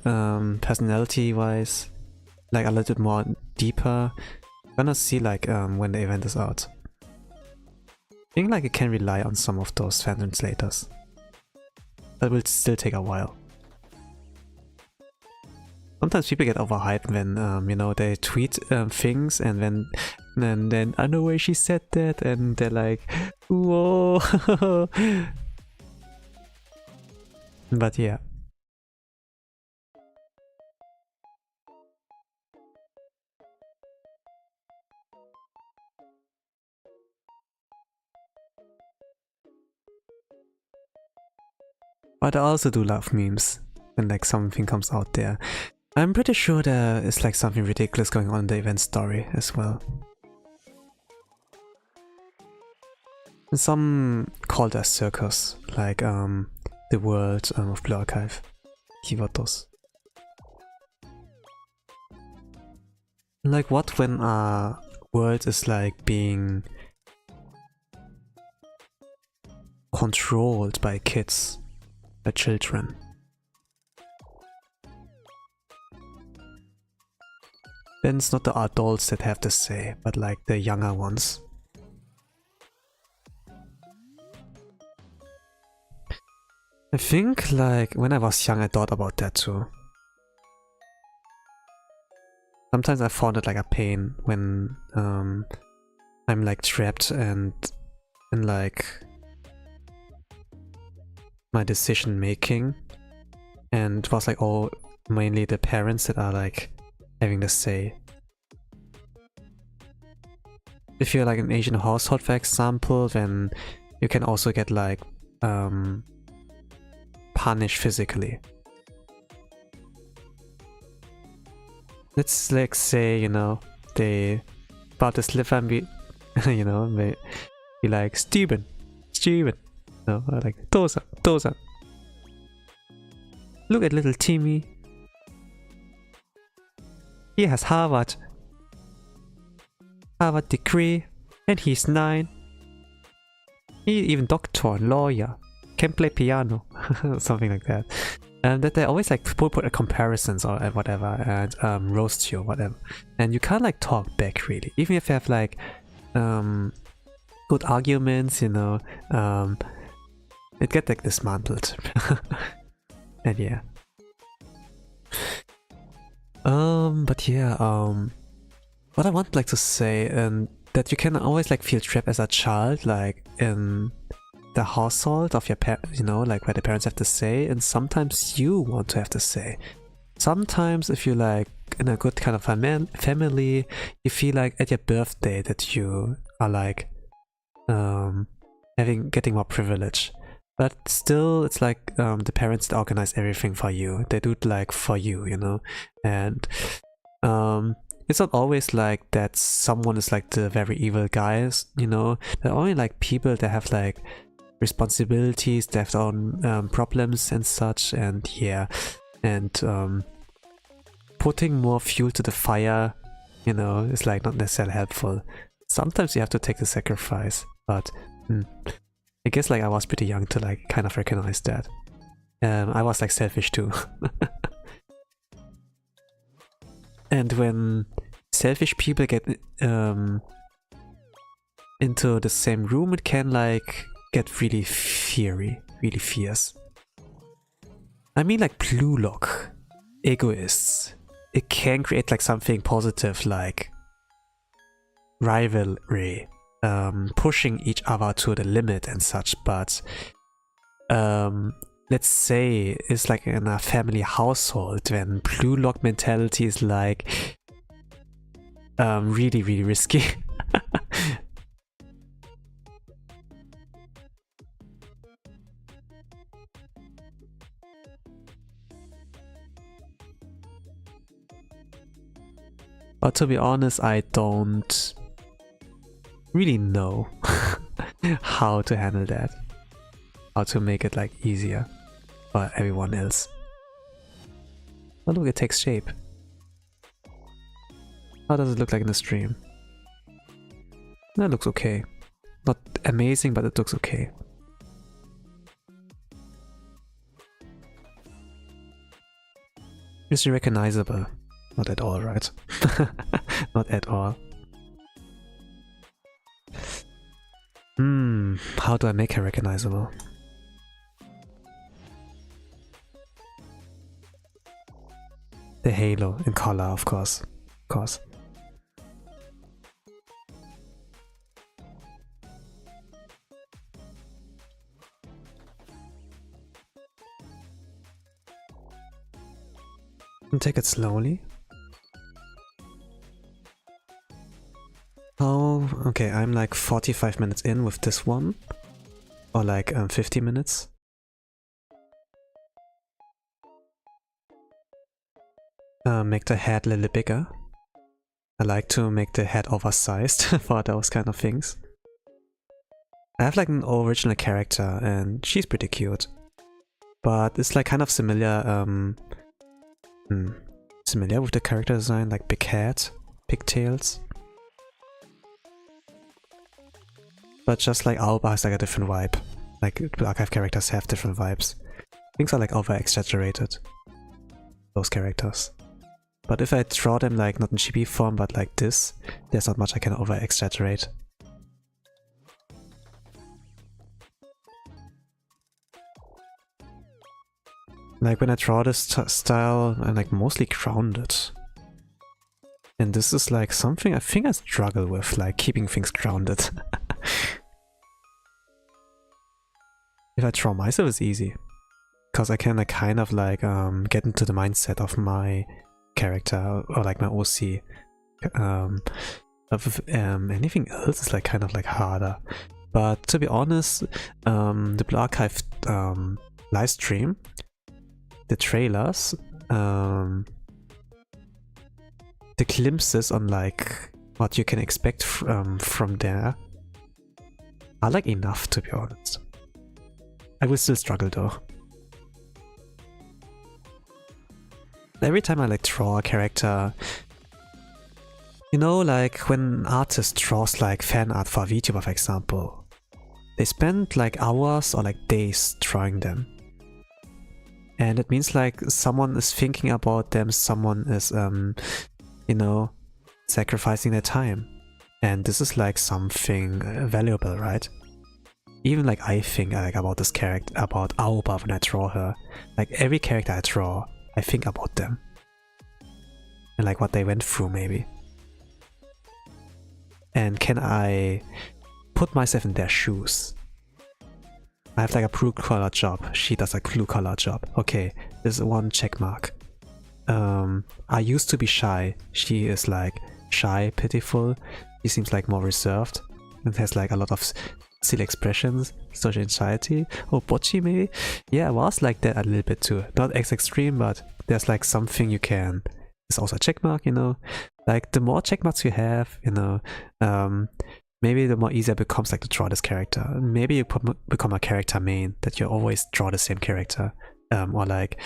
personality-wise, like a little bit more deeper, I'm gonna see like when the event is out. I think like I can rely on some of those fan translators. That will still take a while. Sometimes people get overhyped when you know, they tweet things and then I know where she said that and they're like, whoa. But yeah. But I also do love memes when like something comes out there. I'm pretty sure there is like something ridiculous going on in the event story as well. And some call it a circus, like the world of Blue Archive. Kyattos. Like what when a world is like being controlled by kids, by children. Then it's not the adults that have to say, but like the younger ones. I think like when I was young I thought about that too. Sometimes I found it like a pain when I'm like trapped and in like my decision making, and it was like all mainly the parents that are like having the say. If you're like an Asian household, for example, then you can also get like punished physically. Let's like say, you know, they about to slip and be, you know, they be like, Steven, no, or like Dosa. Look at little Timmy. He has Harvard degree, and he's 9. He even doctor, lawyer, can play piano, something like that. And that they always like put comparisons or whatever and roast you or whatever. And you can't like talk back really, even if you have like good arguments, you know. It get like dismantled. And yeah. But yeah, what I want like to say, that you can always like feel trapped as a child, like in the household of your parents, you know, like where the parents have to say, and sometimes you want to have to say. Sometimes if you like in a good kind of family, you feel like at your birthday that you are like getting more privilege. But still, it's like the parents that organize everything for you. They do it like for you, you know? And it's not always like that someone is like the very evil guys, you know? They're only like people that have like responsibilities, they have their own problems and such, and yeah. And putting more fuel to the fire, you know, is like not necessarily helpful. Sometimes you have to take the sacrifice, but I guess like I was pretty young to like kind of recognize that. I was like selfish too. And when selfish people get into the same room, it can like get really fiery, really fierce. I mean like blue lock, egoists. It can create like something positive like rivalry, pushing each other to the limit and such, but let's say it's like in a family household when blue lock mentality is like really, really risky. But to be honest, I don't really know how to handle that. How to make it like easier for everyone else. Oh look, it takes shape. How does it look like in the stream? That looks okay. Not amazing, but it looks okay. Is she recognizable? Not at all, right? Not at all. How do I make her recognizable? The halo in color, of course. Of course. And take it slowly. Oh, okay, I'm like 45 minutes in with this one. Or like 50 minutes. Make the head a little bigger. I like to make the head oversized for those kind of things. I have like an original character and she's pretty cute. But it's like kind of similar, similar with the character design, like big head, pigtails. But just like Aoba has like a different vibe. Like the archive characters have different vibes. Things are like over exaggerated. Those characters. But if I draw them like not in chibi form but like this, there's not much I can over exaggerate. Like when I draw this style, I'm like mostly grounded. And this is like something I think I struggle with, like keeping things grounded. If I draw myself, it's easy. Because I can like kind of like get into the mindset of my character or like my OC. Anything else is like kind of like harder. But to be honest, the Blue Archive live stream, the trailers, the glimpses on like what you can expect from there are like enough, to be honest. I will still struggle though. Every time I like draw a character, you know, like when an artist draws like fan art for a VTuber, for example, they spend like hours or like days drawing them. And it means like someone is thinking about them, someone is, you know, sacrificing their time. And this is like something valuable, right? Even like I think like about this character, about Aoba when I draw her. Like every character I draw, I think about them. And like what they went through maybe. And can I put myself in their shoes? I have like a blue collar job, she does a blue collar job. Okay, this is one check mark. I used to be shy, she is like shy, pitiful, she seems like more reserved and has like a lot of silly expressions, social anxiety, or bocce maybe? Yeah, I was like that a little bit too. Not as extreme, but there's like something you can. It's also a checkmark, you know? Like the more checkmarks you have, you know, maybe the more easier it becomes like to draw this character. Maybe you become a character main, that you always draw the same character. Or like,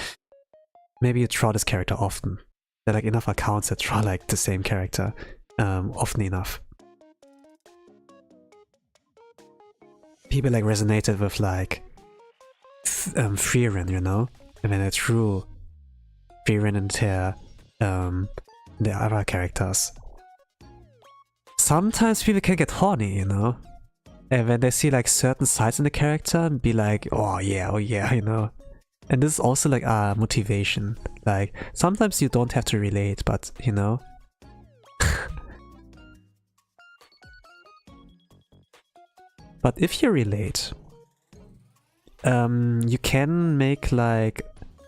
maybe you draw this character often. There are like enough accounts that draw like the same character often enough. People like resonated with like Frieren, you know? And when I drew Frieren and the other characters. Sometimes people can get horny, you know? And when they see like certain sides in the character and be like, oh yeah, you know? And this is also like a motivation. Like, sometimes you don't have to relate, but you know? But if you relate, you can make like,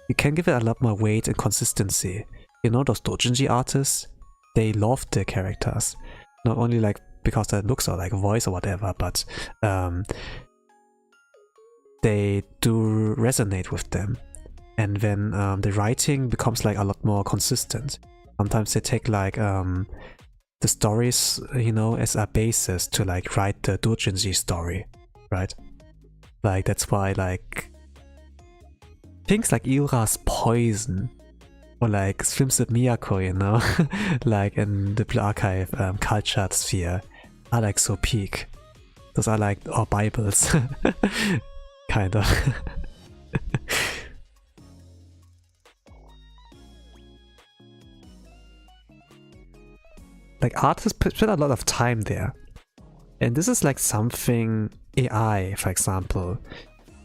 you can give it a lot more weight and consistency. You know those doujinshi artists? They love their characters. Not only like because their looks or like voice or whatever, but they do resonate with them. And when the writing becomes like a lot more consistent. Sometimes they take like the stories, you know, as a basis to like write the doujinshi story, right? Like that's why like things like Ira's Poison or like Swims with Miyako, you know, like in the Blue Archive culture sphere, are like so peak. Those are like our Bibles. Kind of. Like artists put a lot of time there. And this is like something AI, for example,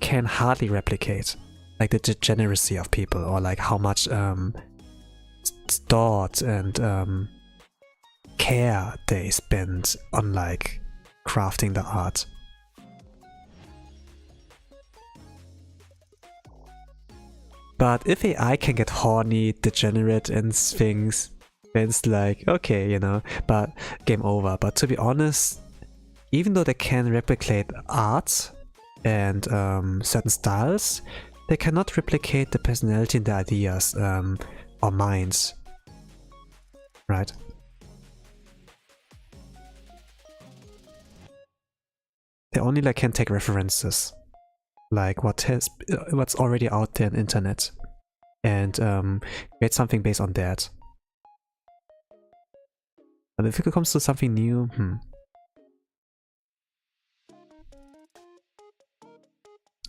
can hardly replicate. Like the degeneracy of people, or like how much thought and care they spend on like crafting the art. But if AI can get horny, degenerate and things, then it's like, okay, you know, but game over. But to be honest, even though they can replicate art and certain styles, they cannot replicate the personality and the ideas or minds, right? They only like can take references, like what's already out there on the internet, and create something based on that. But if it comes to something new,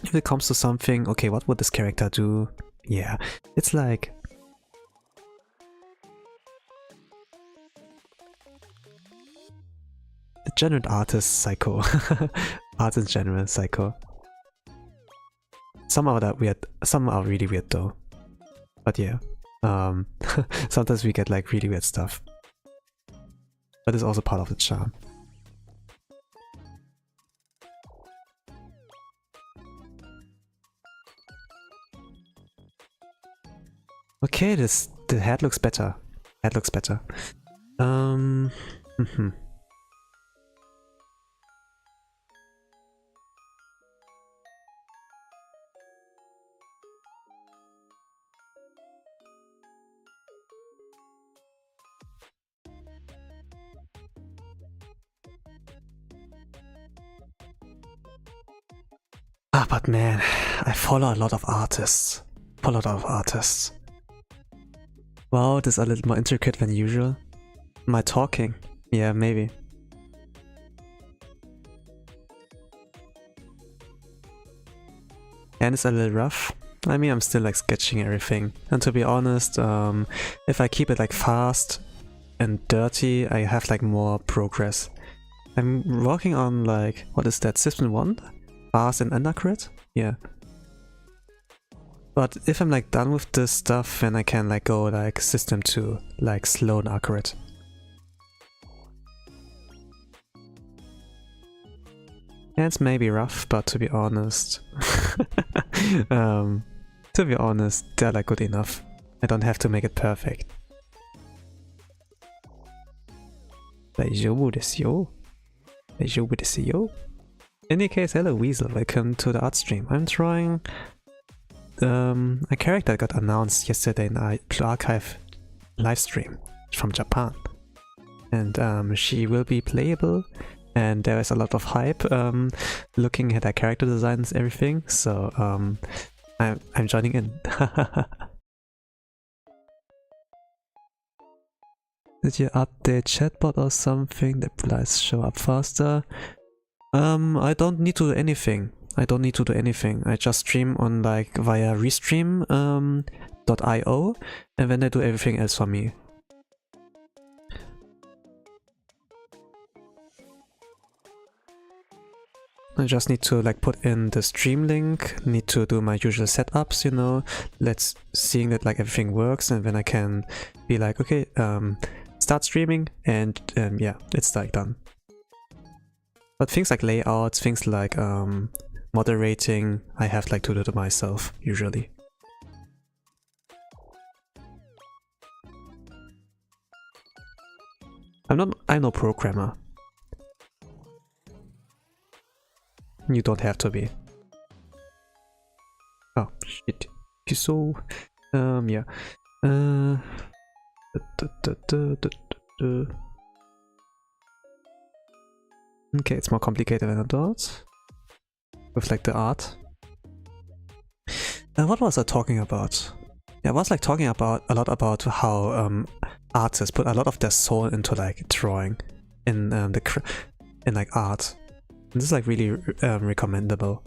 if it comes to something, okay, what would this character do? Yeah, it's like... the general artist psycho. Art in general psycho. Some are that weird, some are really weird though. But yeah, sometimes we get like really weird stuff. But it's also part of the charm. Okay, the head looks better. Head looks better. But man, I follow a lot of artists. Wow, this is a little more intricate than usual. Am I talking? Yeah, maybe. And it's a little rough. I mean, I'm still like sketching everything. And to be honest, if I keep it like fast and dirty, I have like more progress. I'm working on like, what is that, System 1? Fast and inaccurate? Yeah. But if I'm like done with this stuff, then I can like go like System 2, like slow and accurate. And it's maybe rough, but to be honest, they're like good enough. I don't have to make it perfect. 大丈夫ですよ. In any case, hello Weasel, welcome to the art stream. I'm drawing a character that got announced yesterday in the Blue Archive livestream from Japan. And she will be playable, and there is a lot of hype looking at her character designs and everything, so I'm joining in. Did you update chatbot or something that replies show up faster? I don't need to do anything. I just stream on like via restream.io, and then they do everything else for me. I just need to like put in the stream link, need to do my usual setups, you know, seeing that like everything works, and then I can be like, okay, start streaming, and yeah, it's like done. But things like layouts, things like moderating, I have like to do it myself usually. I'm no programmer. You don't have to be. Oh shit. So yeah. Okay, it's more complicated than I thought. With like the art. What was I talking about? Yeah, I was like talking about a lot about how artists put a lot of their soul into like drawing in and like art. And this is like really recommendable.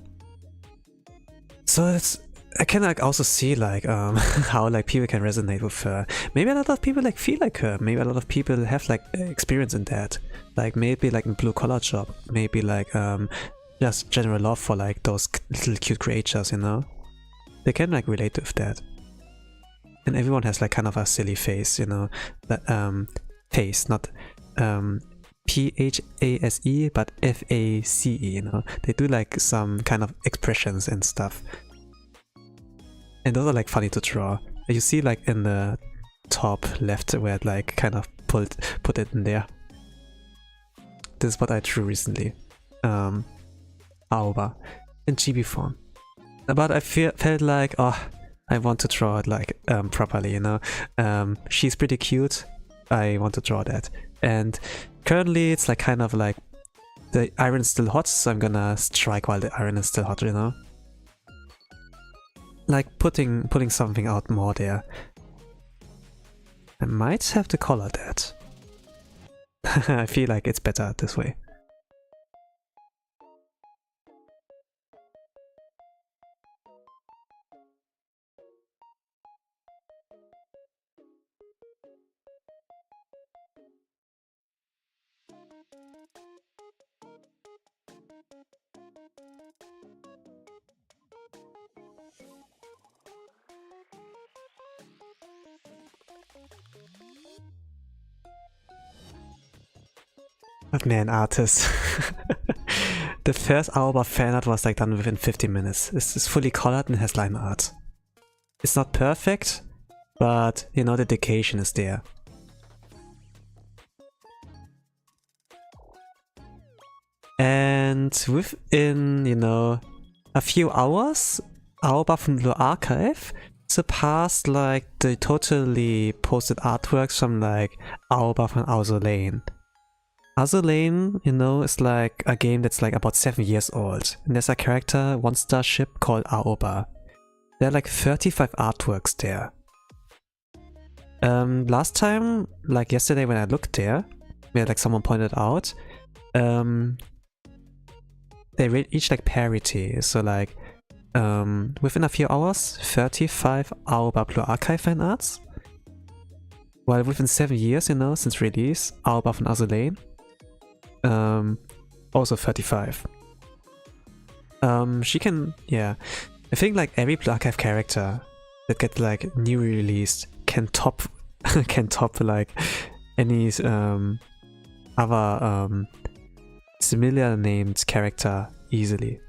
So it's, I can like also see like how like people can resonate with her. Maybe a lot of people like feel like her. Maybe a lot of people have like experience in that. Like maybe like in blue collar job. Maybe like just general love for like those little cute creatures, you know. They can like relate with that. And everyone has like kind of a silly face, you know. That face, not P-H-A-S-E, but F-A-C-E, you know. They do like some kind of expressions and stuff. And those are like funny to draw. You see like in the top left where it like kind of put it in there. This is what I drew recently. Aoba in chibi form. But I felt like, oh, I want to draw it like properly, you know. She's pretty cute. I want to draw that. And currently it's like kind of like the iron is still hot, so I'm gonna strike while the iron is still hot, you know. Like putting something out more there. I might have to color that. I feel like it's better this way. But man, artist. The first Aoba fan art was like done within 15 minutes. It's fully colored and has line art. It's not perfect, but you know, the dedication is there. And within, you know, a few hours, Aoba from the archive surpassed like the totally posted artworks from like Aoba from Azur Lane. Azur Lane, you know, is like a game that's like about 7 years old. And there's a character, one starship called Aoba. There are like 35 artworks there. Last time, like yesterday when I looked there, where like someone pointed out, they reached like parity. So like, within a few hours, 35 Aoba Blue Archive fan arts. While within 7 years, you know, since release, Aoba from Azur Lane, also 35. She can, yeah. I think like every Blue Archive character that gets like newly released can top like any other similar named character easily.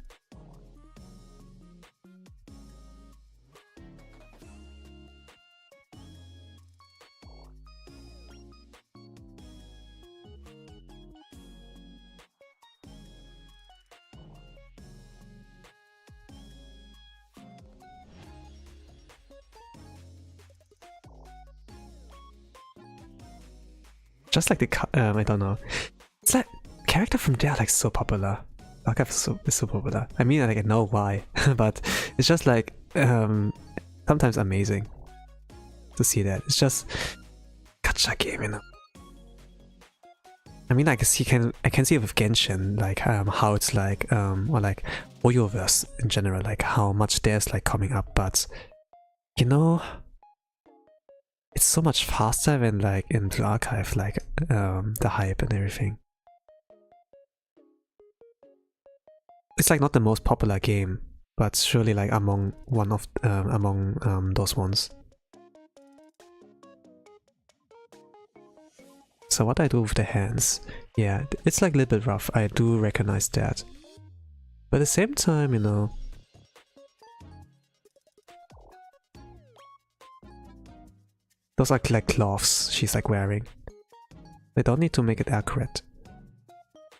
Just like the I don't know. It's like character from there are like so popular. Archive is so popular. I mean, like I know why, but it's just like sometimes amazing to see that. It's just gacha game, you know. I mean, I can see it with Genshin, like how it's like or like Oyoverse in general, like how much there's like coming up, but you know, it's so much faster than like in Blue Archive, like the hype and everything. It's like not the most popular game, but surely like among those ones. So what I do with the hands, yeah, it's like a little bit rough. I do recognize that, but at the same time, you know. Those are like gloves she's like wearing. They don't need to make it accurate.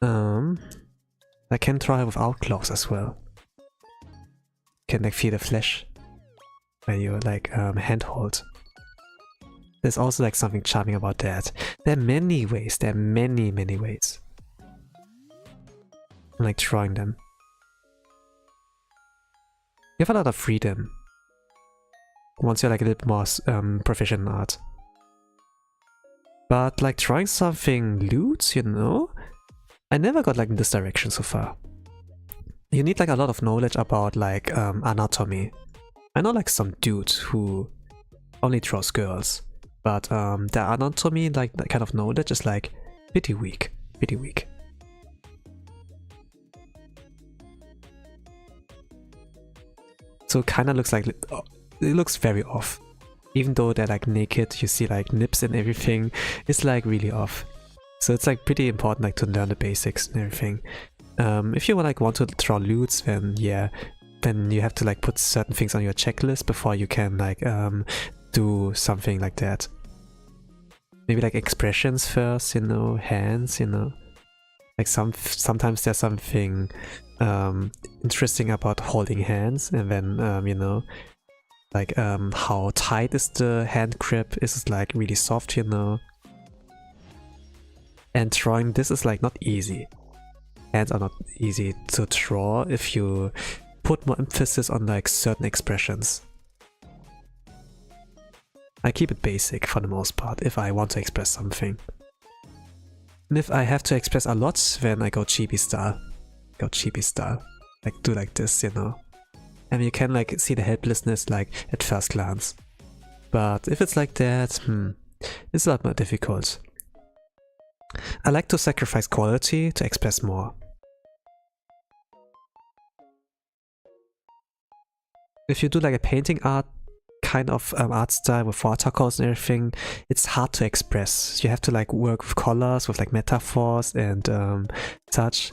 I can try without gloves as well. Can like feel the flesh when you like handhold. There's also like something charming about that. There are many ways. There are many ways. I'm like drawing them. You have a lot of freedom once you're like a little more proficient in art. But like drawing something lewd, you know, I never got like in this direction so far. You need like a lot of knowledge about like anatomy. I know like some dude who only draws girls, but their anatomy, like that kind of knowledge is like pretty weak, pretty weak. So it kind of looks like, it looks very off. Even though they're like naked, you see like nips and everything, it's like really off. So it's like pretty important like to learn the basics and everything. If you like want to draw lewds, then yeah, then you have to like put certain things on your checklist before you can like do something like that. Maybe like expressions first, you know, hands, you know. Like sometimes there's something interesting about holding hands, and then you know, like how tight is the hand grip? Is it like really soft, you know? And drawing this is like not easy. Hands are not easy to draw if you put more emphasis on like certain expressions. I keep it basic for the most part if I want to express something. And if I have to express a lot, then I go chibi style. Like do like this, you know. And you can like see the helplessness like at first glance. But if it's like that, it's a lot more difficult. I like to sacrifice quality to express more. If you do like a painting art kind of art style with watercolors and everything, it's hard to express. You have to like work with colors, with like metaphors and such.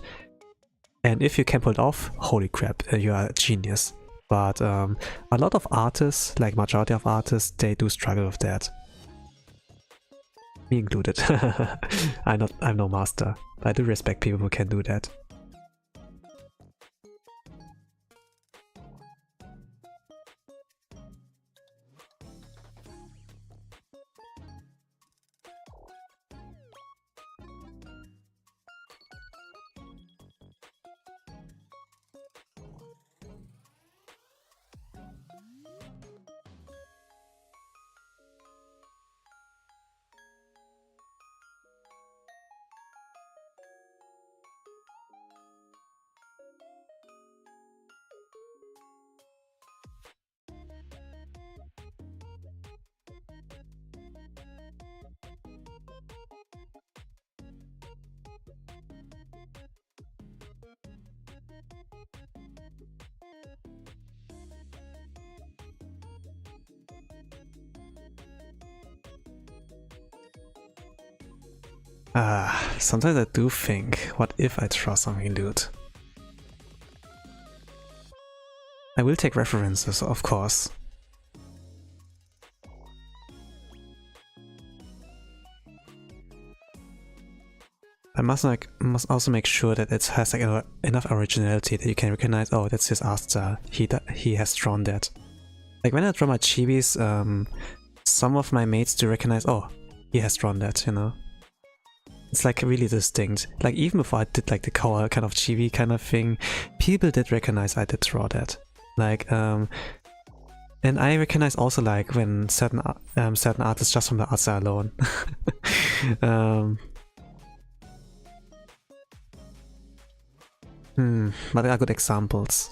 And if you can pull it off, holy crap, you are a genius. But a lot of artists, like majority of artists, they do struggle with that. Me included. I'm no master, but I do respect people who can do that. Sometimes I do think, what if I draw something lewd? I will take references, of course. I must also make sure that it has like enough originality that you can recognize, oh, that's his art style. He has drawn that. Like when I draw my chibis, some of my mates do recognize, oh, he has drawn that, you know. It's like really distinct. Like even before I did like the Kawa kind of chibi kind of thing, people did recognize I did draw that. Like and I recognize also like when certain artists just from the art style alone. But there are good examples.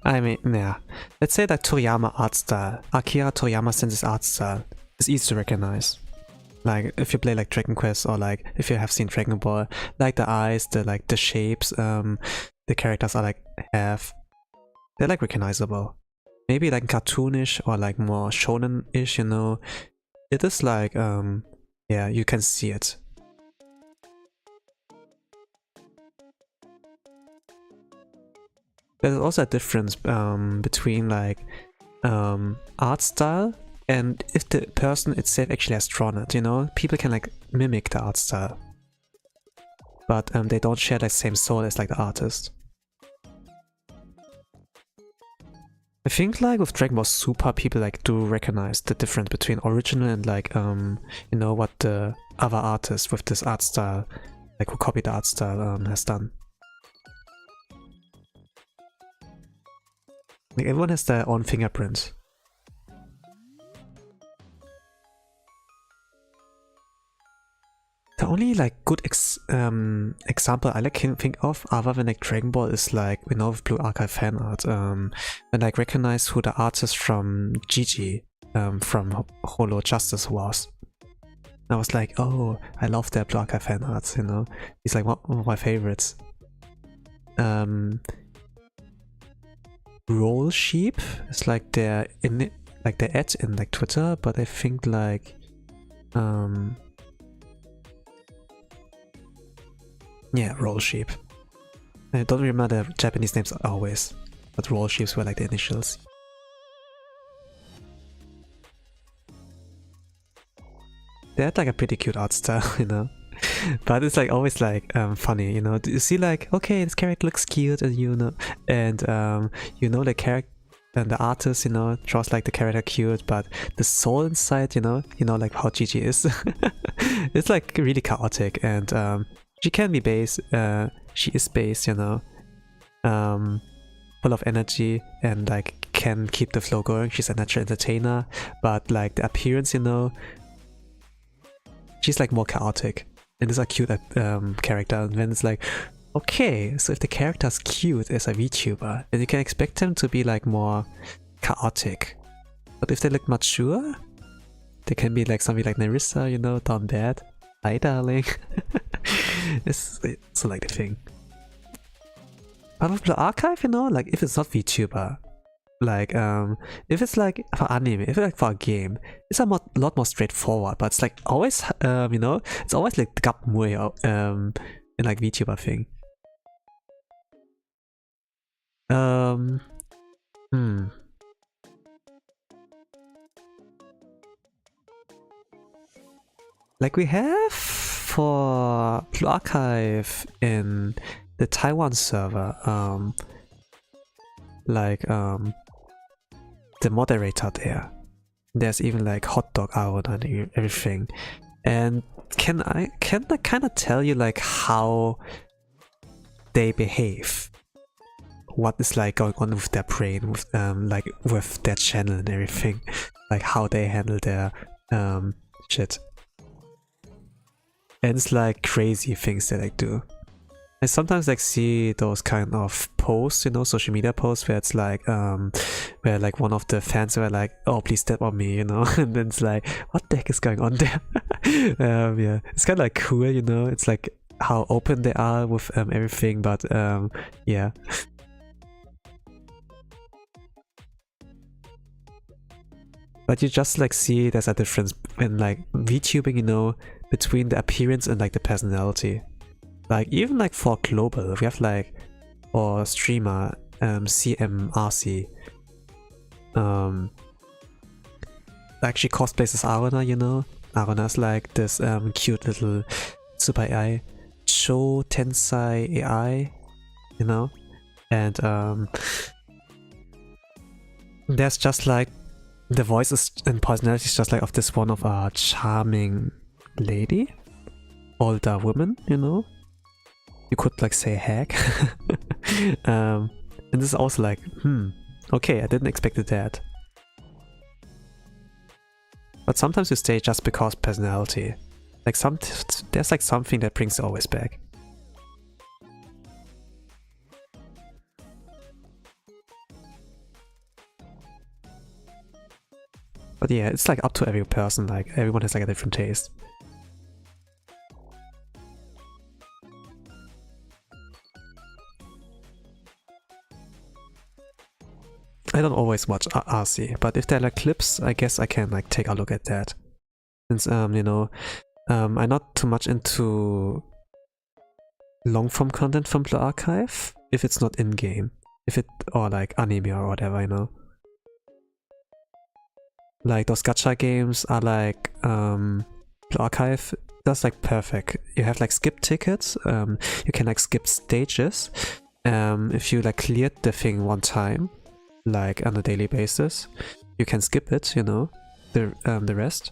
I mean, yeah. Let's say that Toriyama art style, Akira Toriyama Sensei's art style, is easy to recognize. Like if you play like Dragon Quest or like if you have seen Dragon Ball, like the eyes, the shapes, the characters are like they're like recognizable. Maybe like cartoonish or like more shonen-ish, you know. It is like yeah, you can see it. There's also a difference between like art style and if the person itself actually has drawn it, you know? People can like mimic the art style, but they don't share the same soul as like the artist. I think like with Dragon Ball Super, people like do recognize the difference between original and like you know, what the other artist with this art style, like who copied the art style, has done. Like everyone has their own fingerprint. only like good example I can think of other than like Dragon Ball is like, you know, with Blue Archive fan art. When I recognize who the artist from Gigi from Holo Justice was. I was like, oh, I love their Blue Archive fan art, you know. He's like one of my favorites. Roll Sheep is like their ad in like Twitter, but I think like yeah, Roll Sheep. I don't remember the Japanese names always, but Roll Sheeps were like the initials. They had like a pretty cute art style, you know. But it's like always like funny, you know. You see like, okay, this character looks cute, and you know the character and the artist, you know, draws like the character cute, but the soul inside, you know like how Gigi is. It's like really chaotic, and she can be base. She is base, you know, full of energy and like can keep the flow going. She's a natural entertainer, but like the appearance, you know, she's like more chaotic. And it's a cute character, and then it's like, okay, so if the character's cute as a VTuber, then you can expect them to be like more chaotic. But if they look mature, they can be like something like Nerissa, you know, down bad. Hi darling. It's so like the thing. But with the archive, you know, like if it's not VTuber, like if it's like for anime, if it's like for a game, it's a lot more straightforward, but it's like always you know, it's always like the gap way in like VTuber thing. Like we have for Blue Archive in the Taiwan server, the moderator there. There's even like hot dog out and everything. And can I kind of tell you like how they behave? What is like going on with their brain, with like with their channel and everything, like how they handle their shit. And it's like crazy things that I do. I sometimes like see those kind of posts, you know, social media posts where it's like where like one of the fans were like, oh please step on me, you know, and then it's like, what the heck is going on there? Yeah, it's kind of like cool, you know, it's like how open they are with everything, but yeah. But you just like see there's a difference in like VTubing, you know, between the appearance and like the personality. Like even like for global, we have like for streamer CMRC actually cosplays as Aruna, you know. Aruna's like this cute little super AI, Show Tensai AI, you know. And there's just like the voices and personality is just like of this one of a charming lady, older woman, you know. You could like say heck. And this is also like, okay, I didn't expect that. But sometimes you stay just because personality. Like there's like something that brings you always back. But yeah, it's like up to every person, like everyone has like a different taste. I don't always watch RC, but if there are like clips, I guess I can like take a look at that. Since you know, I'm not too much into long form content from Blue Archive if it's not in game, or like anime or whatever, you know. Like those gacha games are like Blue Archive. That's like perfect. You have like skip tickets. You can like skip stages. If you like cleared the thing one time, like on a daily basis, you can skip it, you know, the rest,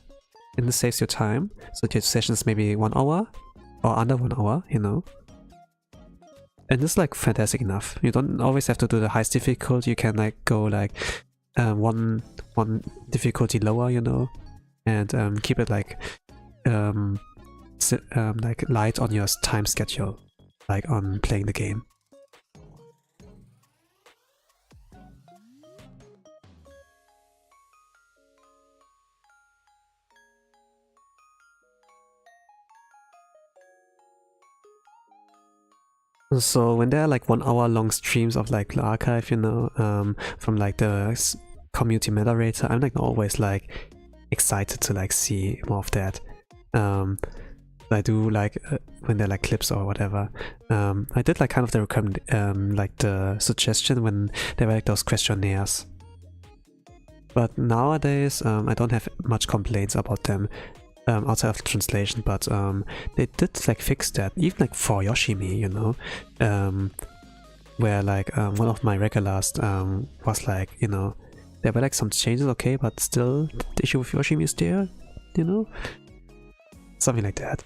and it saves your time, so your sessions maybe 1 hour or under 1 hour, you know. And it's like fantastic enough. You don't always have to do the highest difficulty. You can like go like one difficulty lower, you know, and keep it like like light on your time schedule, like on playing the game. So when there are like 1 hour long streams of like the archive, you know, from like the community moderator, I'm like always like excited to like see more of that. I do like when they're like clips or whatever. I did like kind of the like the suggestion when there were like those questionnaires. But nowadays I don't have much complaints about them. Outside of the translation, but they did like fix that, even like for Yoshimi, you know, where like one of my regulars was like, you know, there were like some changes, okay, but still the issue with Yoshimi is there, you know, something like that.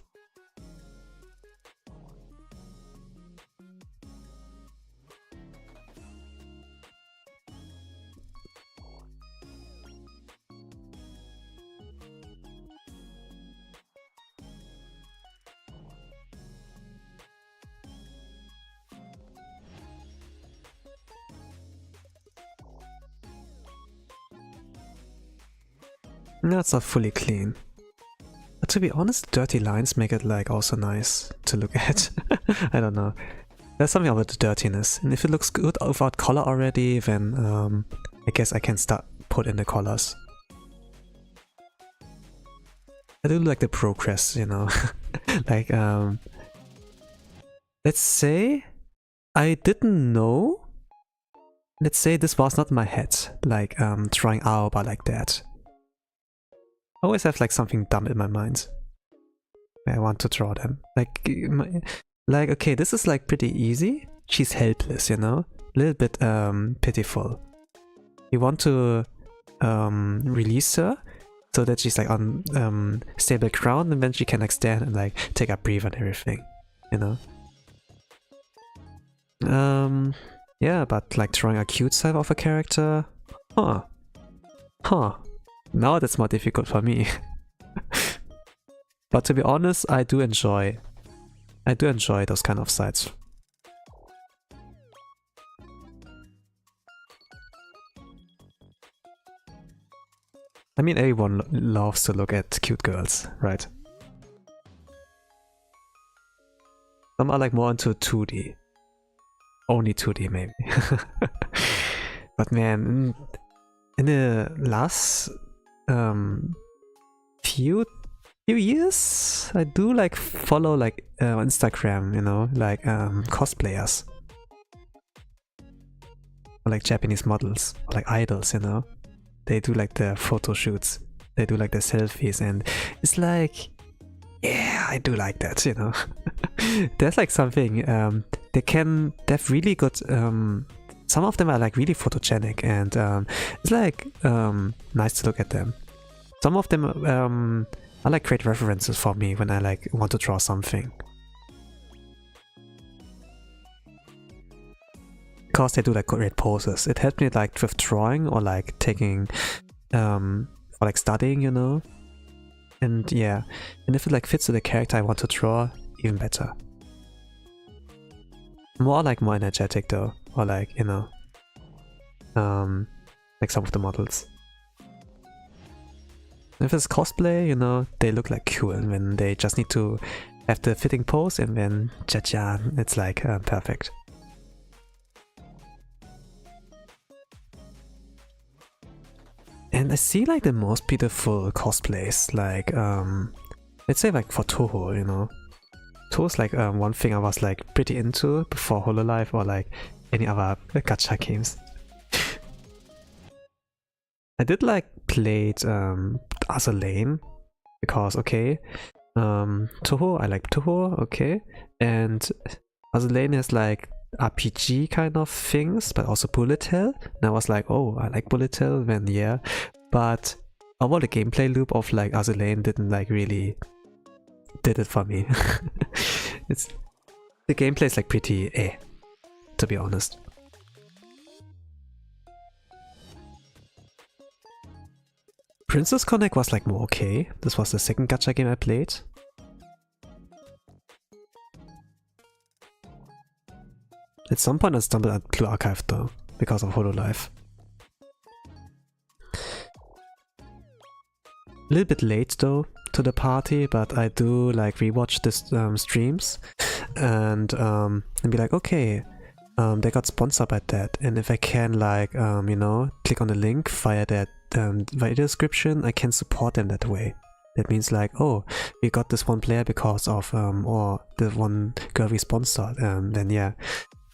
No, it's not fully clean. But to be honest, dirty lines make it like also nice to look at. I don't know. There's something about the dirtiness. And if it looks good without color already, then I guess I can start put in the colors. I do like the progress, you know. Like, let's say I didn't know. Let's say this was not my head, like trying Aoba like that. I always have like something dumb in my mind. I want to draw them. Like okay, this is like pretty easy. She's helpless, you know? A little bit pitiful. You want to release her so that she's like on stable ground, and then she can like stand and like take a breath and everything, you know? Yeah, but like drawing a cute side of a character, huh? Now that's more difficult for me. But to be honest, I do enjoy those kind of sides. I mean, everyone loves to look at cute girls, right? Some are like more into 2D. Only 2D maybe. But man, in the last few years, I do like follow like on Instagram, you know, like cosplayers, or like Japanese models, or like idols, you know. They do like the photo shoots, they do like the selfies, and it's like, yeah, I do like that, you know. There's like something they've really good some of them are like really photogenic, and it's like nice to look at them. Some of them are like great references for me when I like want to draw something. Because they do like great poses. It helped me like with drawing or like taking for like studying, you know. And yeah, and if it like fits to the character I want to draw, even better. More energetic though, or like, you know, like some of the models. If it's cosplay, you know, they look like cool when they just need to have the fitting pose, and then cha-cha, it's like perfect. And I see like the most beautiful cosplays, like let's say like for Toho, you know. Toho's like one thing I was like pretty into before Hololive or like any other gacha games. I did like played Azalane because okay, Toho, I like Toho, okay, and Azalane is like RPG kind of things, but also bullet hell. And I was like, oh, I like bullet hell, then yeah, but overall the gameplay loop of like Azalane didn't like really did it for me. The gameplay is like pretty to be honest. Princess Connect was like more okay. This was the second gacha game I played. At some point I stumbled at Blue Archive though, because of Hololive. A little bit late though to the party, but I do like rewatch this streams and be like, okay, they got sponsored by that, and if I can like you know, click on the link via that video description, I can support them that way. That means like, oh, we got this one player because of or the one girl we sponsored, then yeah,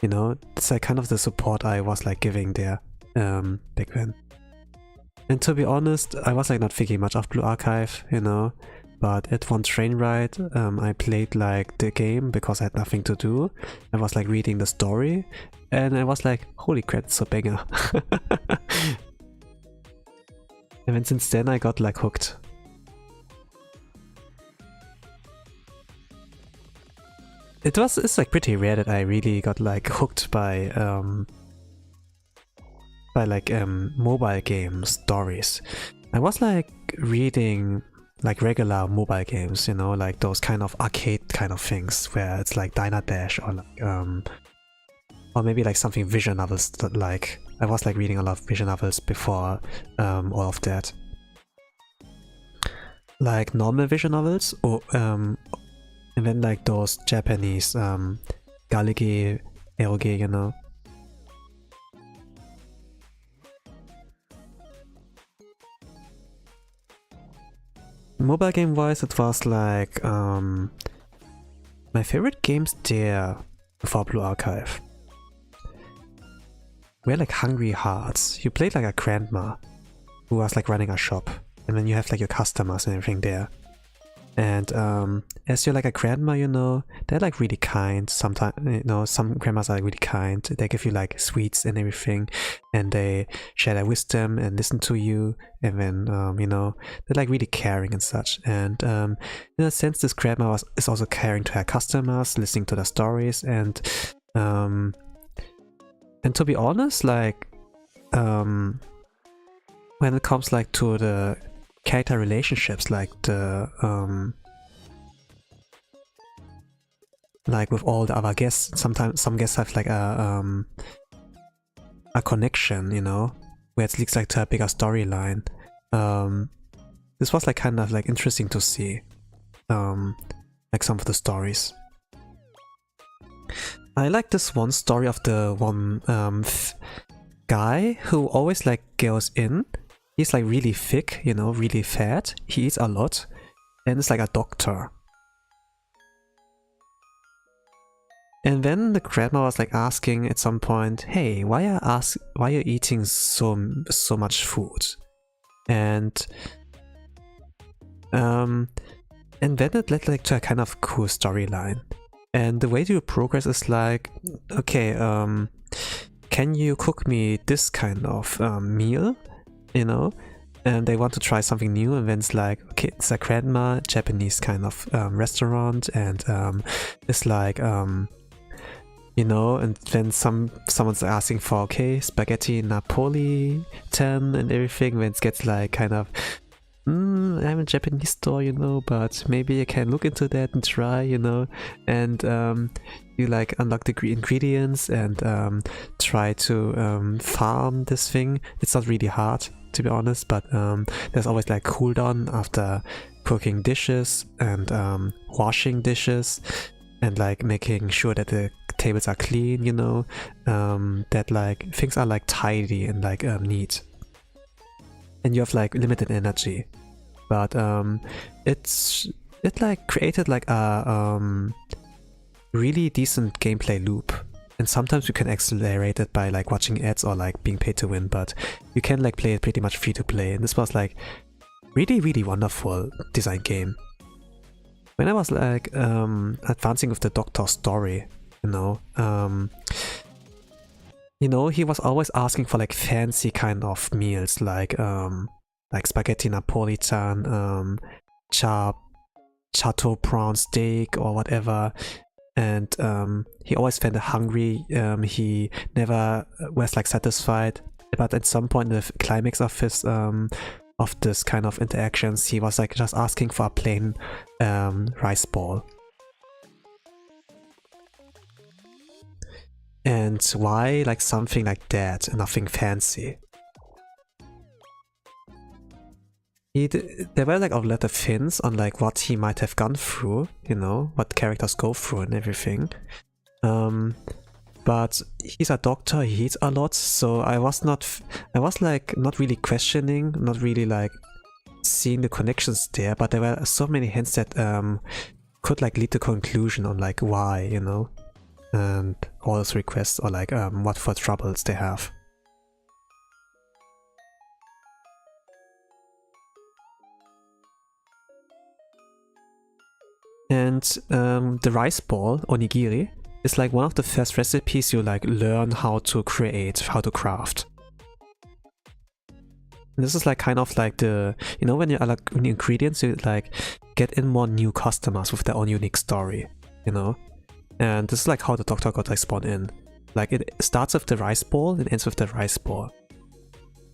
you know, it's like kind of the support I was like giving there back then. And to be honest, I was like not thinking much of Blue Archive, you know, but at one train ride I played like the game because I had nothing to do. I was like reading the story and I was like, holy crap, it's a banger. And then since then I got like hooked. It's like pretty rare that I really got like hooked by like mobile game stories. I was like reading like regular mobile games, you know, like those kind of arcade kind of things where it's like Diner Dash or like or maybe like something visual novels that like I was like reading a lot of visual novels before all of that. Like normal visual novels or and then like those Japanese galege, eroge, you know. Mobile game wise, it was like my favorite games there for Blue Archive were like Hungry Hearts. You played like a grandma who was like running a shop, and then you have like your customers and everything there. And as you're like a grandma, you know, they're like really kind. Sometimes, you know, some grandmas are like really kind. They give you like sweets and everything, and they share their wisdom and listen to you. And then, you know, they're like really caring and such. And in a sense, this grandma is also caring to her customers, listening to their stories. And to be honest, like when it comes like to the character relationships, like the like with all the other guests, sometimes some guests have like a connection, you know, where it leads like to a bigger storyline. This was like kind of like interesting to see, like some of the stories. I like this one story of the one guy who always like goes in. He's like really thick, you know, really fat. He eats a lot, and it's like a doctor. And then the grandma was like asking at some point, "Hey, why are you eating so much food?" And then it led like to a kind of cool storyline. And the way you progress is like, okay, can you cook me this kind of meal? You know, and they want to try something new, and then it's like, okay, it's a grandma Japanese kind of restaurant, and it's like you know, and then someone's asking for, okay, spaghetti Napolitan and everything. When it gets like kind of I'm a Japanese store, you know, but maybe I can look into that and try, you know, and you like unlock the ingredients and try to farm this thing. It's not really hard, to be honest, but there's always like cooldown after cooking dishes and washing dishes and like making sure that the tables are clean, you know, that like things are like tidy and like neat. And you have like limited energy, but it like created like a really decent gameplay loop. And sometimes you can accelerate it by like watching ads or like being paid to win, but you can like play it pretty much free to play. And this was like really wonderful design game. When I was like advancing with the doctor story, you know, he was always asking for like fancy kind of meals, like spaghetti Napolitan, kyatto prawn steak or whatever. And he always felt hungry. He never was like satisfied. But at some point in the climax of his of this kind of interactions, he was like just asking for a plain rice ball. And why like something like that and nothing fancy? There were like a lot of hints on like what he might have gone through, you know, what characters go through and everything. But he's a doctor, he eats a lot, so I was like not really questioning, not really like seeing the connections there, but there were so many hints that could like lead to conclusion on like why, you know, and all those requests or like what for troubles they have. And the rice ball, onigiri, is like one of the first recipes you like learn how to create, how to craft. And this is like kind of like the, you know, when you add like ingredients, you like get in more new customers with their own unique story, you know? And this is like how the doctor got like spawned in. Like it starts with the rice ball and ends with the rice ball.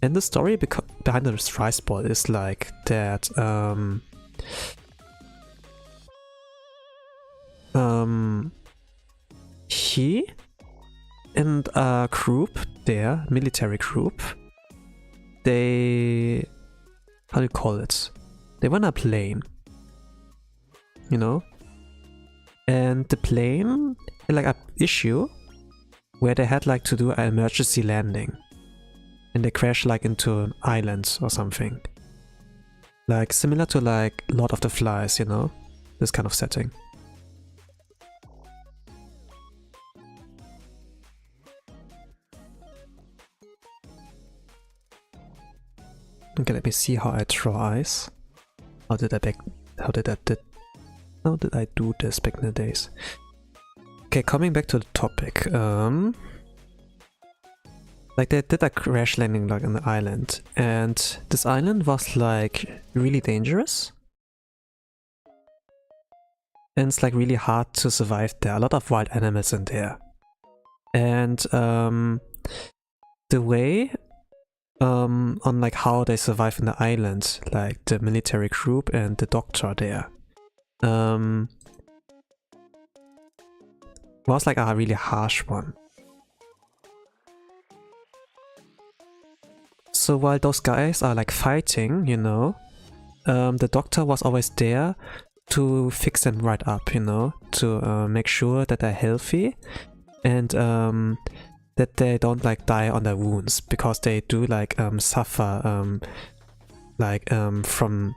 And the story behind this rice ball is like that he and a group there, military group, they, how do you call it? They were on a plane, you know? And the plane had like an issue where they had like to do an emergency landing. And they crashed like into an island or something. Like similar to like Lord of the Flies, you know? This kind of setting. Okay, let me see how I draw eyes. How did I do this back in the days? Okay, coming back to the topic. Like they did a crash landing like on the island, and this island was like really dangerous. And it's like really hard to survive there. A lot of wild animals in there. And the way on like how they survive in the island, like the military group and the doctor there, was like a really harsh one. So while those guys are like fighting, you know, the doctor was always there to fix them right up, you know, to make sure that they're healthy and that they don't like die on their wounds, because they do like suffer from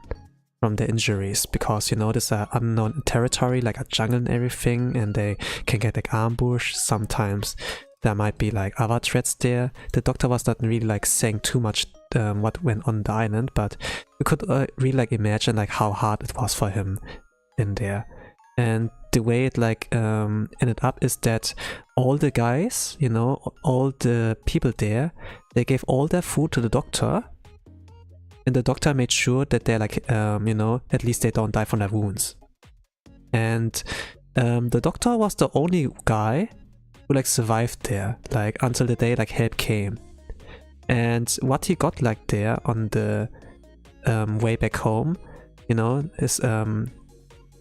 the injuries, because, you know, this is an unknown territory, like a jungle and everything, and they can get like ambushed. Sometimes there might be like other threats there. The doctor was not really like saying too much what went on the island, but you could really like imagine like how hard it was for him in there. And the way it like ended up is that all the guys, you know, all the people there, they gave all their food to the doctor, and the doctor made sure that they're like, you know, at least they don't die from their wounds. And the doctor was the only guy who like survived there, like until the day like help came. And what he got like there on the way back home, you know, is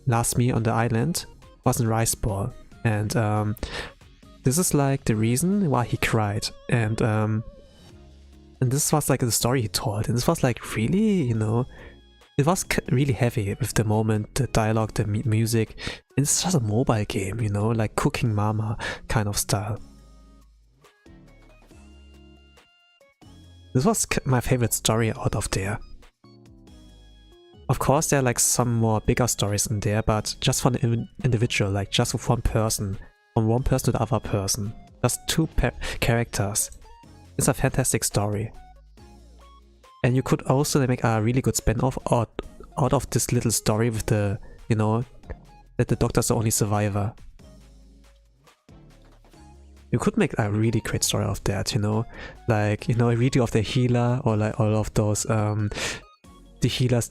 last meal on the island was a rice ball. And this is like the reason why he cried. And this was like the story he told, and this was like really, you know, it was really heavy with the moment, the dialogue, the music. It's just a mobile game, you know, like Cooking Mama kind of style. This was my favorite story out of there. Of course, there are like some more bigger stories in there, but just for an individual, like just with one person, from one person to the other person, just two characters. It's a fantastic story. And you could also make a really good spin-off out of this little story with the, you know, that the doctor's the only survivor. You could make a really great story of that, you know, like, you know, a redo of the healer, or like all of those, the healers,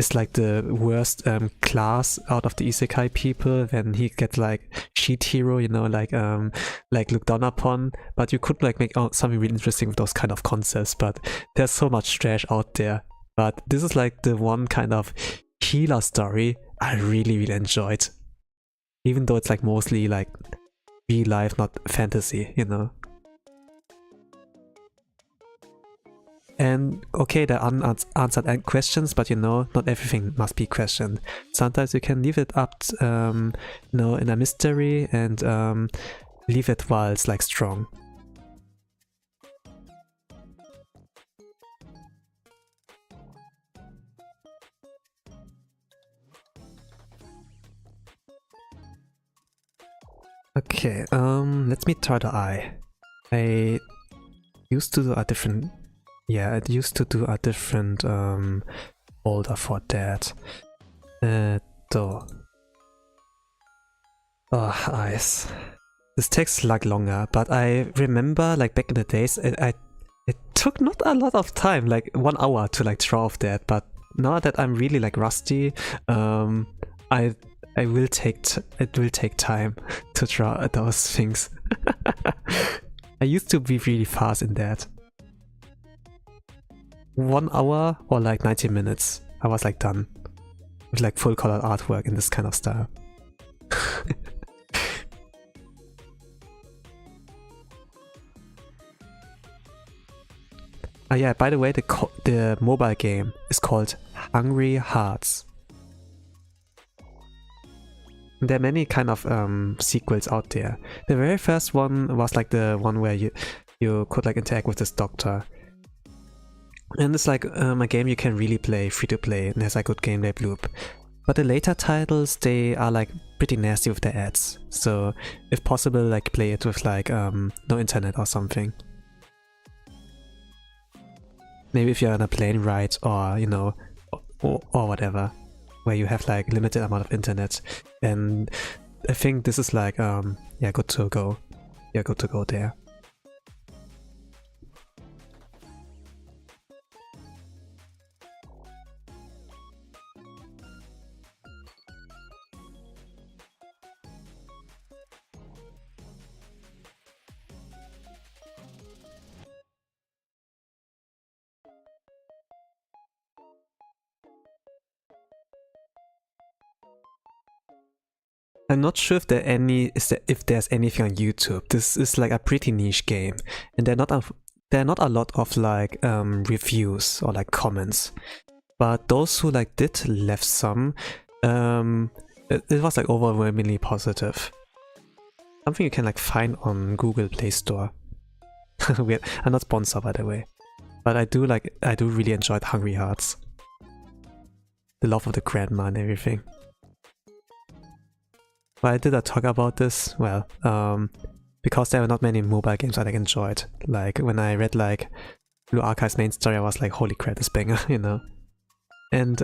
is like the worst class out of the isekai people, when he gets like cheat hero, you know, like looked down upon. But you could like make something really interesting with those kind of concepts, but there's so much trash out there. But this is like the one kind of healer story I really enjoyed. Even though it's like mostly like real life, not fantasy, you know. And okay, there are unanswered questions, but you know, not everything must be questioned. Sometimes you can leave it up, you know, in a mystery and leave it while it's like strong. Okay, let me try the eye. I used to do a different, yeah, I used to do a different folder for that. So. Oh, eyes. This takes like longer, but I remember like back in the days, it took not a lot of time, like 1 hour to like draw off that. But now that I'm really like rusty, it will take time to draw those things. I used to be really fast in that. 1 hour or like 90 minutes, I was like done with like full color artwork in this kind of style. Yeah, by the way, the mobile game is called Hungry Hearts. There are many kind of sequels out there. The very first one was like the one where you could like interact with this doctor. And it's like a game you can really play free to play and has a good gameplay loop. But the later titles, they are like pretty nasty with their ads. So if possible, like play it with like no internet or something. Maybe if you're on a plane ride or, you know, or whatever, where you have like limited amount of internet. And I think this is like, yeah, good to go. Yeah, good to go there. I'm not sure if if there's anything on YouTube. This is like a pretty niche game, and there are not a lot of like reviews or like comments. But those who like did left some, it was like overwhelmingly positive. Something you can like find on Google Play Store. Weird. I'm not sponsored by the way, but I do really enjoy Hungry Hearts. The love of the grandma and everything. Why did I talk about this? Well, because there were not many mobile games that I enjoyed. Like when I read like Blue Archive's main story, I was like, holy crap, this banger, you know. And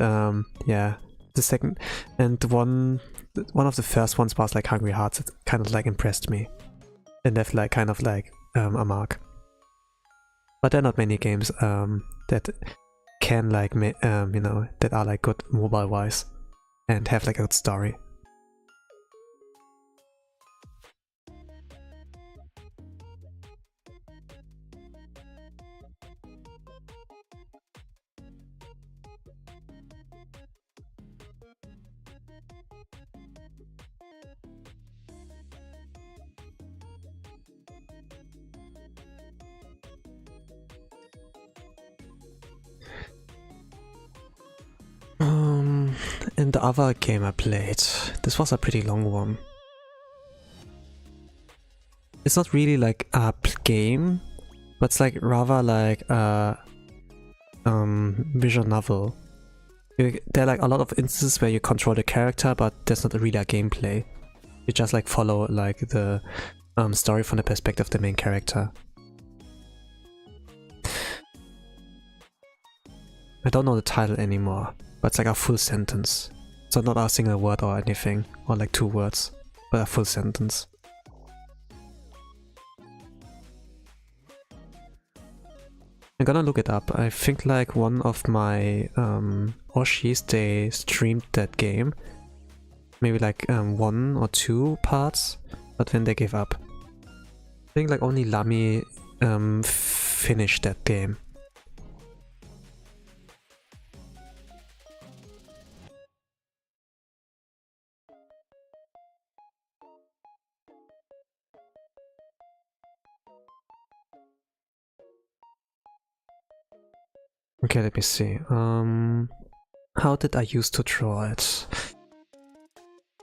yeah, the second and one of the first ones was like Hungry Hearts. It kind of like impressed me and left like kind of like a mark. But there are not many games that can like you know, that are like good mobile wise and have like a good story. And the other game I played, this was a pretty long one. It's not really like a game, but it's like rather like a visual novel. There are like a lot of instances where you control the character, but there's not really a gameplay. You just like follow like the story from the perspective of the main character. I don't know the title anymore, but it's like a full sentence. So not a single word or anything, or like 2 words, but a full sentence. I'm gonna look it up. I think like one of my Oshis, they streamed that game. Maybe like 1 or 2 parts, but then they gave up. I think like only Lamy finished that game. Okay, let me see. How did I used to draw it?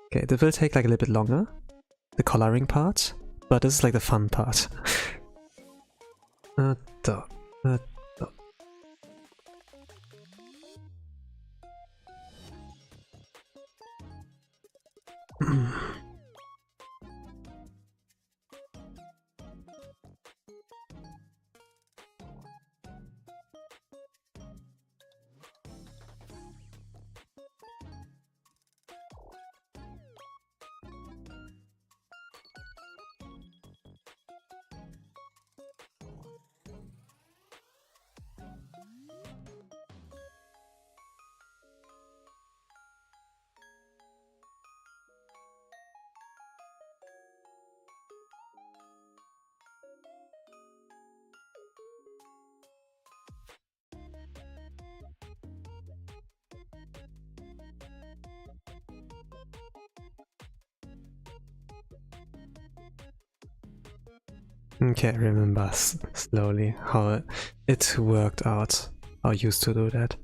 Okay, this will take like a little bit longer, the coloring part, but this is like the fun part. Duh. Okay, remember slowly how it worked out. How I used to do that.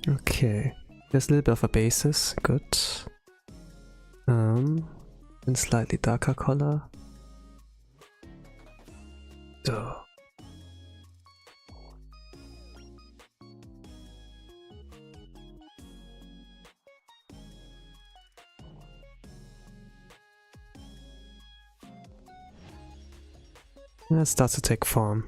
Okay, there's a little bit of a basis, good. And slightly darker color. Duh. And it starts to take form.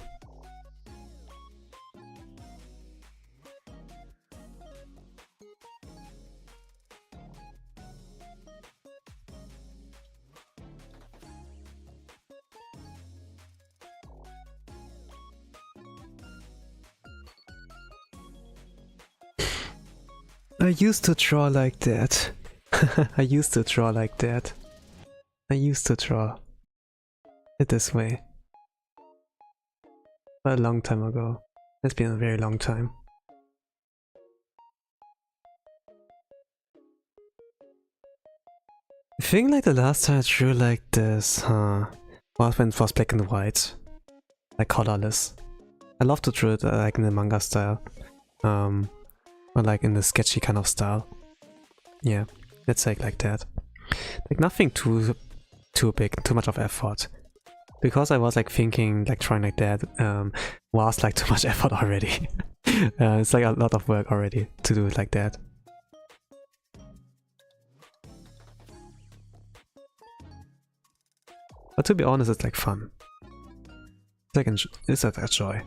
I used to draw like that. I used to draw like that. I used to draw it this way. But a long time ago. It's been a very long time. I think like the last time I drew like this, was when it was black and white. Like colorless. I love to draw it like in the manga style. Or like in the sketchy kind of style. Yeah, let's say like that. Like nothing too big, too much of effort. Because I was like thinking like trying like that was like too much effort already. It's like a lot of work already to do it like that. But to be honest, it's like fun. It's like it's a joy.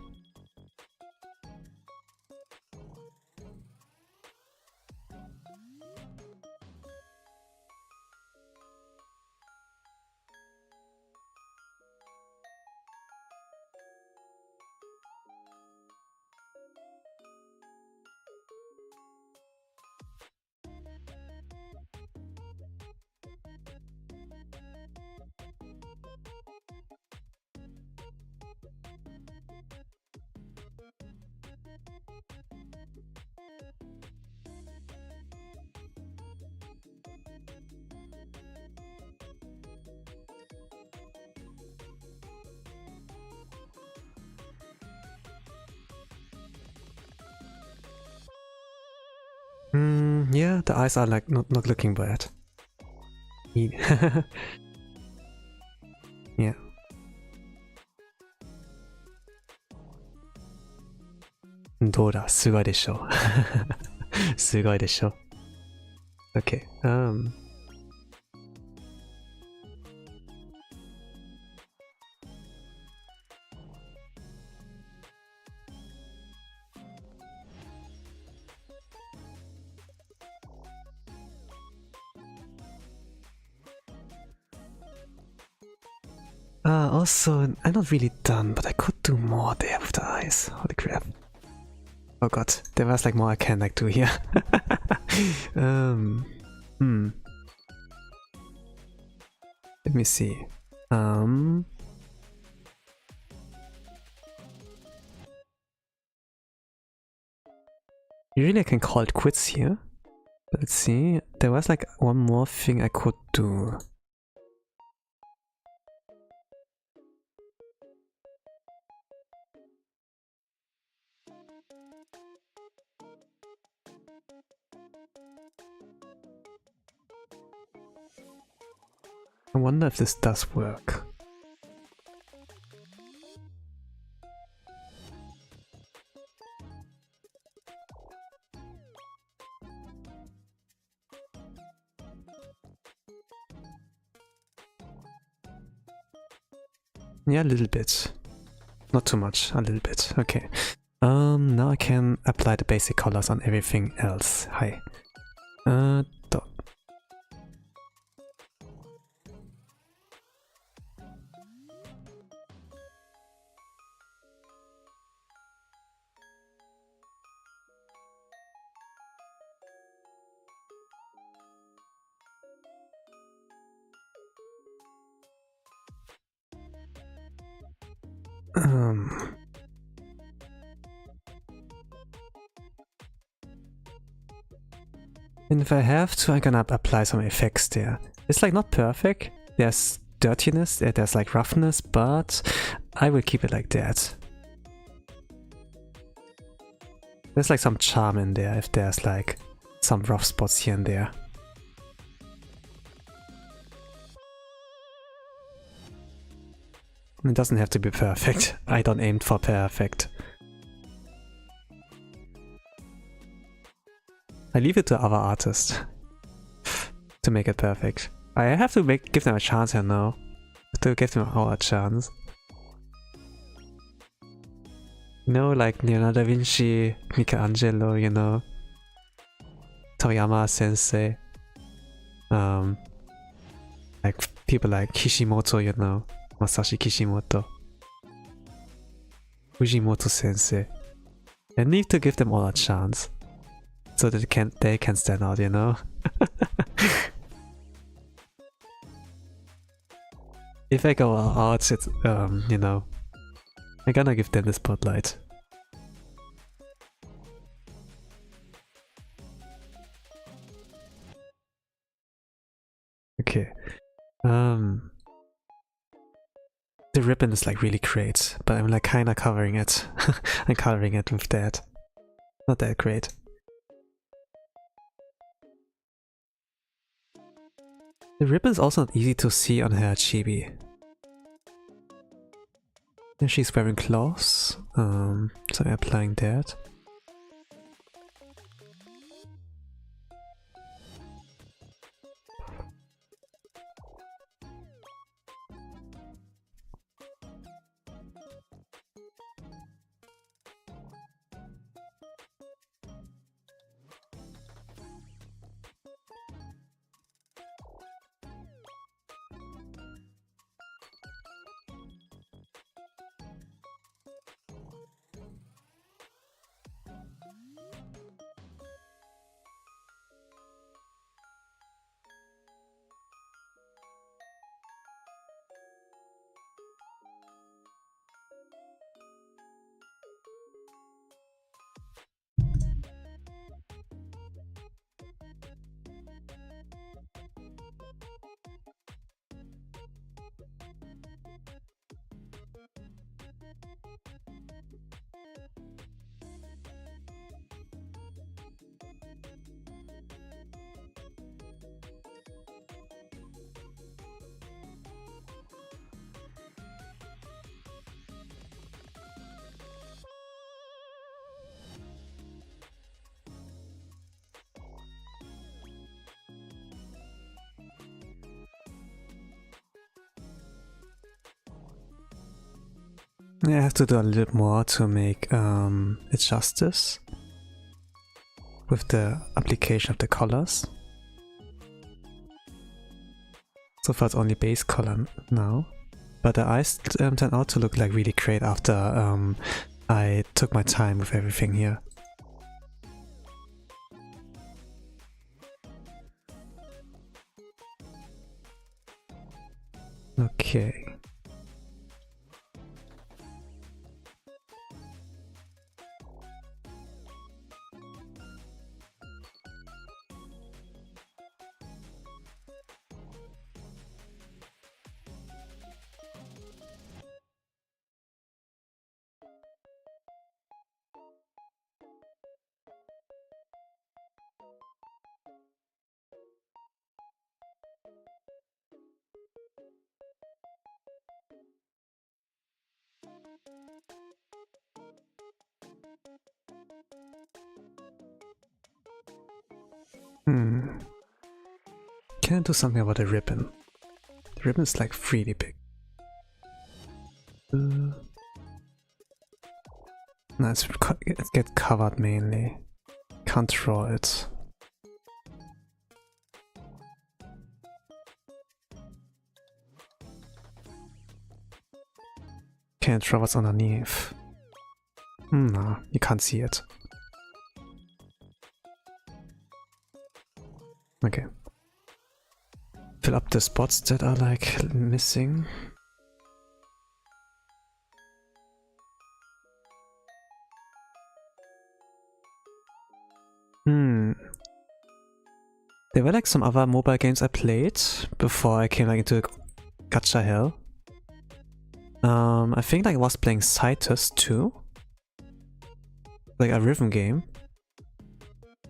Yeah, the eyes are like not looking bad. Yeah. どうだ、すごいでしょ。すごいでしょ。Okay, also, I'm not really done, but I could do more there with the eyes. Holy crap. Oh god, there was like more I can like do here. Let me see. Usually I can call it quits here. But let's see, there was like one more thing I could do. I wonder if this does work. Yeah, a little bit. Not too much, a little bit. Okay. Now I can apply the basic colors on everything else. Hi. Dot. And if I have to, I'm gonna apply some effects there. It's like not perfect. There's dirtiness, there's like roughness, but I will keep it like that. There's like some charm in there if there's like some rough spots here and there. It doesn't have to be perfect. I don't aim for perfect. I leave it to other artists to make it perfect. I have to give them a chance here now. To give them all a chance. You know, like Leonardo da Vinci, Michelangelo, you know, Toriyama Sensei, like people like Kishimoto, you know, Masashi Kishimoto, Fujimoto Sensei. I need to give them all a chance, so that they can stand out, you know. If I go out, it's you know, I'm gonna give them the spotlight. Okay. The ribbon is like really great, but I'm like kinda covering it. I'm covering it with that. Not that great. The ribbon is also not easy to see on her chibi. And she's wearing gloves, so I'm applying that. I have to do a little more to make it justice with the application of the colors. So far it's only base color now, but the eyes turned out to look like really great after I took my time with everything here. Okay. Can I do something about the ribbon? The ribbon is like really big. No, it gets covered mainly. Can't draw it. Can't draw what's underneath. No, you can't see it. Okay. Fill up the spots that are like missing. There were like some other mobile games I played before I came like into gacha hell. I think like I was playing Citus too. Like a rhythm game.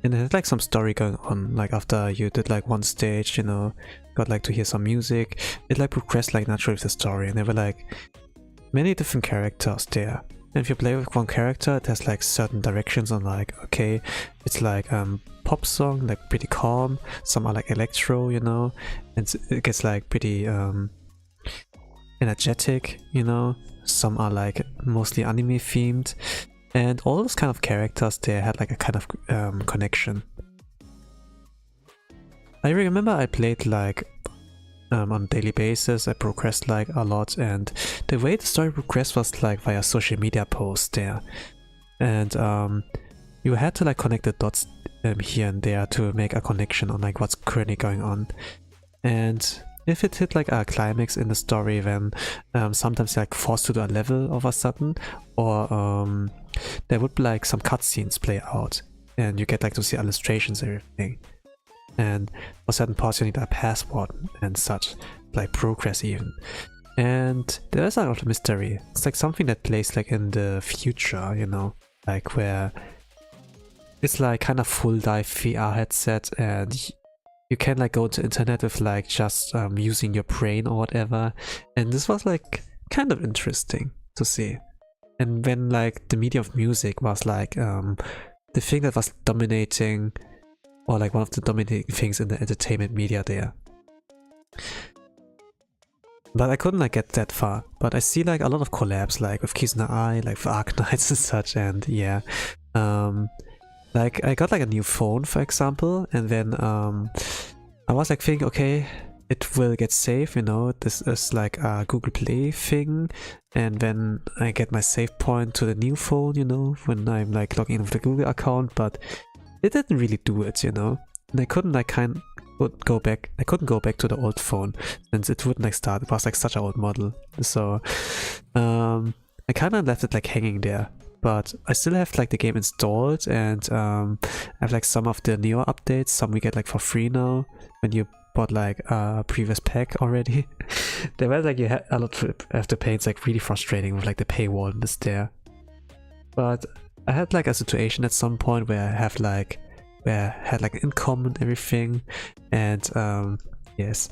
And it had like some story going on, like after you did like one stage, you know, got like to hear some music, it like progressed like naturally with the story, and there were like many different characters there. And if you play with one character, it has like certain directions on like, okay, it's like pop song, like pretty calm, some are like electro, you know, and it gets like pretty energetic, you know, some are like mostly anime themed. And all those kind of characters there had like a kind of connection. I remember I played like on a daily basis, I progressed like a lot, and the way the story progressed was like via social media posts there. And you had to like connect the dots here and there to make a connection on like what's currently going on. And if it hit like a climax in the story, then sometimes like forced to do a level of a sudden, or there would be like some cutscenes play out, and you get like to see illustrations and everything. And for certain parts you need a password and such, like progress even. And there's a lot of mystery. It's like something that plays like in the future, you know, like where it's like kind of full dive VR headset, and you can like go to internet with like just using your brain or whatever. And this was like kind of interesting to see. And when like the media of music was like the thing that was dominating, or like one of the dominating things in the entertainment media there. But I couldn't like get that far. But I see like a lot of collabs like with Kizuna Ai, like for Arknights and such, and yeah. Like I got like a new phone, for example, and then I was like thinking, okay, it will get saved, you know, this is like a Google Play thing, and then I get my save point to the new phone, you know, when I'm like logging in with the Google account, but it didn't really do it, you know, and I couldn't like I couldn't go back to the old phone, since it wouldn't like start. It was like such an old model, so I kind of left it like hanging there. But I still have like the game installed, and I have like some of the newer updates. Some we get like for free now when you bought like a previous pack already. There was like you had a lot to pay. It's like really frustrating with like the paywall is there. But I had like a situation at some point where I had like income and everything, and yes,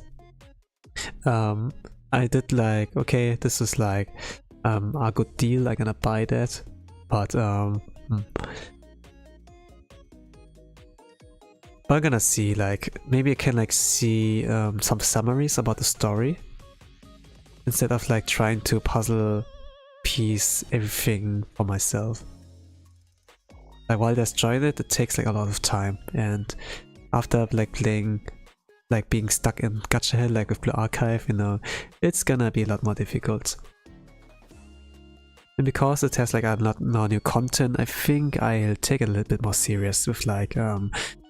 I did like, okay, this is like a good deal, I'm gonna buy that. But I'm gonna see, like, maybe I can like see some summaries about the story instead of like trying to puzzle piece everything for myself. Like while just join it, it takes like a lot of time, and after like playing, like being stuck in gacha hell like with Blue Archive, you know, it's gonna be a lot more difficult. And because it has like a lot more new content, I think I'll take it a little bit more serious with like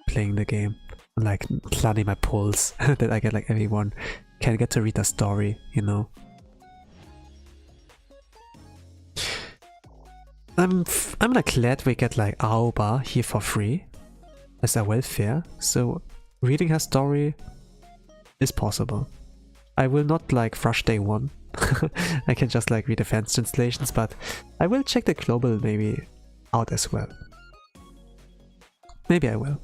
playing the game, like planning my pulse that I get like everyone can get to read the story, you know. I'm like glad we get like Aoba here for free as a welfare, so reading her story is possible. I will not like rush day one. I can just like read the fans translations, but I will check the global maybe out as well. Maybe I will.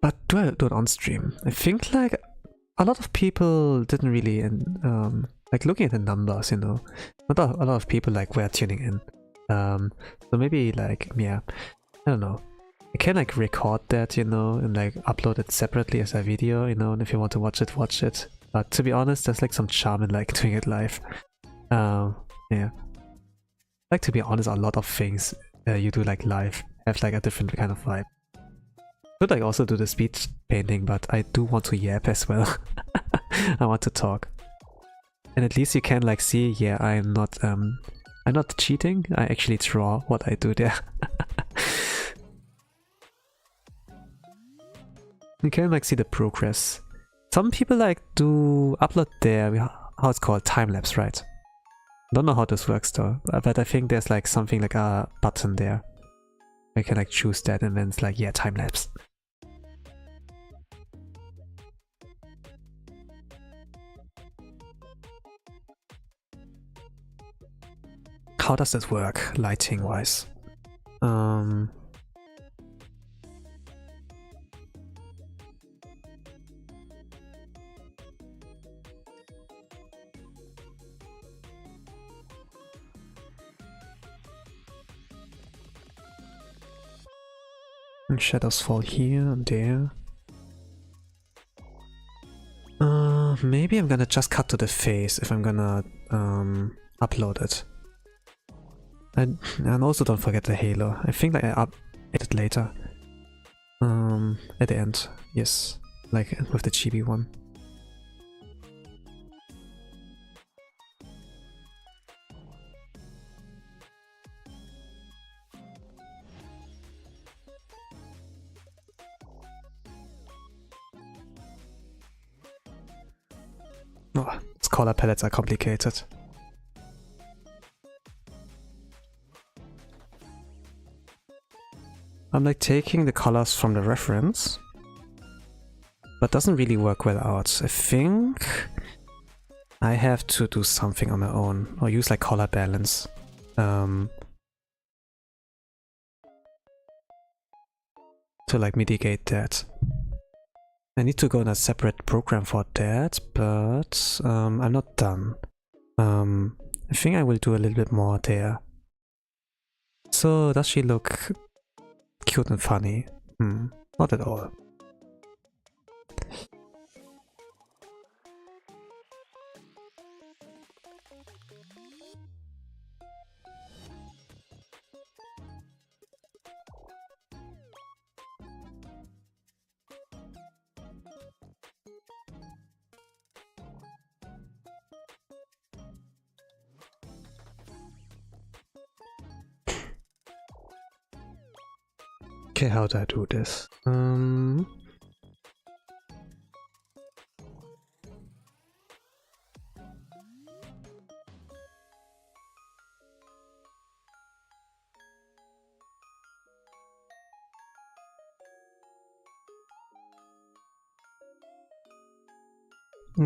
But do I do it on stream? I think like a lot of people didn't really, like looking at the numbers, you know, not a lot of people like were tuning in. So maybe like, yeah, I don't know. I can like record that, you know, and like upload it separately as a video, you know, and if you want to watch it, watch it. But to be honest, there's like some charm in like doing it live. Yeah. Like to be honest, a lot of things you do like live have like a different kind of vibe. Could like also do the speed painting, but I do want to yap as well. I want to talk. And at least you can like see, yeah, I'm not cheating. I actually draw what I do there. You can like see the progress. Some people like do upload their, how it's called, time-lapse, right? Don't know how this works though, but I think there's like something like a button there. I can like choose that and then it's like, yeah, time-lapse. How does this work, lighting-wise? And shadows fall here and there. Maybe I'm gonna just cut to the face if I'm gonna upload it. And also don't forget the halo. I think like I edit later. At the end, yes, like with the chibi one. Oh, its color palettes are complicated. I'm like taking the colors from the reference, but doesn't really work well out. I think I have to do something on my own or use like color balance. To like mitigate that. I need to go in a separate program for that, but I'm not done. I think I will do a little bit more there. So does she look cute and funny? Not at all. Okay, how do I do this? And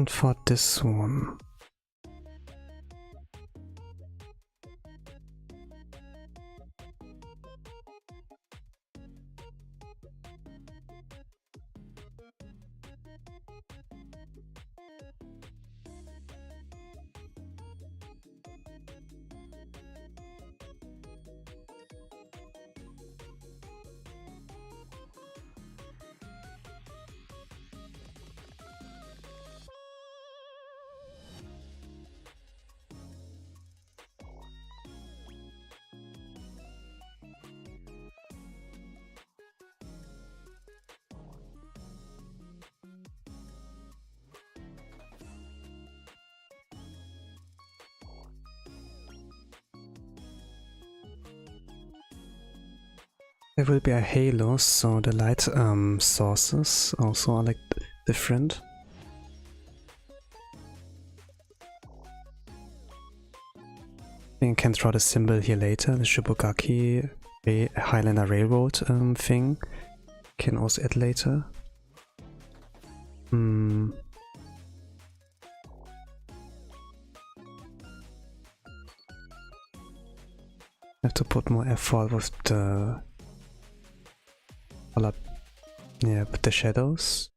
for this one, there will be a halo, so the light sources also are like different. You can draw the symbol here later, the Shibugaki Highlander Railroad thing. Can also add later. Have to put more effort with the color Yeah, with the shadows.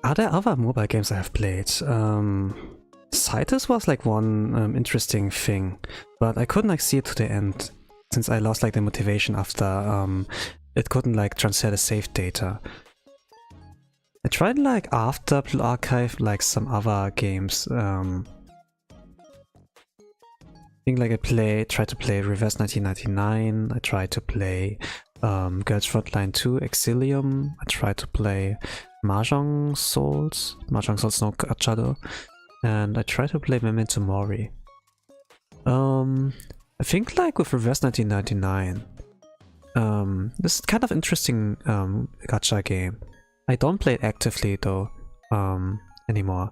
Are there other mobile games I have played? Citus was like one interesting thing, but I couldn't like see it to the end since I lost like the motivation after it couldn't like transfer the save data. I tried like after Blue Archive like some other games. I think like I tried to play Reverse 1999. I tried to play Girls Frontline 2 Exilium. I tried to play Mahjong Souls no Kyatto, and I tried to play Memento Mori. I think like with Reverse 1999, this is kind of interesting gacha game. I don't play it actively though anymore,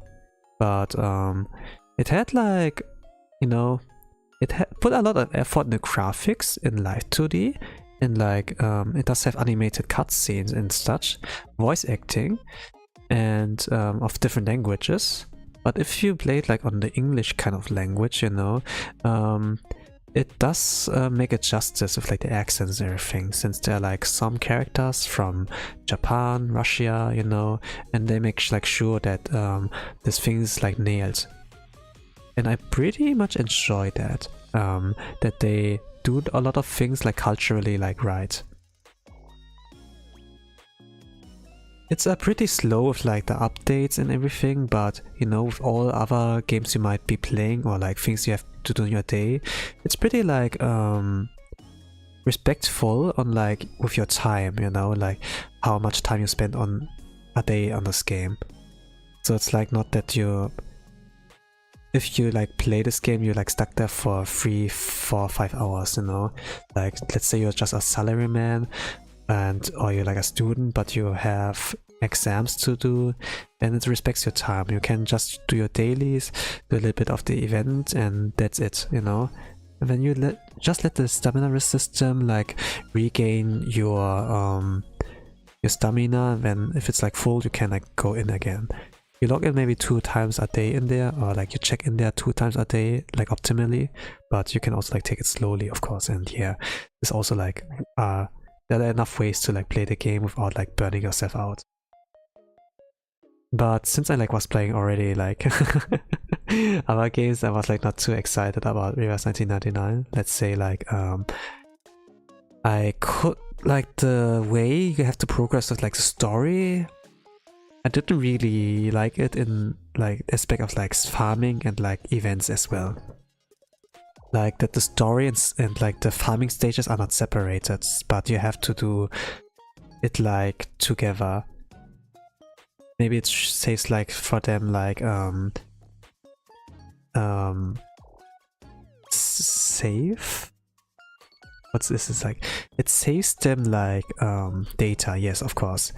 but it had like, you know, it had put a lot of effort in the graphics in Live 2D, and like it does have animated cutscenes and such, voice acting, and of different languages. But if you play it like on the English kind of language, you know, it does make it justice with like the accents and everything, since there are like some characters from Japan, Russia, you know, and they make like sure that this thing is like nailed. And I pretty much enjoy that, that they do a lot of things like culturally like right. It's pretty slow with like the updates and everything, but you know, with all other games you might be playing or like things you have to do in your day, it's pretty like respectful on like with your time, you know, like how much time you spend on a day on this game. So it's like not that if you like play this game, you're like stuck there for 3, 4, 5 hours, you know. Like let's say you're just a salaryman, or you're like a student, but you have exams to do, and it respects your time. You can just do your dailies, do a little bit of the event, and that's it, you know. And then you just let the stamina system like regain your stamina. Then if it's like full, you can like go in again. You log in maybe 2 times a day in there, or like you check in there 2 times a day, like optimally, but you can also like take it slowly, of course. And yeah, it's also like there are enough ways to like play the game without like burning yourself out. But since I like was playing already like other games, I was like not too excited about Reverse 1999. Let's say like I could like the way you have to progress with like the story. I didn't really like it in like aspect of like farming and like events as well. Like that the story and like the farming stages are not separated, but you have to do it like together. Maybe it saves like for them like save? What's this? Is like it saves them like data, yes, of course.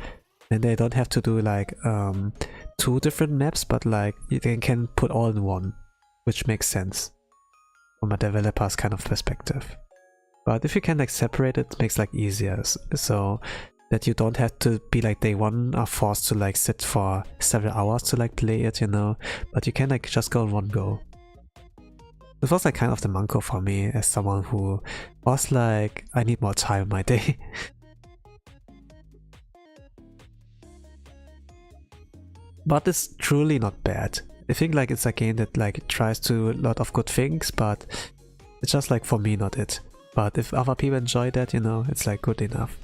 And they don't have to do like 2 different maps, but like they can put all in one, which makes sense from a developer's kind of perspective. But if you can like separate it, it makes like easier, so that you don't have to be like day one are forced to like sit for several hours to like play it, you know, but you can like just go in one go. This was like kind of the manko for me as someone who was like, I need more time in my day. But it's truly not bad. I think like it's a game that like tries to a lot of good things, but it's just like for me not it. But if other people enjoy that, you know, it's like good enough.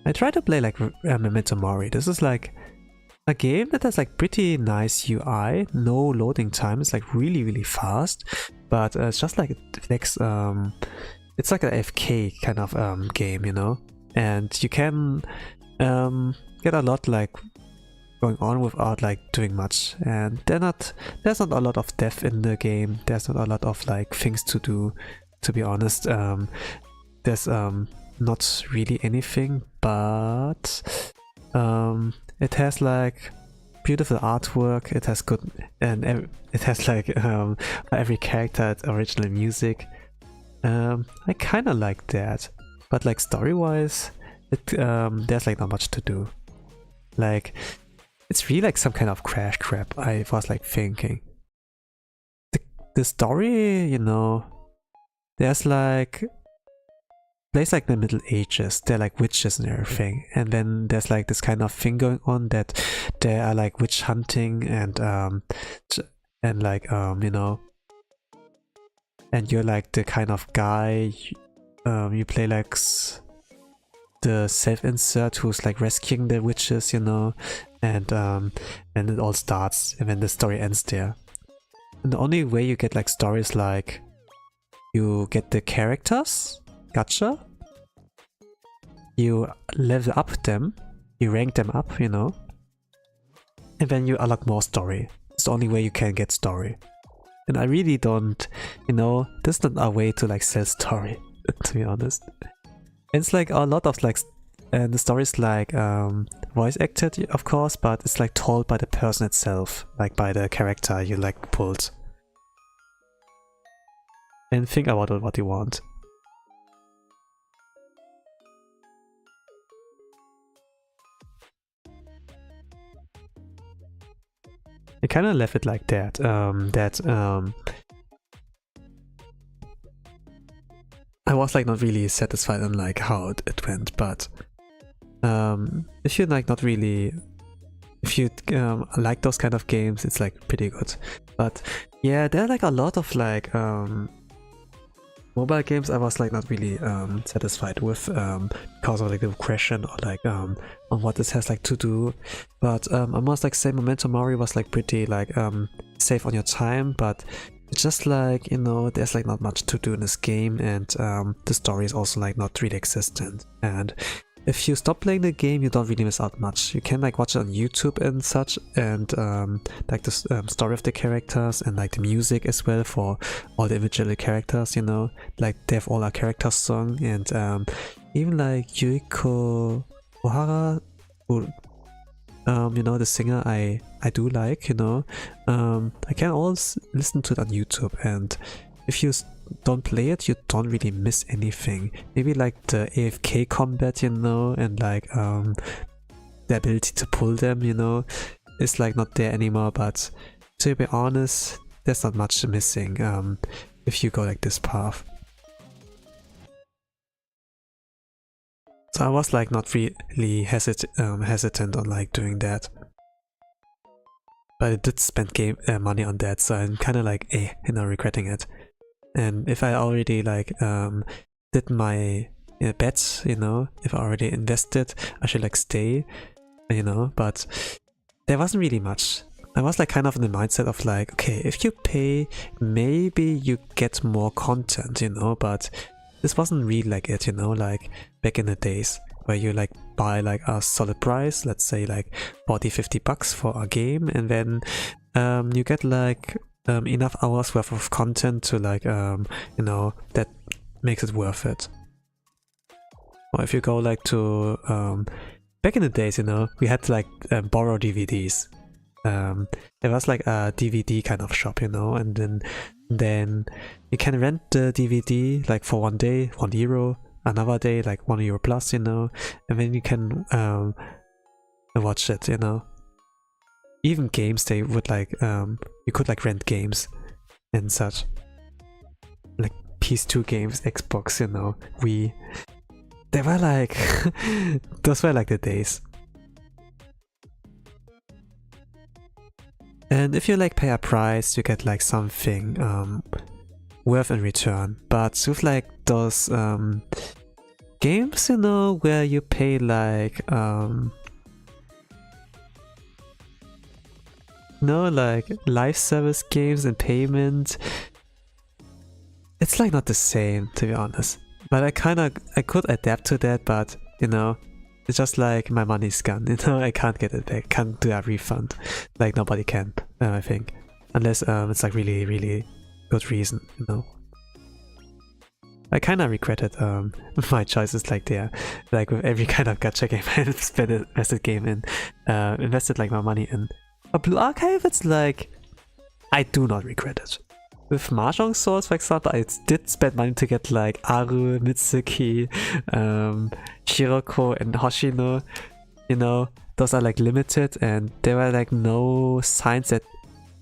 I tried to play like Memento Mori. This is like a game that has like pretty nice UI, no loading time. It's like really fast, but it's just like it takes it's like an FK kind of game, you know, and you can get a lot like going on without like doing much, and there's not a lot of depth in the game. There's not a lot of like things to do, to be honest. There's not really anything, but it has like beautiful artwork, it has good, and it has like every character its original music. I kind of like that, but like story-wise, there's like not much to do. Like, it's really like some kind of crash grab, I was like thinking. The story, you know, there's like plays like the Middle Ages, they're like witches and everything, and then there's like this kind of thing going on that they are like witch hunting and like you know, and you're like the kind of guy, you play like the self-insert who's like rescuing the witches, you know, and it all starts, and then the story ends there. And the only way you get like stories, like you get the characters, gacha, you level up them, you rank them up, you know, and then you unlock more story. It's the only way you can get story. And I really don't, you know, this is not a way to like sell story, to be honest. It's like a lot of like, and the story is like voice acted, of course, but it's like told by the person itself, like by the character you like pulled. And think about what you want. I kind of left it like that. I was like not really satisfied on like how it went, but if you like not really, if you like those kind of games, it's like pretty good. But yeah, there are like a lot of like mobile games I was like not really satisfied with because of like the question or like on what this has like to do. But I must like say Memento Mori was like pretty like safe on your time, but it's just like, you know, there's like not much to do in this game, and the story is also like not really existent. And if you stop playing the game, you don't really miss out much. You can like watch it on YouTube and such, and like the story of the characters and like the music as well for all the individual characters, you know, like they have all our character song, and even like Yuriko Ohara, who, you know, the singer I do like, you know, I can always listen to it on YouTube, and if you don't play it, you don't really miss anything. Maybe like the AFK combat, you know, and like the ability to pull them, you know, is like not there anymore, but to be honest, there's not much missing if you go like this path. So I was like not really hesitant on like doing that. But I did spend money on that, so I'm kind of like, you know, regretting it. And if I already like did my bets, you know, if I already invested, I should like stay, you know, but there wasn't really much. I was like kind of in the mindset of like, okay, if you pay, maybe you get more content, you know, but this wasn't really like it, you know, like back in the days where you like buy like a solid price, let's say like 40-50 bucks for a game, and then you get like enough hours worth of content to like you know, that makes it worth it. Or if you go like to back in the days, you know, we had to like borrow DVDs. It was like a DVD kind of shop, you know, and then you can rent the DVD like for 1 day, €1, another day like €1 plus, you know, and then you can watch it, you know. Even games, they would like you could like rent games and such, like PS2 games, Xbox, you know, Wii. They were like those were like the days. And if you like pay a price, you get like something worth in return. But with like those games, you know, where you pay like no, like live service games and payment, it's like not the same, to be honest. But I could adapt to that, but you know, it's just like my money's gone, you know, I can't get it back, can't do a refund, like nobody can, I think, unless it's like really, really good reason, you know. I kind of regretted my choices like there, like with every kind of gacha game I invested game in, invested like my money in. A Blue Archive, it's like, I do not regret it. With Mahjong Swords, for example, I did spend money to get like Aru, Mitsuki, Shiroko, and Hoshino. You know, those are like limited, and there were like no signs that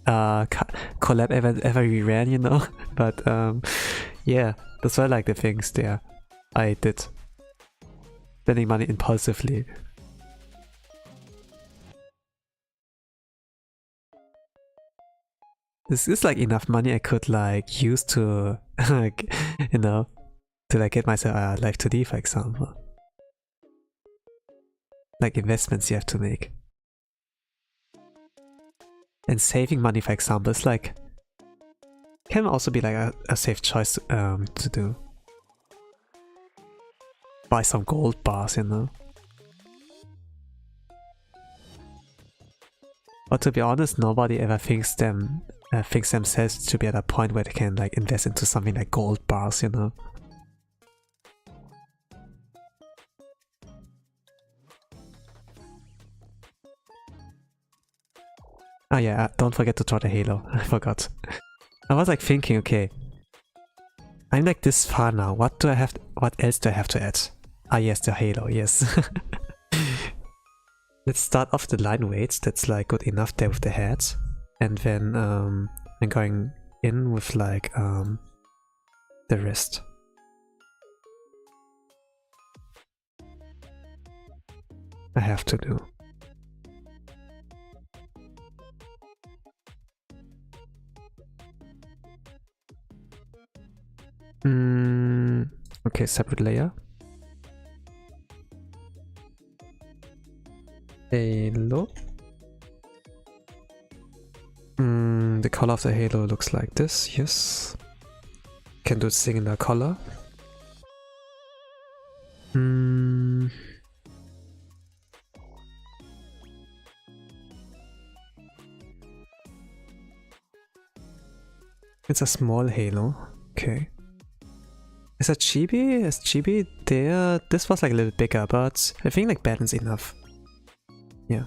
collab ever reran, you know. But yeah, those were like the things there I did. Spending money impulsively. This is like enough money I could like use to like, you know, to like get myself a Life 2D, for example. Like investments you have to make. And saving money, for example, is like, can also be like a safe choice to do. Buy some gold bars, you know. But to be honest, nobody ever thinks themselves to be at a point where they can like invest into something like gold bars, you know. Ah yeah, don't forget to draw the halo. I forgot. I was like thinking, okay, I'm like this far now. What else do I have to add? Ah yes, the halo, yes. Let's start off the line weights. That's like good enough there with the head. And then I'm going in with like the wrist. I have to do. Okay, separate layer. Halo. The color of the halo looks like this, yes. Can do singular color. It's a small halo, okay. Is that chibi? Is chibi there? This was like a little bigger, but I think like balance enough. Yeah.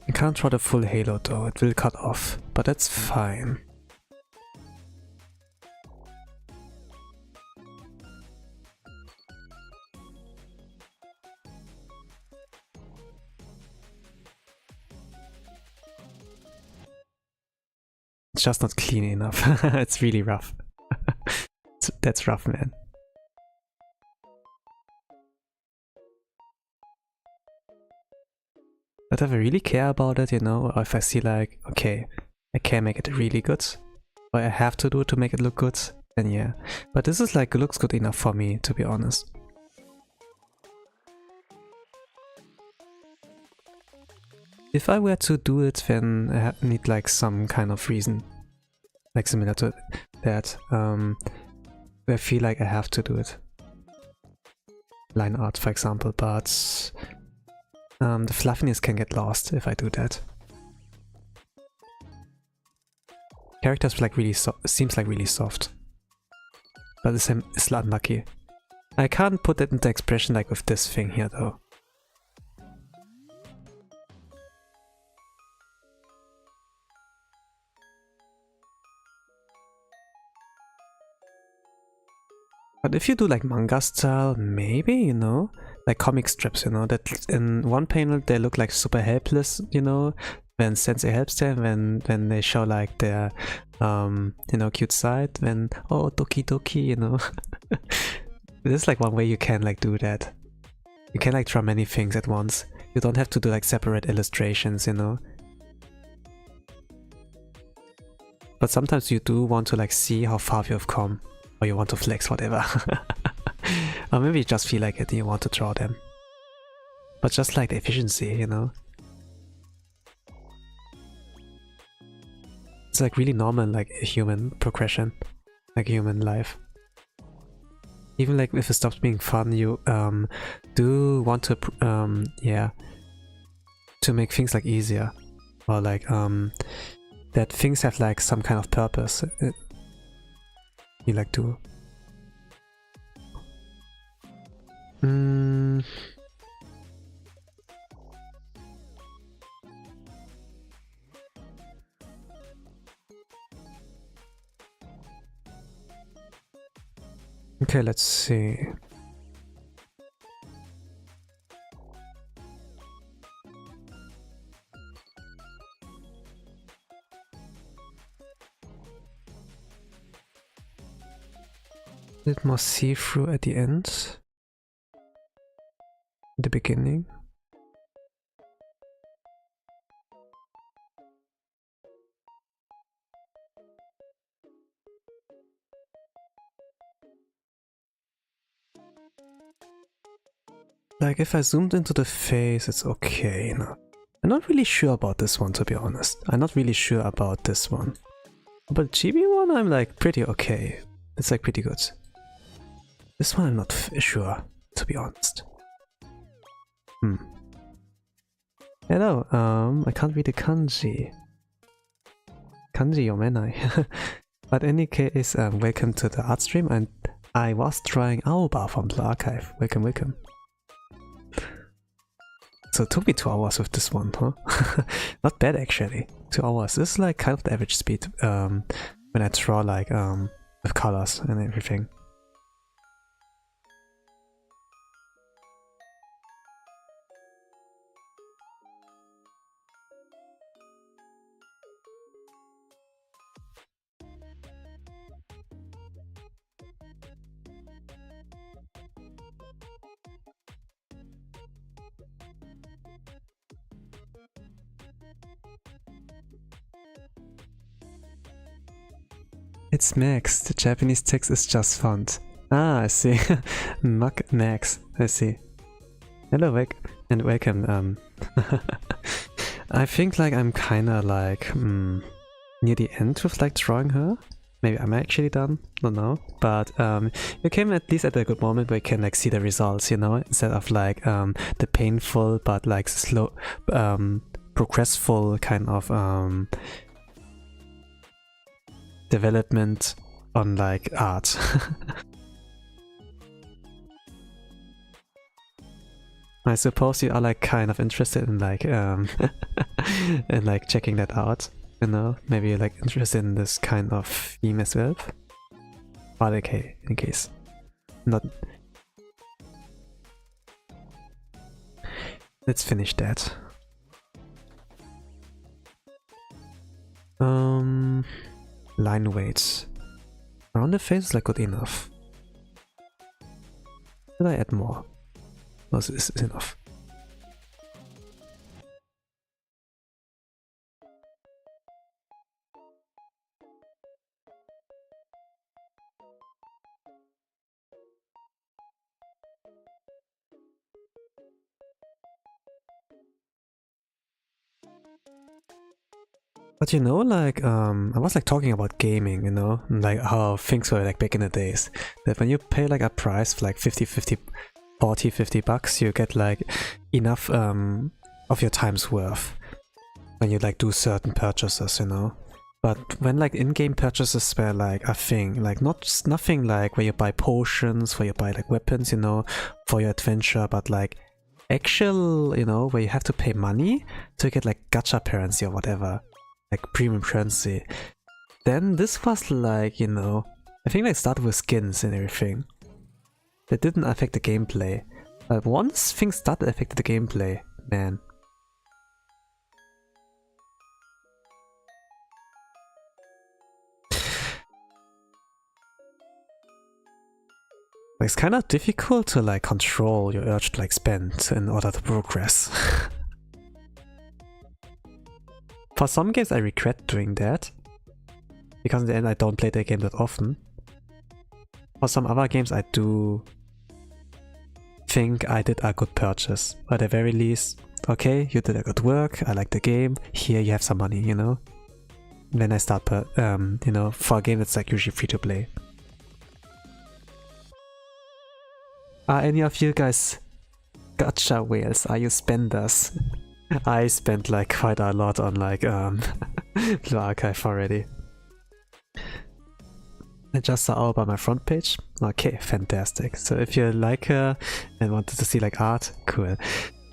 I can't draw the full halo though, it will cut off, but that's fine. It's just not clean enough. It's really rough. That's rough, man. But if I really care about it, you know, or if I see like, okay, I can make it really good, or I have to do it to make it look good, then yeah. But this is like, looks good enough for me, to be honest. If I were to do it, then I need like some kind of reason, like similar to that, where I feel like I have to do it. Line art, for example, but the fluffiness can get lost if I do that. Characters like really seems like really soft, but it's unlucky. I can't put that into expression like with this thing here though. But if you do like manga style, maybe, you know, like comic strips, you know, that in one panel they look like super helpless, you know, when Sensei helps them, when they show like their, you know, cute side, when, oh, doki doki, you know. This is like one way you can like do that. You can like draw many things at once. You don't have to do like separate illustrations, you know. But sometimes you do want to like see how far you have come. Or you want to flex, whatever. Or maybe you just feel like it and you want to draw them. But just like the efficiency, you know? It's like really normal, like a human progression. Like human life. even like if it stops being fun, you do want to yeah, to make things like easier, or like that things have like some kind of purpose. You like to okay, let's see. A bit more see-through at the end. At the beginning. Like if I zoomed into the face, it's okay, you know. I'm not really sure about this one, to be honest. I'm not really sure about this one. But GB one, I'm like pretty okay. It's like pretty good. This one I'm not sure, to be honest. Hello, I can't read the kanji. Kanji yomenai. But in any case, welcome to the art stream, and I was trying Aoba from the archive. Welcome, welcome. So it took me 2 hours with this one, huh? Not bad actually. 2 hours. This is like kind of the average speed when I draw like with colors and everything. It's Max. The Japanese text is just font. Ah, I see. Max. I see. Hello, and welcome. I think like I'm kinda like near the end with like drawing her. Maybe I'm actually done. Don't know. But you came at least at a good moment where you can like see the results, you know, instead of like the painful but like slow, progressful kind of development on like art. I suppose you are like kind of interested in like in like checking that out, you know? Maybe you're like interested in this kind of theme as well. But okay, in case not. Let's finish that. Line weights. Around the face is like good enough. Should I add more? No, this is enough. But you know, like, I was like talking about gaming, you know, like how things were like back in the days. That when you pay like a price for like 40-50 bucks, you get like enough of your time's worth when you like do certain purchases, you know. But when like in-game purchases were like a thing, like nothing like where you buy potions, where you buy like weapons, you know, for your adventure, but like actual, you know, where you have to pay money to get like gacha currency or whatever. Like premium currency. Then this was like, you know, I think like started with skins and everything. That didn't affect the gameplay. But once things started affecting the gameplay, man. It's kind of difficult to like control your urge to like spend in order to progress. For some games I regret doing that, because in the end I don't play the game that often. For some other games I do think I did a good purchase. At the very least, okay, you did a good work, I like the game, here you have some money, you know? And then I start, you know, for a game that's like usually free to play. Are any of you guys gacha whales? Are you spenders? I spent like quite a lot on like Blue Archive already. I just saw Aoba on my front page. Okay, fantastic. So if you like her and wanted to see like art, cool.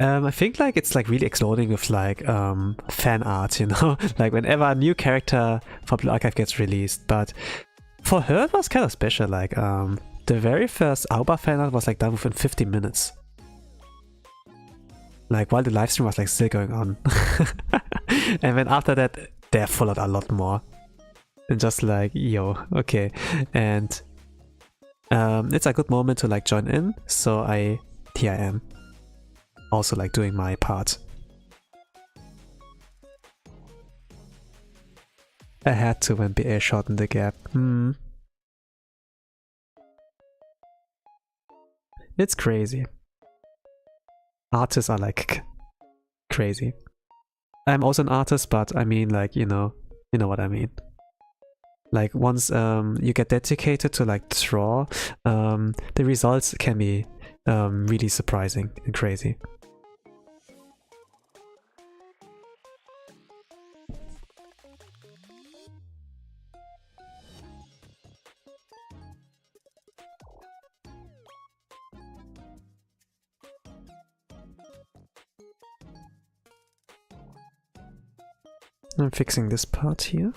I think like it's like really exploding with like fan art, you know, like whenever a new character for Blue Archive gets released. But for her it was kind of special. Like the very first Aoba fan art was like done within 50 minutes. Like while the live stream was like still going on. And then after that there followed a lot more. And just like, yo, okay. And it's a good moment to like join in. So here I am. Also like doing my part. I had to when BA shortened the gap. It's crazy. Artists are like crazy. I'm also an artist, but I mean like, you know what I mean. Like once you get dedicated to like draw, the results can be really surprising and crazy. I'm fixing this part here.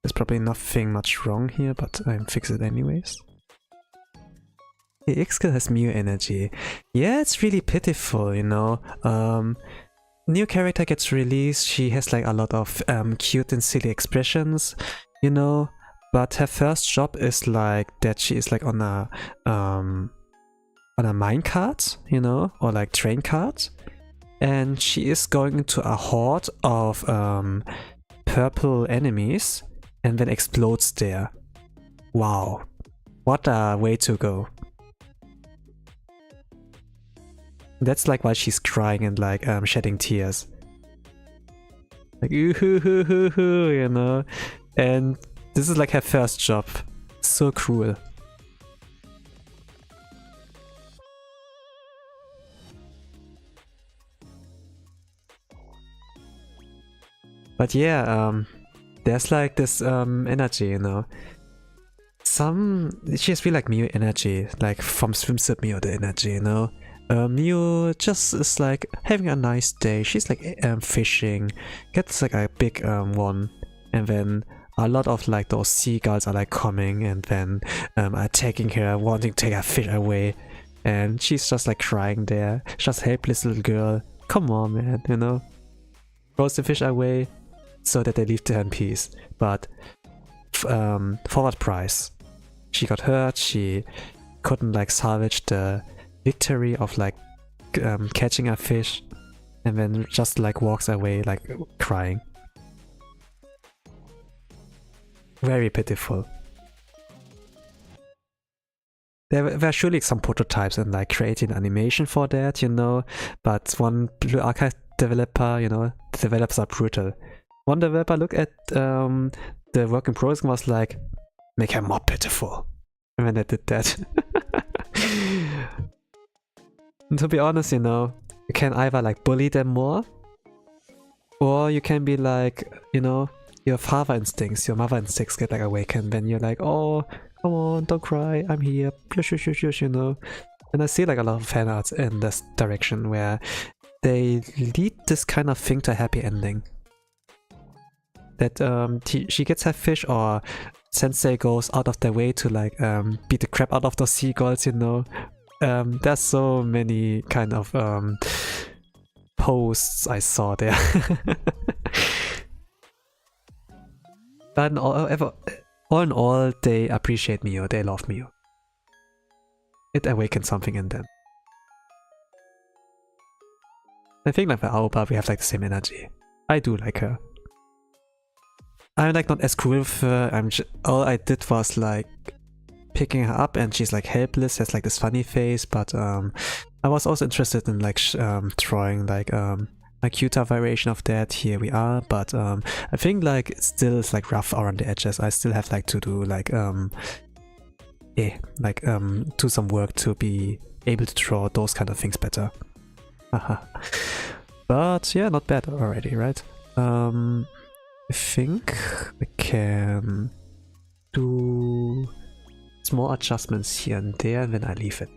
There's probably nothing much wrong here, but I'm fix it anyways. The X-Skill has Mew energy. Yeah, it's really pitiful, you know. New character gets released, she has like a lot of cute and silly expressions, you know, but her first job is like that she is like on a minecart, you know, or like train cart, and she is going into a horde of purple enemies and then explodes there. Wow, what a way to go. That's like why she's crying and like shedding tears. Like ooh hoo hoo hoo hoo, you know. And this is like her first job. So cruel. But yeah, there's like this energy, you know. She has really like Mew energy, like from Swimsuit Mew the energy, you know. Mew just is like having a nice day. She's like fishing, gets like a big one, and then a lot of like those seagulls are like coming and then attacking her, wanting to take her fish away, and she's just like crying there, just helpless little girl. Come on, man, you know. Throws the fish away so that they leave her in peace. But forward price, she got hurt. She couldn't like salvage the victory of like catching a fish, and then just like walks away like crying. Very pitiful. There were surely some prototypes and like creating animation for that, you know, but one Blue Archive developer, you know, the developers are brutal. One developer looked at the work in progress and was like, make her more pitiful. And then they did that. And to be honest, you know, you can either like bully them more, or you can be like, you know, your father instincts, your mother instincts get like awakened, then you're like, oh, come on, don't cry, I'm here, you know. And I see like a lot of fan arts in this direction where they lead this kind of thing to a happy ending. That she gets her fish, or Sensei goes out of their way to like beat the crap out of those seagulls, you know. There's so many kind of posts I saw there. But all in all, they appreciate Mew, they love Mew. It awakens something in them. I think like for Aoba we have like the same energy. I do like her. I'm like not as cool with her. All I did was like picking her up and she's like helpless, has like this funny face, but I was also interested in like drawing like a a cuter variation of that, here we are. But I think like it still is like rough around the edges. I still have like to do like do some work to be able to draw those kind of things better. But yeah, not bad already, right? I think I can do small adjustments here and there, and then I leave it.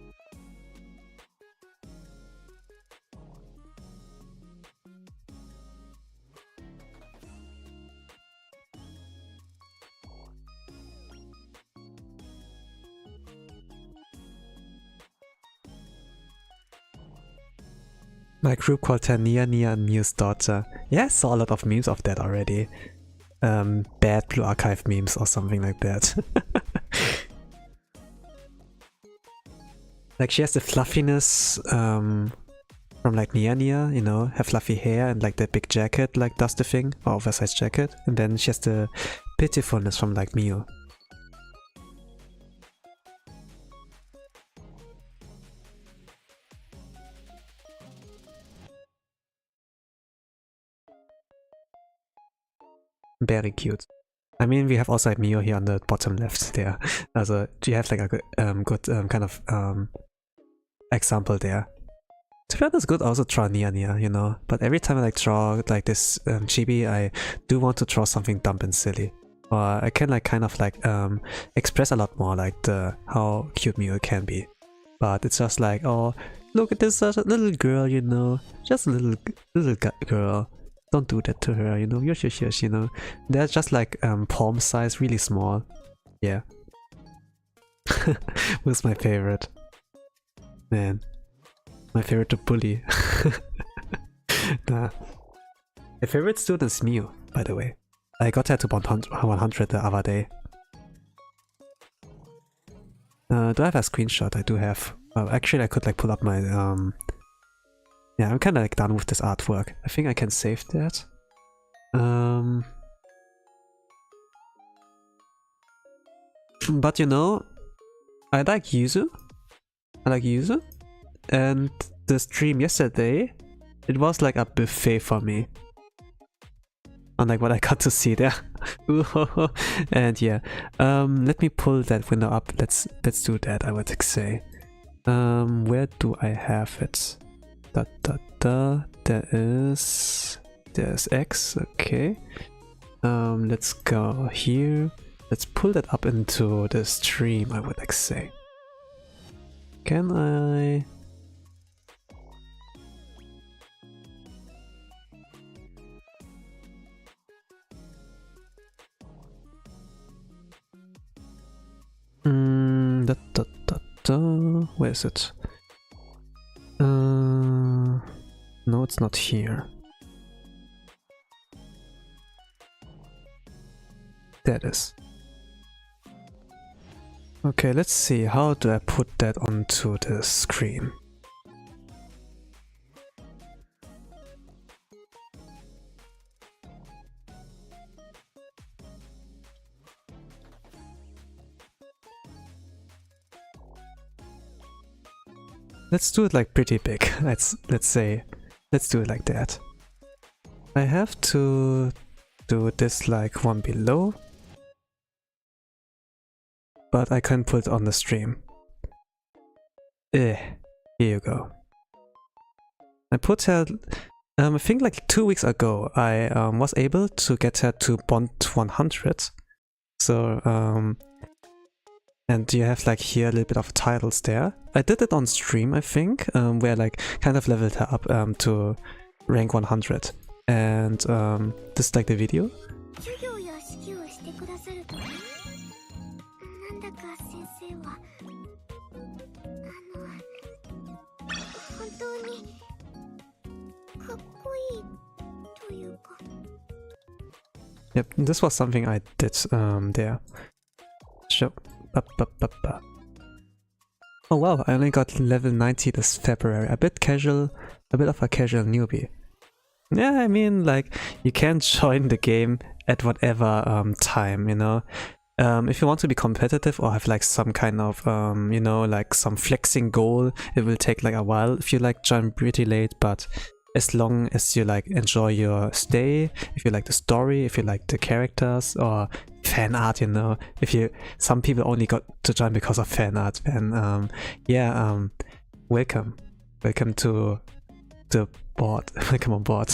My group called her Nia and Mew's daughter. Yeah, I saw a lot of memes of that already. Bad Blue Archive memes or something like that. Like she has the fluffiness from like Nia, you know, her fluffy hair and like the big jacket like does the thing, or oversized jacket. And then she has the pitifulness from like Mew. Very cute. I mean, we have also like Mio here on the bottom left there. Also, she has like a good kind of example there. To be honest, good also draw Nia, you know. But every time I like draw like this chibi, I do want to draw something dumb and silly. Or I can like kind of like express a lot more like how cute Mio can be. But it's just like, oh, look at this such a little girl, you know, just a little girl. Don't do that to her, you know, you know. They're just like palm size, really small. Yeah. Who's my favorite? Man. My favorite to bully. Nah. My favorite student is Mew, by the way. I got her to 100 the other day. Do I have a screenshot? I do have. Actually, I could like pull up my yeah, I'm kind of like done with this artwork. I think I can save that. But you know, I like Yuzu. And the stream yesterday, it was like a buffet for me. Unlike what I got to see there. And yeah, let me pull that window up. Let's do that, I would say. Where do I have it? There's X, okay. Let's go here. Let's pull that up into the stream, I would like say. Can I? Where is it? No, it's not here. There it is. Okay, let's see. How do I put that onto the screen? Let's do it like pretty big. Let's do it like that. I have to do this like one below, but I can't put it on the stream. Here you go. I put her. I think like 2 weeks ago I was able to get her to bond 100. So and you have like here a little bit of titles there. I did it on stream, I think, where I like kind of leveled her up to rank 100. And this is like the video. Yep, this was something I did there. Sure. Oh wow, I only got level 90 this February. A bit of a casual newbie. Yeah, I mean, like, you can join the game at whatever time, you know. If you want to be competitive or have like some kind of, you know, like some flexing goal, it will take like a while if you like join pretty late, but as long as you like enjoy your stay, if you like the story, if you like the characters, or fan art, you know. If you, some people only got to join because of fan art, and yeah, welcome to the board. Welcome on board.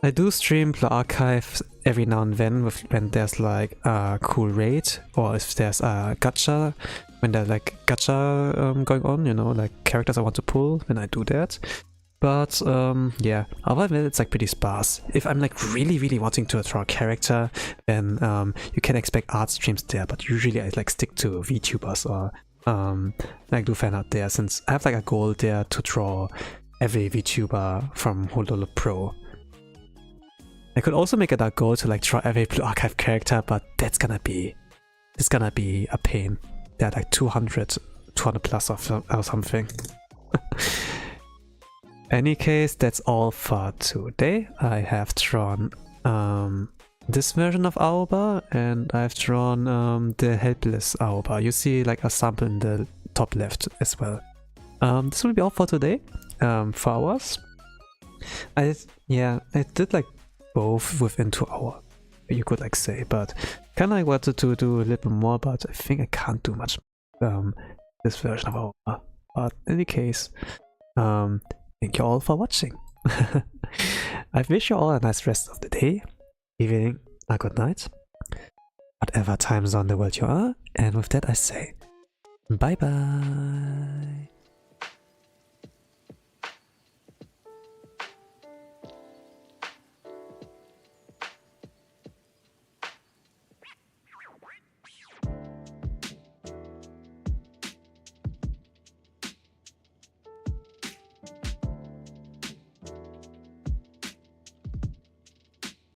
I do stream Blue Archive every now and then when there's like a cool raid, or if there's a gacha, when there's like gacha going on, you know, like characters I want to pull, then I do that. But yeah, other than that, it's like pretty sparse. If I'm like really wanting to draw a character, then you can expect art streams there, but usually I like stick to VTubers or like do fan art there, since I have like a goal there to draw every VTuber from Highlander Pro. I could also make it a goal to like draw every Blue Archive character, but it's gonna be a pain. There are like 200 plus or something. Any case, that's all for today. I have drawn this version of Aoba, and I've drawn the helpless Aoba. You see like a sample in the top left as well. This will be all for today. 4 hours. I did like both within 2 hours, you could like say, but kinda like wanted to do a little bit more, but I think I can't do much this version of Aoba. But in any case, thank you all for watching. I wish you all a nice rest of the day, evening, a good night, whatever time zone in the world you are, and with that I say bye bye.